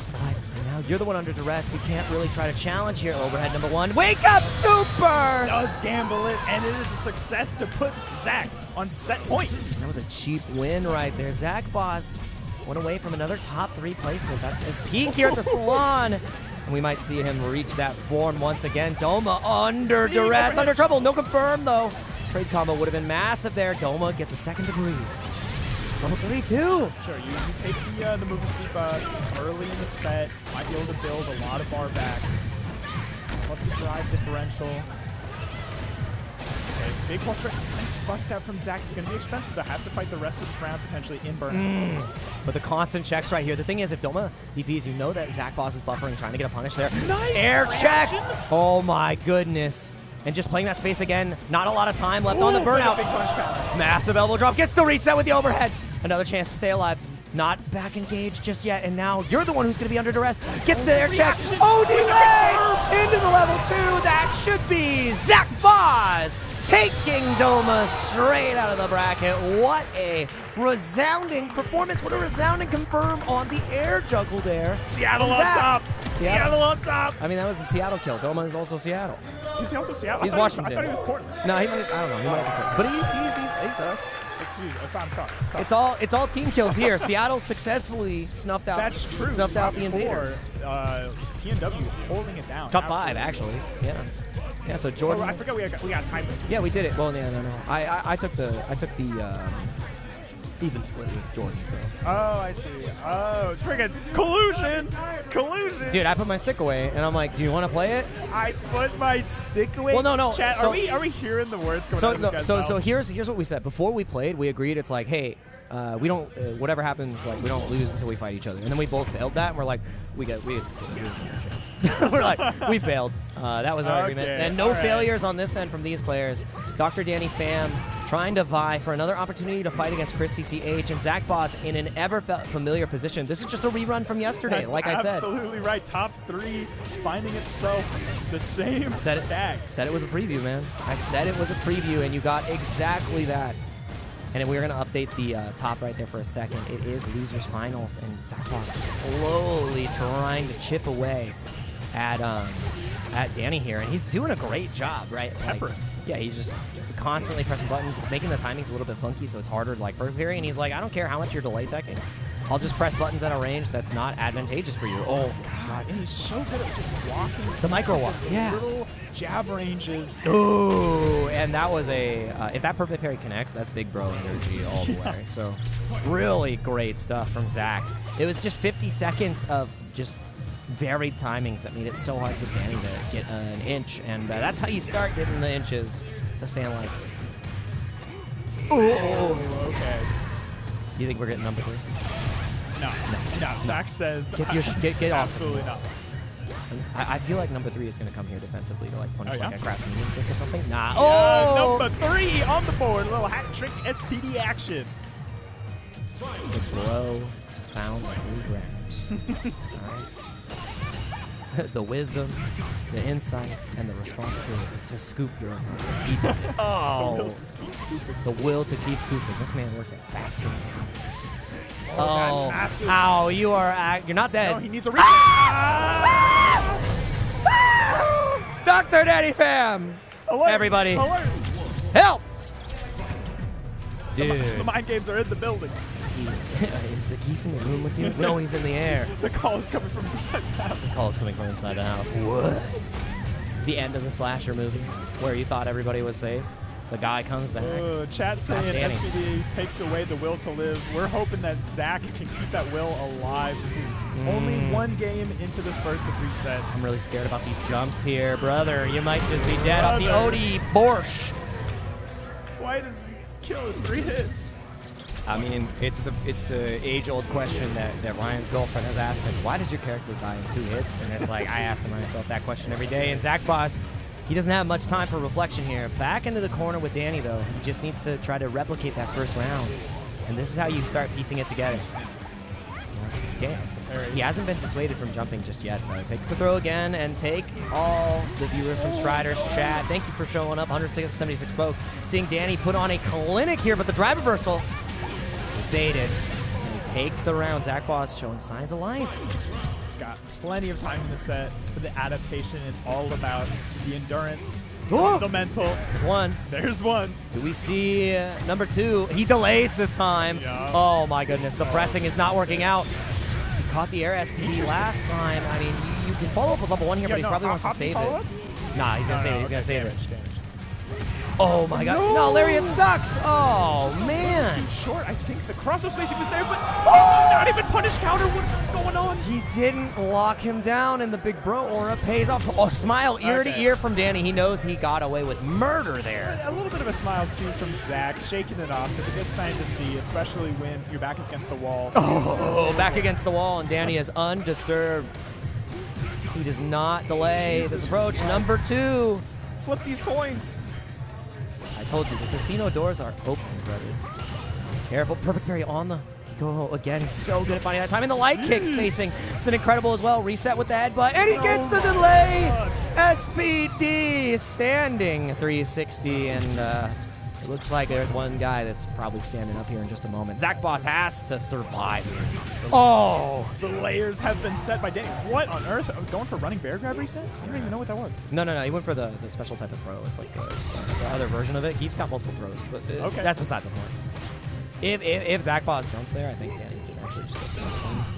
Slide. And now you're the one under duress. You can't really try to challenge here. Overhead number 1. Wake up, super! Does gamble it, and it is a success to put Zach on set point. That was a cheap win right there. Zach Boss went away from another top 3 placement. That's his peak here at the Salon. And we might see him reach that form once again. Doma under duress, under trouble. No confirm, though. Trade combo would have been massive there. Doma gets a second degree. Level 3, too. Sure, you take the move sweep early in the set. Might be able to build a lot of bar back. Plus the drive differential. Okay, big plus stretch. Nice bust out from Zach. It's going to be expensive, but has to fight the rest of the round potentially in burnout. But the constant checks right here. The thing is, if Doma DPs, you know that Zach Boss is buffering, trying to get a punish there. Nice air check. reaction. Oh, my goodness. And just playing that space again. Not a lot of time left on the burnout. Big punish count. Massive elbow drop. Gets the reset with the overhead. Another chance to stay alive. Not back engaged just yet. And now you're the one who's going to be under duress. Gets the air check. Oh, delayed! Into the level 2. That should be Zach Boz taking Doma straight out of the bracket. What a resounding performance. What a resounding confirm on the air juggle there. Seattle on Zach. top. Seattle on top. I mean, that was a Seattle kill. Doma is also Seattle. Is he also Seattle? He's I thought Washington. I thought he was Portland. No, he might. I don't know. He might be Portland. But he's us. Excuse me. I'm sorry. It's all team kills here. Seattle successfully snuffed out. That's true. Snuffed out the Top 4, invaders. PNW holding it down. Top 5 Absolutely. actually. Yeah. Yeah. So Jordan. Oh, I forgot we got time. Yeah, we did it. Well, yeah, no. I took the even split with Jordan. So. Oh, I see. Oh, friggin' collusion! Collusion! Dude, I put my stick away, and I'm like, "Do you want to play it?" I put my stick away. Well, no. Chat, So- are we hearing the words coming out of this guy's mouth? So here's what we said before we played. We agreed it's like, hey, we don't whatever happens, like we don't lose until we fight each other. And then we both failed that, and we're like, we had a chance. We're like, we failed. That was our agreement. And no failures on this end from these players. Dr. Danny Pham trying to vie for another opportunity to fight against Chris CCH and Zach Boss in an ever familiar position. This is just a rerun from yesterday, That's like I said. absolutely right. Top 3 finding itself the same stack. Said it was a preview, man. I said it was a preview, and you got exactly that. And we're going to update the top right there for a second. It is losers finals, and Zach Boss just slowly trying to chip away at Danny here, and he's doing a great job, right? Pepper. Yeah, he's just constantly pressing buttons, making the timings a little bit funky, so it's harder to like perfect parry. And he's like, I don't care how much you're delay teching. I'll just press buttons at a range that's not advantageous for you. Oh, God. And he's so good at just walking. The micro walk, yeah. Little jab ranges. Ooh, and that was a, if that perfect parry connects, that's big bro energy all the way. So really great stuff from Zach. It was just 50 seconds of just varied timings that made it so hard for Danny to get an inch, and that's how you start getting the inches to stand like. Oh, okay. You think we're getting number 3? No. Zach says Get off. absolutely not. I feel like number 3 is going to come here defensively to like punish Oh, yeah? like a crash medium kick or something. Nah. Yeah, Oh! number 3 on the board. A little hat trick SPD action. The blow found 3 grams. Alright. The wisdom, the insight, and the responsibility to scoop your opponent. Oh! Just keep scooping. The will to keep scooping. This man works at basketball. Oh, that's massive. Ow, you are you're not dead. No, he needs a reset. Dr. Daddy Fam! Alert, Everybody. alert. Help! The Dude. mind games are in the building. Is the key in the room with you? No, he's in the air. The call is coming from inside the house. The call is coming from inside the house. What? The end of the slasher movie where you thought everybody was safe. The guy comes back. Chat saying Danny. SPD takes away the will to live. We're hoping that Zach can keep that will alive. This is only one game into this first of reset. I'm really scared about these jumps here, brother. You might just be dead off the Brother. Odie Borscht. Why does he kill in 3 hits? I mean, it's the age-old question that Ryan's girlfriend has asked him. Why does your character die in 2 hits? And it's like, I ask myself that question every day. And Zach Boss, he doesn't have much time for reflection here. Back into the corner with Danny, though. He just needs to try to replicate that first round. And this is how you start piecing it together. Yeah, he hasn't been dissuaded from jumping just yet, though. Takes the throw again, and take all the viewers from Strider's chat. Thank you for showing up. 176 folks. Seeing Danny put on a clinic here, but the drive reversal is baited. And he takes the round. Zach Boss showing signs of life. Got plenty of time in the set for the adaptation. It's all about the endurance, Oh! the mental. There's one. There's one. Do we see number 2? He delays this time. Yeah. Oh my goodness, the pressing is not working out. He caught the air SPD last time. I mean, you can follow up with level 1 here, but he probably wants to save it. Nah, he's gonna save it. He's gonna save it. Oh my god. No, Lariat sucks. Oh man. Too short. I think the crossover spacing was there, but not even punish counter. What's going on? He didn't lock him down, and the big bro aura pays off. Oh, smile ear to ear from Danny. He knows he got away with murder there. A little bit of a smile too from Zach, shaking it off. It's a good sign to see, especially when your back is against the wall. Oh, back against the wall, and Danny is undisturbed. He does not delay this approach. Number 2. Flip these coins. I told you, the casino doors are open, brother. Careful. Perfect parry on the Hiko again. He's so good at finding that time. And the light kick spacing. It's been incredible as well. Reset with the headbutt. And he gets the delay. SPD standing 360. And it looks like there's one guy that's probably standing up here in just a moment. Zach Boss has to survive here. Oh! The layers have been set by Danny. What on earth? Oh, going for running bear grab reset? I don't even know what that was. No. He went for the special type of throw. It's like the other version of it. He's got multiple throws, but Okay. that's beside the point. If Zach Boss jumps there, I think Danny can actually just get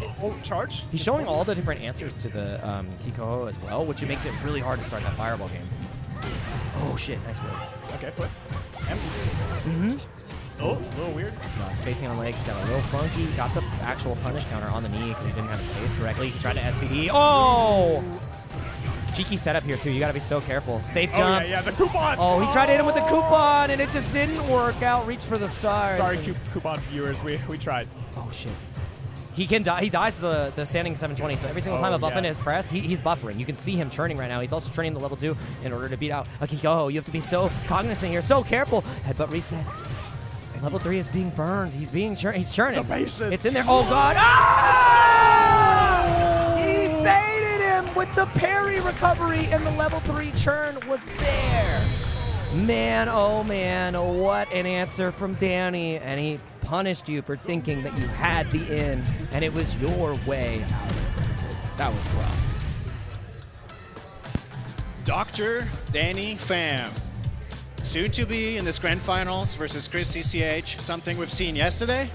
the Oh, charge? He's showing all the different answers to the Kikoho as well, which makes it really hard to start that fireball game. Oh shit, nice work. Okay, flip. Mm-hmm. Oh, a little weird. Spacing on legs, got a little funky. Got the actual punish counter on the knee because he didn't have his space correctly. He tried to SPD. Oh! Cheeky setup here too. You gotta be so careful. Safe jump. Oh, yeah, the coupon. Oh, he tried to hit him with the coupon and it just didn't work out. Reach for the stars. Sorry, and- coupon viewers. We tried. Oh shit. He can die. He dies to the standing 720. So every single time a buffin is pressed, he's buffering. You can see him churning right now. He's also churning the level 2 in order to beat out Akiko. You have to be so cognizant here, so careful. Headbutt reset. And level 3 is being burned. He's being he's churning. The patience. It's in there. Oh god. Ah! He baited him with the parry recovery, and the level 3 churn was there. Man, oh man, what an answer from Danny. And he punished you for thinking that you had the in, and it was your way out. That was rough. Dr. Danny Pham. Soon to be in this grand finals versus Chris CCH, something we've seen yesterday.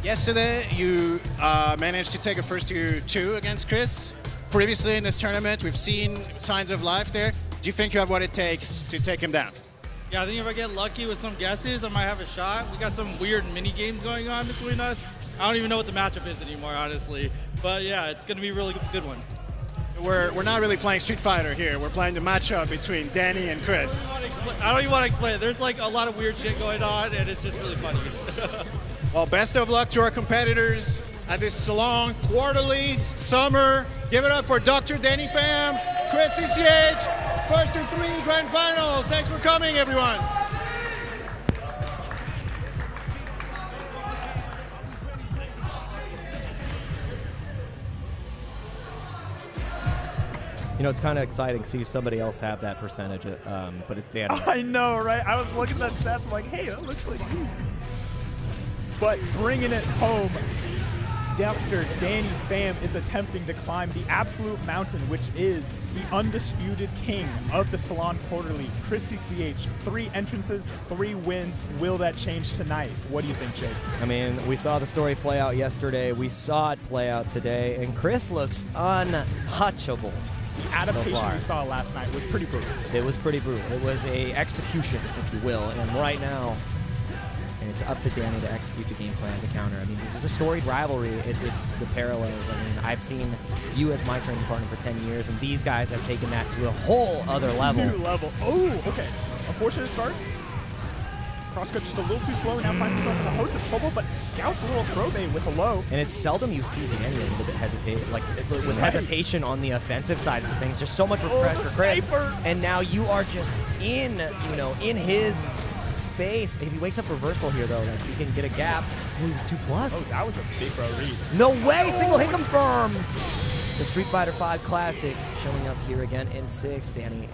Yesterday, you managed to take a first tier 2 against Chris. Previously in this tournament, we've seen signs of life there. Do you think you have what it takes to take him down? Yeah, I think if I get lucky with some guesses, I might have a shot. We got some weird mini games going on between us. I don't even know what the matchup is anymore, honestly. But yeah, it's going to be a really good one. We're not really playing Street Fighter here. We're playing the matchup between Danny and Chris. I don't even want to explain it. There's like a lot of weird shit going on, and it's just really funny. Well, best of luck to our competitors. at this Salon quarterly summer. Give it up for Dr. Danny Pham, Chris CCH, first to 3 grand finals. Thanks for coming, everyone. You know, it's kind of exciting to see somebody else have that percentage, but it's Danny. I know, right? I was looking at that stats. I'm like, hey, that looks like you. But bringing it home, Dr. Danny Pham is attempting to climb the absolute mountain, which is the undisputed king of the Salon Quarterly, Chris CCH. 3 entrances, 3 wins. Will that change tonight? What do you think, Jake? I mean, we saw the story play out yesterday. We saw it play out today, and Chris looks untouchable. The adaptation we saw last night was pretty brutal. It was pretty brutal. It was a execution, if you will, and right now, and it's up to Danny to execute the game plan to counter. I mean, this is a storied rivalry. It's the parallels. I mean, I've seen you as my training partner for 10 years, and these guys have taken that to a whole other level. New level. Oh, okay. Unfortunate start. Crosscut just a little too slow, now finds himself in a host of trouble, but scouts a little throw bait with a low. And it's seldom you see Danny a little bit hesitate, like with hesitation on the offensive side of things. Just so much for Chris. Sniper. And now you are just in his space. If he wakes up reversal here, though, like he can get a gap. He was 2+. Oh, that was a big bro read. No way! Single hit confirmed! The Street Fighter V Classic showing up here again in 6. Danny,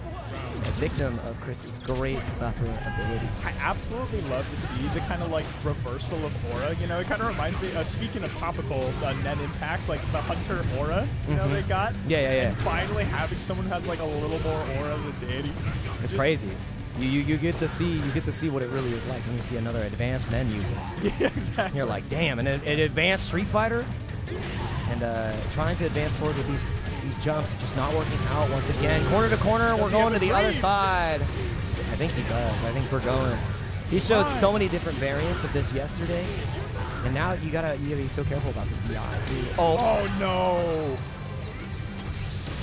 a victim of Chris's great buffer ability. I absolutely love to see the kind of like reversal of aura. You know, it kind of reminds me, speaking of topical net impacts, like the Hunter aura, you know, they got. Yeah. And finally having someone who has like a little more aura than Danny. It's crazy. You get to see what it really is like when you see another advanced end user. Yeah, exactly. You're like, damn, an advanced Street Fighter, and trying to advance forward with these jumps, just not working out once again. Corner to corner, we're going to the other side. I think he does. I think we're going. He showed so many different variants of this yesterday, and now you gotta be so careful about the DI too. Oh no.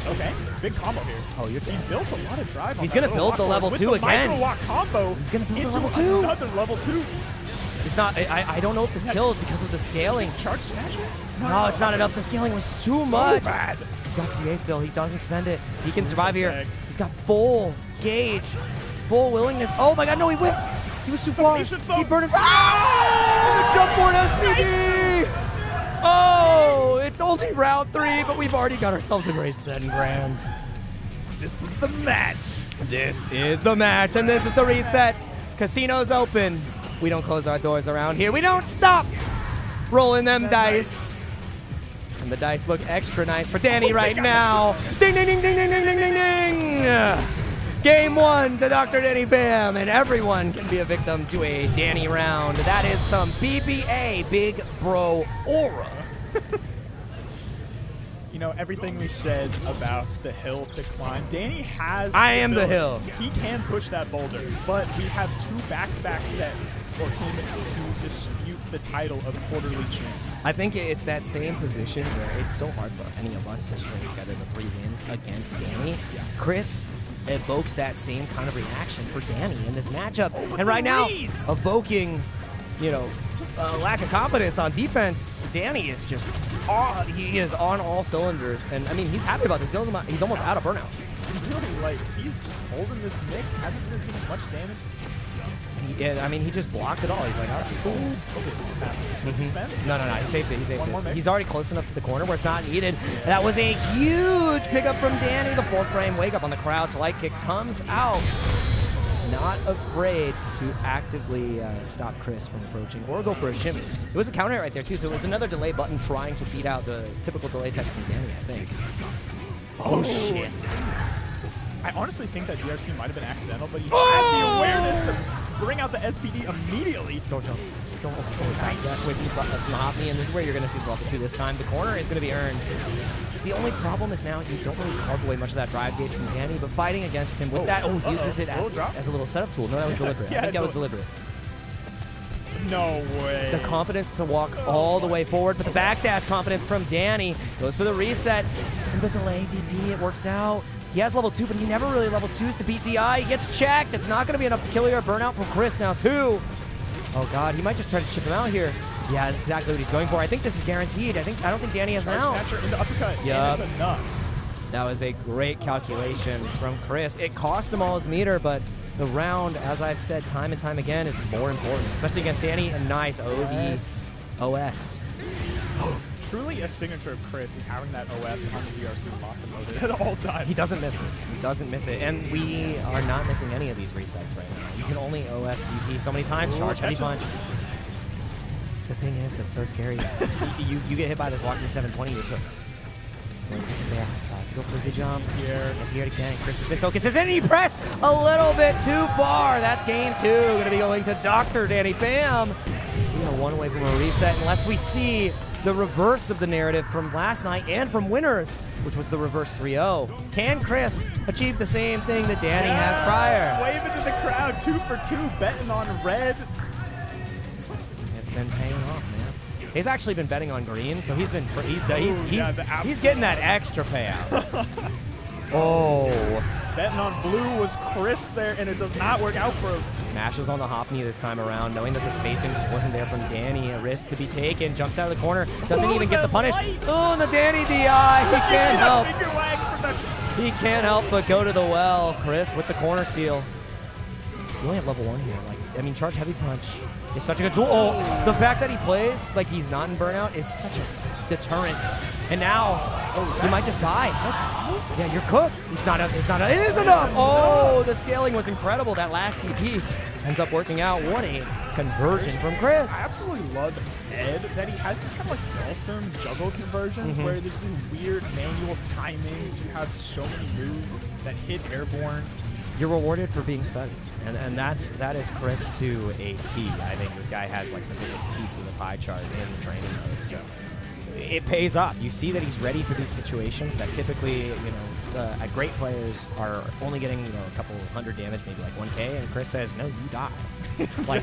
Okay, big combo here. Oh, you're He built a lot of drive on He's that gonna little build the walk level with 2 the again. micro walk combo. He's gonna build the into level 2. Another level 2. It's not. I don't know if this kills because of the scaling. Charge snatcher? No, it's not enough. The scaling was too much. Bad. He's got CA still. He doesn't spend it. He can survive here. tag. He's got full gauge, full willingness. Oh my God, no, he whipped. He was too far. patience, though. He burned himself. Ah! The jump board SPD. Oh, it's only round 3, but we've already got ourselves a great 7 grands. This is the match. This is the match, and this is the reset. Casino's open. We don't close our doors around here. We don't stop rolling them dice. And the dice look extra nice for Danny right now. Ding, ding, ding, ding, ding, ding, ding, ding, ding. Game 1 to Dr. Danny Pham, and everyone can be a victim to a Danny round. That is some BBA, Big Bro Aura. You know, everything we said about the hill to climb, Danny has I am the ability. hill. He can push that boulder, but we have 2 back-to-back sets for him to dispute the title of quarterly champ. I think it's that same position where it's so hard for any of us to string together the 3 wins against Danny. Chris evokes that same kind of reaction for Danny in this matchup. And right now, evoking, lack of confidence on defense, Danny is just, he is on all cylinders. And I mean, he's happy about this. He's almost out of burnout. He's just holding this mix, hasn't really taken much damage. Yeah, I mean, he just blocked it all. He's like, all right, cool. Okay, this is massive. Does he spend? No, he saved it. He saved One more it. mix? He's already close enough to the corner where it's not needed. That was a huge pickup from Danny. The 4th frame wake up on the crouch. Light kick comes out. Not afraid to actively stop Chris from approaching or go for a shimmy. It was a counter hit right there, too, so it was another delay button trying to beat out the typical delay text from Danny, I think. Oh, shit. I honestly think that DRC might have been accidental, but he had the awareness to bring out the SPD immediately. Don't jump. Don't nice. With Mahopney, and this is where you're going to see level 2 this time. The corner is going to be earned. The only problem is now you don't really carve away much of that drive gauge from Danny, but fighting against him with that, uses it as a little setup tool. No, that was deliberate. I think that was deliberate. No way. The confidence to walk all the way forward, but the backdash confidence from Danny goes for the reset. And the delay DP, it works out. He has level 2, but he never really level 2s to beat DI. He gets checked. It's not going to be enough to kill here. Burnout from Chris now, too. Oh, God. He might just try to chip him out here. Yeah, that's exactly what he's going for. I think this is guaranteed. I don't think Danny has an out. Snatcher into uppercut. Yup. And it's enough. That was a great calculation from Chris. It cost him all his meter, but the round, as I've said time and time again, is more important, especially against Danny. A nice Yes. OS. Truly a signature of Chris is having that OS on the DRC locked and loaded at all times. He doesn't miss it. He doesn't miss it. And we are not missing any of these resets right now. You can only OS DP so many times, charge heavy punch. The thing is that's so scary is you get hit by this walking 720, you're cooked. He's there. Tries to go for the jump. Anti-air again. Chris has been so consistent. And he pressed a little bit too far. That's game 2. Going to be going to Dr. Danny Pham. We are one away from a reset unless we see the reverse of the narrative from last night and from winners, which was the reverse 3-0. Can Chris achieve the same thing that Danny has prior? Waving to the crowd, 2 for 2, betting on red. It's been paying off, man. He's actually been betting on green, so he's been he's getting that extra payout. Oh. Betting on blue was Chris there, and it does not work out for him. Mashes on the hop knee this time around, knowing that the spacing just wasn't there from Danny. A risk to be taken. Jumps out of the corner. Doesn't even get the punish. Oh, and the Danny DI. He can't help. He can't help but go to the well. Chris with the corner steal. You only have level 1 here. I mean, charge heavy punch. It's such a good tool. Oh, the fact that he plays like he's not in burnout is such a deterrent. And now, he might just die. Yeah, you're cooked. It is enough. Oh, the scaling was incredible. That last DP ends up working out. What a conversion from Chris. I absolutely love Ed that he has these kind of like Dulcim juggle conversions where there's these weird manual timings. You have so many moves that hit airborne. You're rewarded for being studied, and that is Chris to a T. I think this guy has like the biggest piece of the pie chart in the training mode, so it pays off. You see that he's ready for these situations that typically, great players are only getting a couple hundred damage, maybe like 1K, and Chris says, no, you die. Like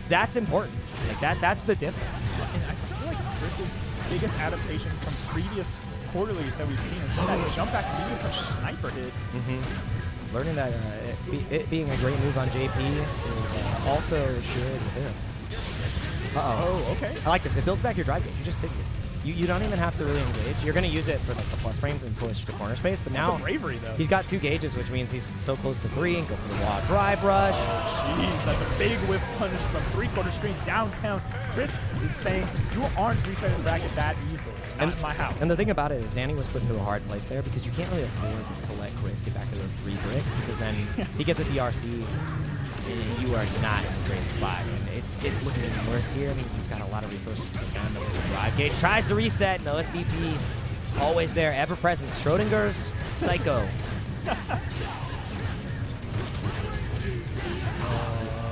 that's important. Like that's the difference. And I just feel like Chris's biggest adaptation from previous quarterlies that we've seen has been that jump back medium punch sniper hit. Learning that it being a great move on JP is also shared with him. Oh, okay. I like this. It builds back your drive gauge. You just sit here. You don't even have to really engage. You're going to use it for like the plus frames and push to corner space, but now the bravery, though. He's got 2 gauges, which means he's so close to 3 and go for the raw drive rush. Jeez, that's a big whiff punish from 3/4 screen downtown. Chris is saying you aren't resetting the bracket that easily. Not in my house. And the thing about it is Danny was put into a hard place there because you can't really afford to let Chris get back to those 3 bricks because then he gets a DRC and you are not in a great spot. And it's looking even worse here. I mean, he's got a lot of resources to defend. The drive gauge tries to reset. No SDP. Always there, ever present. Schrodinger's Psycho.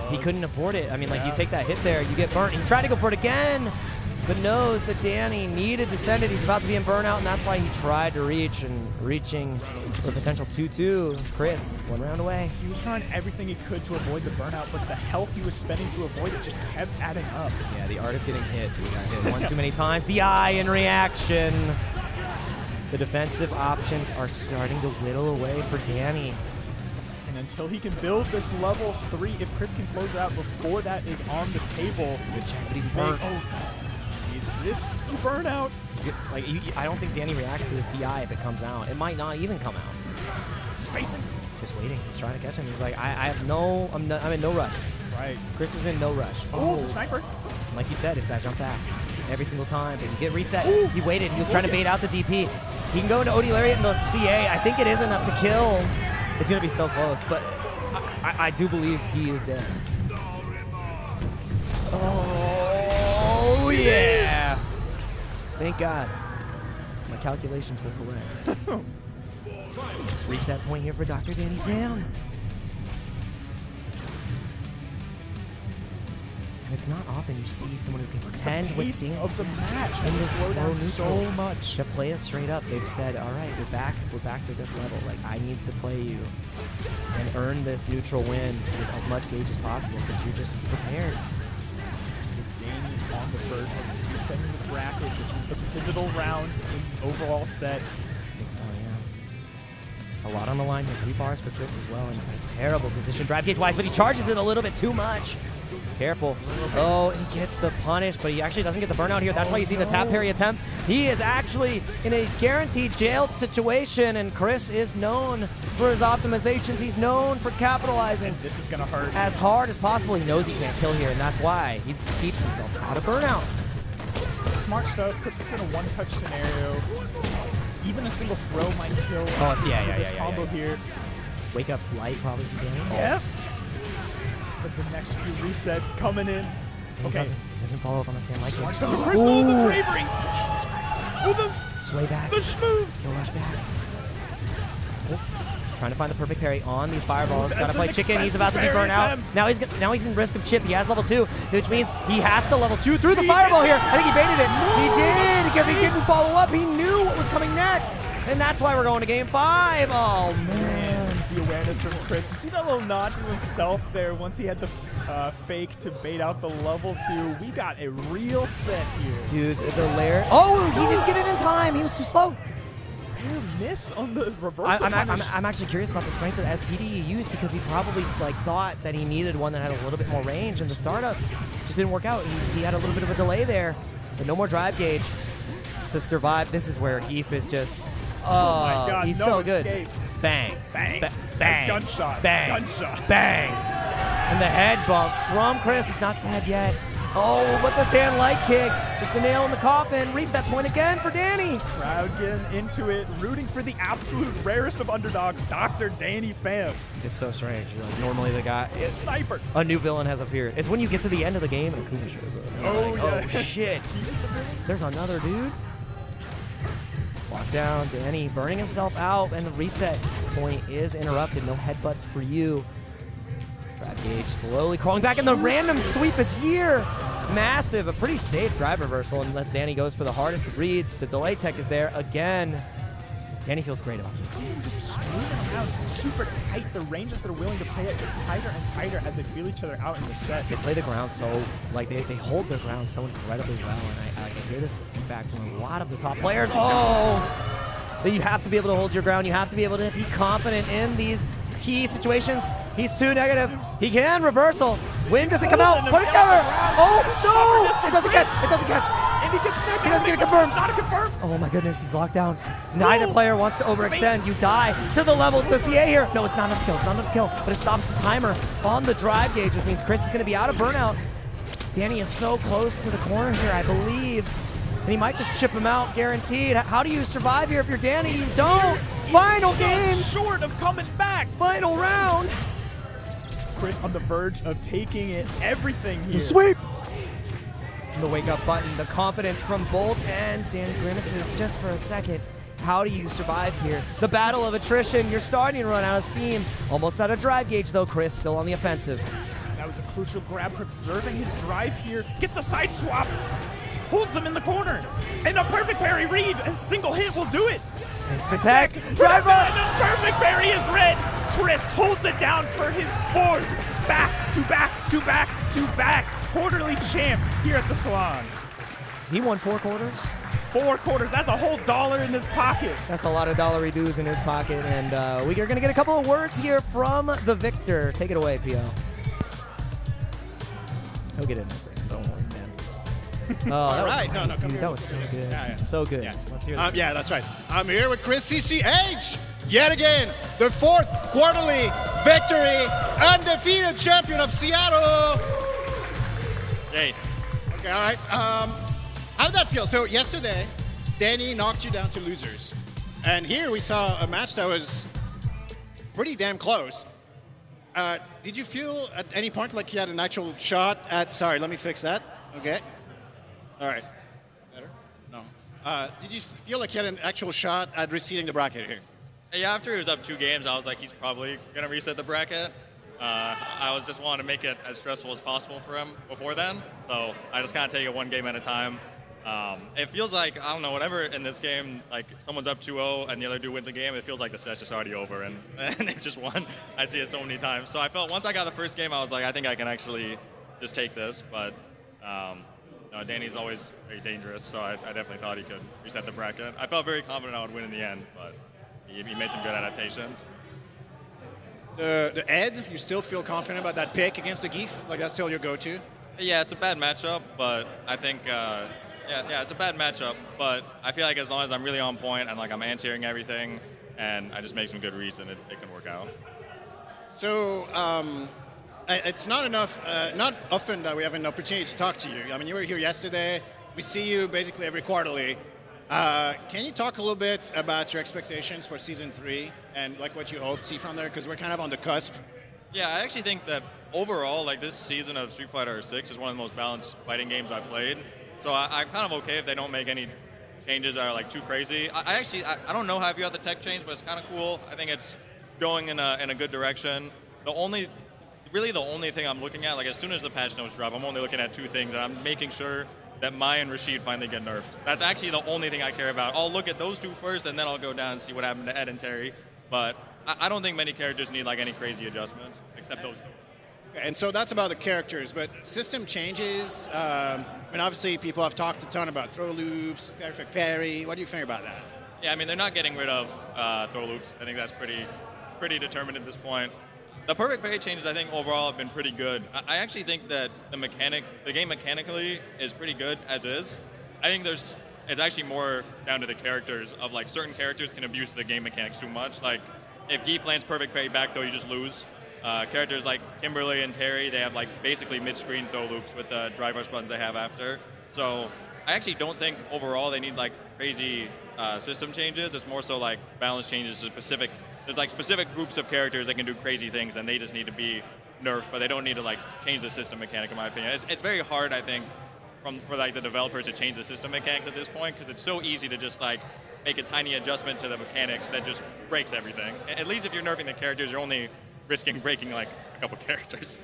He couldn't afford it. I mean, like, you take that hit there, you get burnt. He tried to go for it again, but knows that Danny needed to send it. He's about to be in burnout, and that's why he tried to reach, and reaching for potential 2-2. Chris, 1 round away. He was trying everything he could to avoid the burnout, but the health he was spending to avoid it just kept adding up. Yeah, the art of getting hit. We got hit 1 too many times. The eye in reaction. The defensive options are starting to whittle away for Danny. And until he can build this level 3, if Chris can close it out before that is on the table. Good check, but he's burnt. Oh, jeez, this burnout. I don't think Danny reacts to this DI if it comes out. It might not even come out. Spacing. He's just waiting. He's trying to catch him. He's like, I'm in no rush. Right. Chris is in no rush. Oh, the sniper. Like you said, it's that jump back. Every single time. But you get reset. Ooh. He waited. He was trying to bait out the DP. He can go into OD Lariat and the CA. I think it is enough to kill. It's going to be so close, but I do believe he is dead. Oh, yeah. Thank God. My calculations were correct. Reset point here for Dr. Danny Pham. And it's not often you see someone who can contend with the pace of the match in this slow down neutral. so much. To play us straight up, they've said, all right, we're back to this level. Like, I need to play you and earn this neutral win with as much gauge as possible because you're just prepared. Danny on the verge of resetting the bracket. This is the pivotal round in the overall set. I think so, yeah. A lot on the line here. 3 bars for Chris as well. In a terrible position drive gauge wise, but he charges it a little bit too much. Careful. Oh, he gets the punish, but he actually doesn't get the burnout here. That's why you see the tap parry attempt. He is actually in a guaranteed jailed situation, and Chris is known for his optimizations. He's known for capitalizing. And this is going to hurt. As hard as possible. He knows he can't kill here, and that's why he keeps himself out of burnout. Smart stuff. Puts us in a one-touch scenario. Even a single throw might kill. Oh, yeah. This combo here. Wake up light probably beginning. Yep. But the next few resets coming in. Okay. He doesn't follow up on the stand like Smart it. stuff. Chris, oh, the bravery. Jesus Christ. Oh, the Sway back. schmoves. He'll rush back. Oh. Trying to find the perfect parry on these fireballs. That's Gotta play an chicken. He's about to be expensive burnt out. parry Now he's in risk of chip. He has level 2, which means he has to level 2 through the fireball here. I think he baited it. He did because he didn't follow up. He knew what was coming next, and that's why we're going to game 5. Oh man. The awareness from Chris. You see that little nod to himself there once he had the fake to bait out the level 2. We got a real set here. Dude, the lair. Oh, he didn't get it in time. He was too slow. Rare miss on the reversal. I'm actually curious about the strength of the SPD he used because he probably thought that he needed one that had a little bit more range, and the startup just didn't work out. He had a little bit of a delay there, but no more drive gauge to survive. This is where Heath is just, oh my God, he's no so escape. good. Bang, Bang. bang, Gunshot. bang, Gunshot. bang, and the head bump from Chris. He's not dead yet. Oh, but the stand light kick is the nail in the coffin. Reset point again for Danny. Crowd getting into it, rooting for the absolute rarest of underdogs, Dr. Danny Pham. It's so strange. Normally the guy, Sniper. a new villain has appeared. It's when you get to the end of the game and Akuma shows up. Oh, Like, yeah. oh shit. He is the villain. There's another dude. Lock down, Danny burning himself out, and the reset point is interrupted. No headbutts for you. Drive gauge slowly crawling back, and the random sweep is here. Massive, a pretty safe drive reversal, unless Danny goes for the hardest of reads. The delay tech is there again. Danny feels great about You this. see him just moving around super tight. The ranges they're willing to play it get tighter and tighter as they feel each other out in the set. They play the ground so, like, they hold their ground so incredibly well, and I hear this feedback from a lot of the top players. Oh! That you have to be able to hold your ground. You have to be able to be confident in these key situations. He's too negative. He can reversal. When does it come out? Punish cover! Oh, no! It doesn't catch. It doesn't catch. And he gets snapped. He doesn't get it confirmed. It's not a confirmed. Oh my goodness, he's locked down. Neither player wants to overextend. You die to the level of the CA here. No, it's not enough to kill. It's not enough to kill, but it stops the timer on the drive gauge, which means Chris is going to be out of burnout. Danny is so close to the corner here, I believe. And he might just chip him out, guaranteed. How do you survive here if you're Danny? You don't. Final game. Short of coming back. Final round. Chris on the verge of taking it. Everything here. The sweep. The wake up button, the confidence from both ends. Danny grimaces just for a second. How do you survive here? The battle of attrition. You're starting to run out of steam. Almost out of drive gauge though. Chris still on the offensive. That was a crucial grab, preserving his drive here. Gets the side swap. Holds him in the corner. And a perfect parry read. A single hit will do it. Thanks to the tech. Drive And rush. the perfect parry is red. Chris holds it down for his fourth back to back to back to back quarterly champ here at the Salon. He won 4 quarters. 4 quarters. That's a whole $1 in his pocket. That's a lot of dollary dues in his pocket. And we are going to get a couple of words here from the victor. Take it away, P.O. He'll get it in a second. Don't worry, man. Oh, All that was right. great, No, come dude. here. That was so good. Yeah. So good. Yeah. Let's hear this. Yeah, that's right. I'm here with Chris CCH. Yet again, the 4th quarterly victory, undefeated champion of Seattle. Great. Okay, all right. How'd that feel? So yesterday, Danny knocked you down to losers. And here we saw a match that was pretty damn close. Did you feel at any point like you had an actual shot at... Sorry, let me fix that. Okay. All right. Better? No. Did you feel like you had an actual shot at reseeding the bracket here? Yeah, after he was up 2 games, I was like, he's probably going to reset the bracket. I was just wanting to make it as stressful as possible for him before then. So I just kind of take it 1 game at a time. It feels like, I don't know, whenever in this game, like someone's up 2-0 and the other dude wins a game, it feels like the set's just already over and they just won. I see it so many times. So I felt once I got the first game, I was like, I think I can actually just take this. But Danny's always very dangerous, so I definitely thought he could reset the bracket. I felt very confident I would win in the end, but he made some good adaptations. The Ed, you still feel confident about that pick against the Geef? Like that's still your go-to? Yeah, it's a bad matchup, but I think it's a bad matchup. But I feel like as long as I'm really on point and like I'm anti-airing everything, and I just make some good reads, and it can work out. So it's not often that we have an opportunity to talk to you. I mean, you were here yesterday. We see you basically every quarterly. Can you talk a little bit about your expectations for Season 3 and like what you hope to see from there? Because we're kind of on the cusp. Yeah, I actually think that overall, like this season of Street Fighter 6 is one of the most balanced fighting games I've played. So I'm kind of okay if they don't make any changes that are like too crazy. I don't know how I feel about the tech change, but it's kind of cool. I think it's going in a good direction. The only thing I'm looking at, like as soon as the patch notes drop, I'm only looking at two things, and I'm making sure that Mai and Rashid finally get nerfed. That's actually the only thing I care about. I'll look at those two first, and then I'll go down and see what happened to Ed and Terry. But I don't think many characters need like any crazy adjustments, except those two. And so that's about the characters, but system changes. I mean, obviously, people have talked a ton about throw loops, perfect parry. What do you think about that? Yeah, I mean, they're not getting rid of throw loops. I think that's pretty determined at this point. The perfect parry changes, I think, overall have been pretty good. I actually think that the game mechanically is pretty good as is. I think it's actually more down to the characters of, like, certain characters can abuse the game mechanics too much. Like, if Geef lands perfect parry back throw, you just lose. Characters like Kimberly and Terry, they have, like, basically mid-screen throw loops with the drive rush buttons they have after. So I actually don't think overall they need, like, crazy system changes. It's more so, like, balance changes to specific. There's like specific groups of characters that can do crazy things, and they just need to be nerfed, but they don't need to like change the system mechanic, in my opinion. It's very hard, I think, for like the developers to change the system mechanics at this point, because it's so easy to just like make a tiny adjustment to the mechanics that just breaks everything. At least if you're nerfing the characters, you're only risking breaking like a couple characters.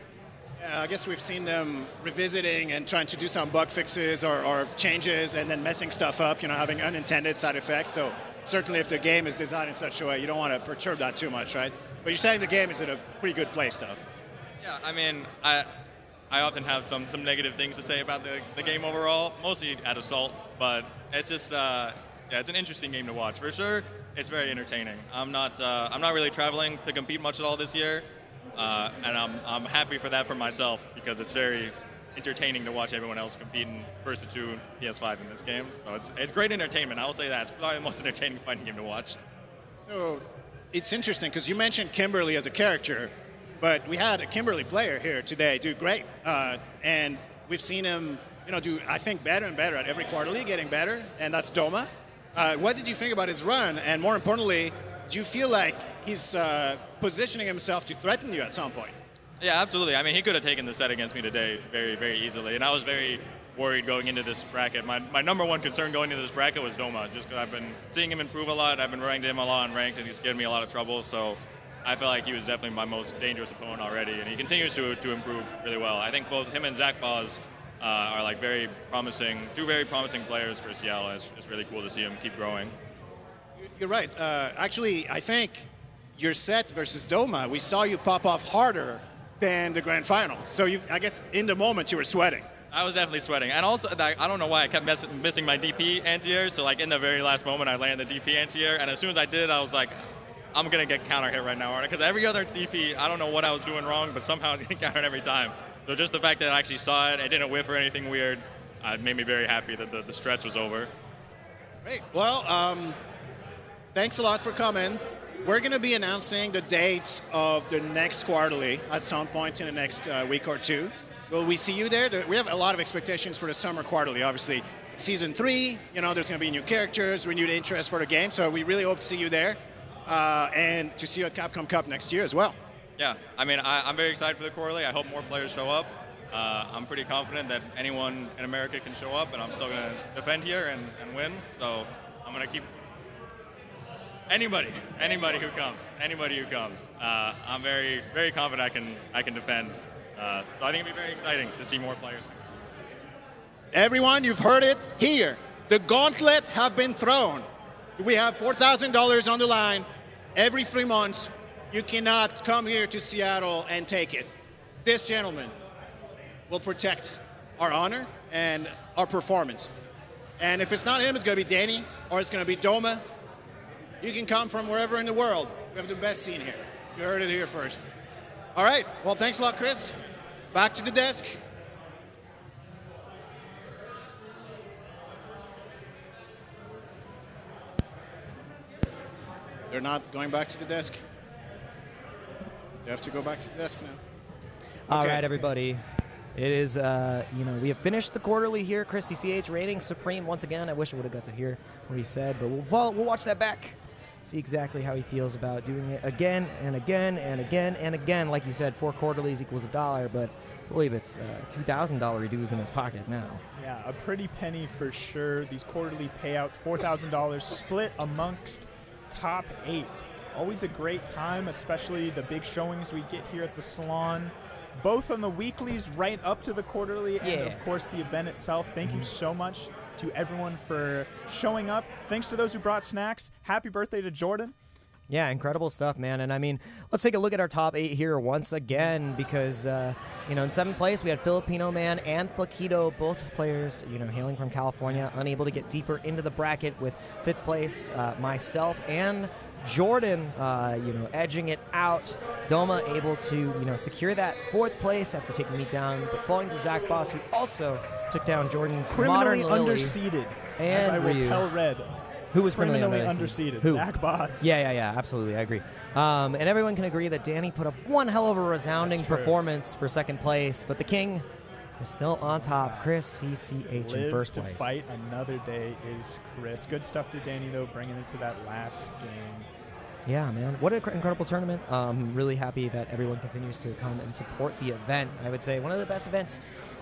Yeah, I guess we've seen them revisiting and trying to do some bug fixes or changes, and then messing stuff up. Having unintended side effects. So. Certainly, if the game is designed in such a way, you don't want to perturb that too much, right? But you're saying the game is in a pretty good place, though. Yeah, I mean, I often have some negative things to say about the game overall, mostly at Assault, but it's just, it's an interesting game to watch. For sure, it's very entertaining. I'm not really traveling to compete much at all this year, and I'm happy for that for myself, because it's very entertaining to watch everyone else competing versus 2 PS5 in this game. So it's great entertainment. I will say that. It's probably the most entertaining fighting game to watch. So it's interesting because you mentioned Kimberly as a character, but we had a Kimberly player here today do great. And we've seen him do, I think, better and better at every quarterly, getting better, and that's Doma. What did you think about his run? And more importantly, do you feel like he's positioning himself to threaten you at some point? Yeah, absolutely. I mean, he could have taken the set against me today very, very easily, and I was very worried going into this bracket. My number one concern going into this bracket was Doma, just because I've been seeing him improve a lot. I've been running to him a lot on ranked, and he's given me a lot of trouble, so I feel like he was definitely my most dangerous opponent already, and he continues to improve really well. I think both him and Zach Boz are like two very promising players for Seattle, and it's really cool to see him keep growing. You're right. Actually, I think your set versus Doma, we saw you pop off harder than the grand finals. So I guess in the moment you were sweating. I was definitely sweating. And also, I don't know why I kept missing my DP anti-air. So like in the very last moment, I landed the DP anti-air. And as soon as I did, I was like, I'm going to get counter hit right now. Because every other DP, I don't know what I was doing wrong, but somehow I was getting countered every time. So just the fact that I actually saw it, it didn't whiff or anything weird, made me very happy that the stretch was over. Great. Well, thanks a lot for coming. We're going to be announcing the dates of the next quarterly at some point in the next week or two. Will we see you there? We have a lot of expectations for the summer quarterly. Obviously, Season 3, there's going to be new characters, renewed interest for the game. So we really hope to see you there and to see you at Capcom Cup next year as well. Yeah, I mean, I'm very excited for the quarterly. I hope more players show up. I'm pretty confident that anyone in America can show up, and I'm still going to defend here and win. So I'm going to keep... Anybody who comes. I'm very, very confident I can defend. So I think it'd be very exciting to see more players. Everyone, you've heard it here. The gauntlet have been thrown. We have $4,000 on the line. Every 3 months, you cannot come here to Seattle and take it. This gentleman will protect our honor and our performance. And if it's not him, it's going to be Danny, or it's going to be Doma. You can come from wherever in the world. We have the best scene here. You heard it here first. All right. Well, thanks a lot, Chris. Back to the desk. They're not going back to the desk. You have to go back to the desk now. All Okay. right, everybody. It is, we have finished the quarterly here. Chris CCH reigning supreme once again. I wish I would have got to hear what he said, but we'll watch that back. See exactly how he feels about doing it again and again and again and again. Like you said, 4 quarterlies equals $1, but I believe it's $2,000 dues in his pocket now. Yeah, a pretty penny for sure. These quarterly payouts, $4,000 split amongst top 8. Always a great time, especially the big showings we get here at the Salon. Both on the weeklies right up to the quarterly and, of course, the event itself. Thank you so much to everyone for showing up. Thanks to those who brought snacks. Happy birthday to Jordan. Yeah, incredible stuff, man. And I mean, let's take a look at our top 8 here once again because, in 7th place, we had Filipino Man and Flaquito, both players, hailing from California, unable to get deeper into the bracket with 5th place, myself and Jordan, edging it out. Doma able to, secure that 4th place after taking me down, but falling to Zach Boss, who also took down Jordan's Criminally Modern Lily. underseeded, and as I will Ryu. tell Red. Who was criminally underseeded? underseeded? Who? Zach Boss. Yeah, absolutely. I agree. And everyone can agree that Danny put up one hell of a resounding That's true. performance for 2nd place, but the king is still on top. Chris CCH in Lives 1st to place. fight another day is Chris. Good stuff to Danny, though, bringing it to that last game. Yeah, man. What an incredible tournament. Really happy that everyone continues to come and support the event. I would say one of the best events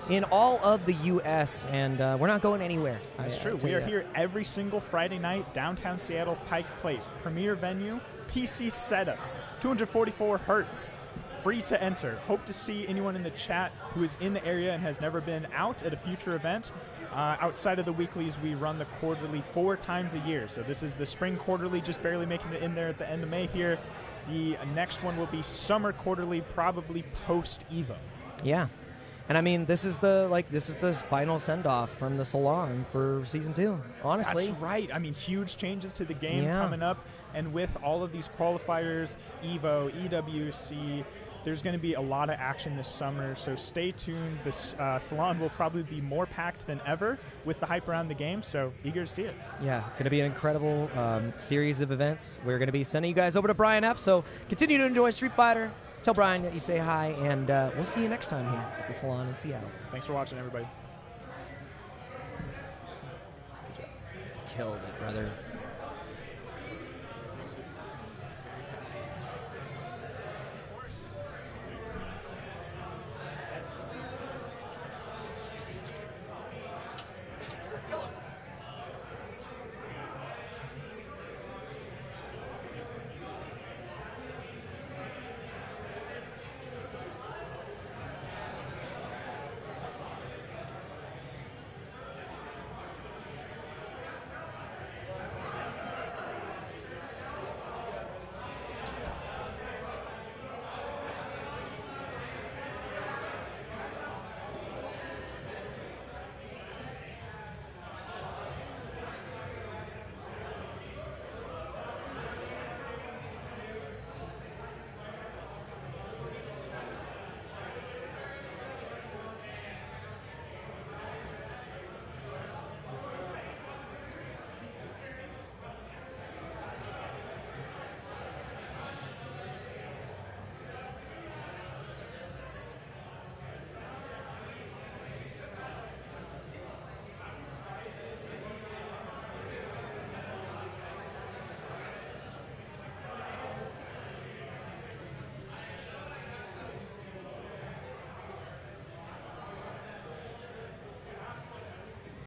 in all of the U.S., and we're not going anywhere. That's I true. tell We you are that. here every single Friday night, downtown Seattle, Pike Place. Premier venue, PC setups, 244 hertz, free to enter. Hope to see anyone in the chat who is in the area and has never been out at a future event. Outside of the weeklies, we run the quarterly 4 times a year. So this is the spring quarterly, just barely making it in there at the end of May here. The next one will be summer quarterly, probably post Evo. Yeah. And I mean, this is the final send-off from the Salon for Season 2, honestly. That's right. I mean, huge changes to the game Yeah. coming up. And with all of these qualifiers, Evo, EWC, there's going to be a lot of action this summer. So stay tuned. This Salon will probably be more packed than ever with the hype around the game. So eager to see it. Yeah, going to be an incredible series of events. We're going to be sending you guys over to Brian F. So continue to enjoy Street Fighter. Tell Brian that you say hi, and we'll see you next time here at the Salon in Seattle. Thanks for watching, everybody. Killed it, brother.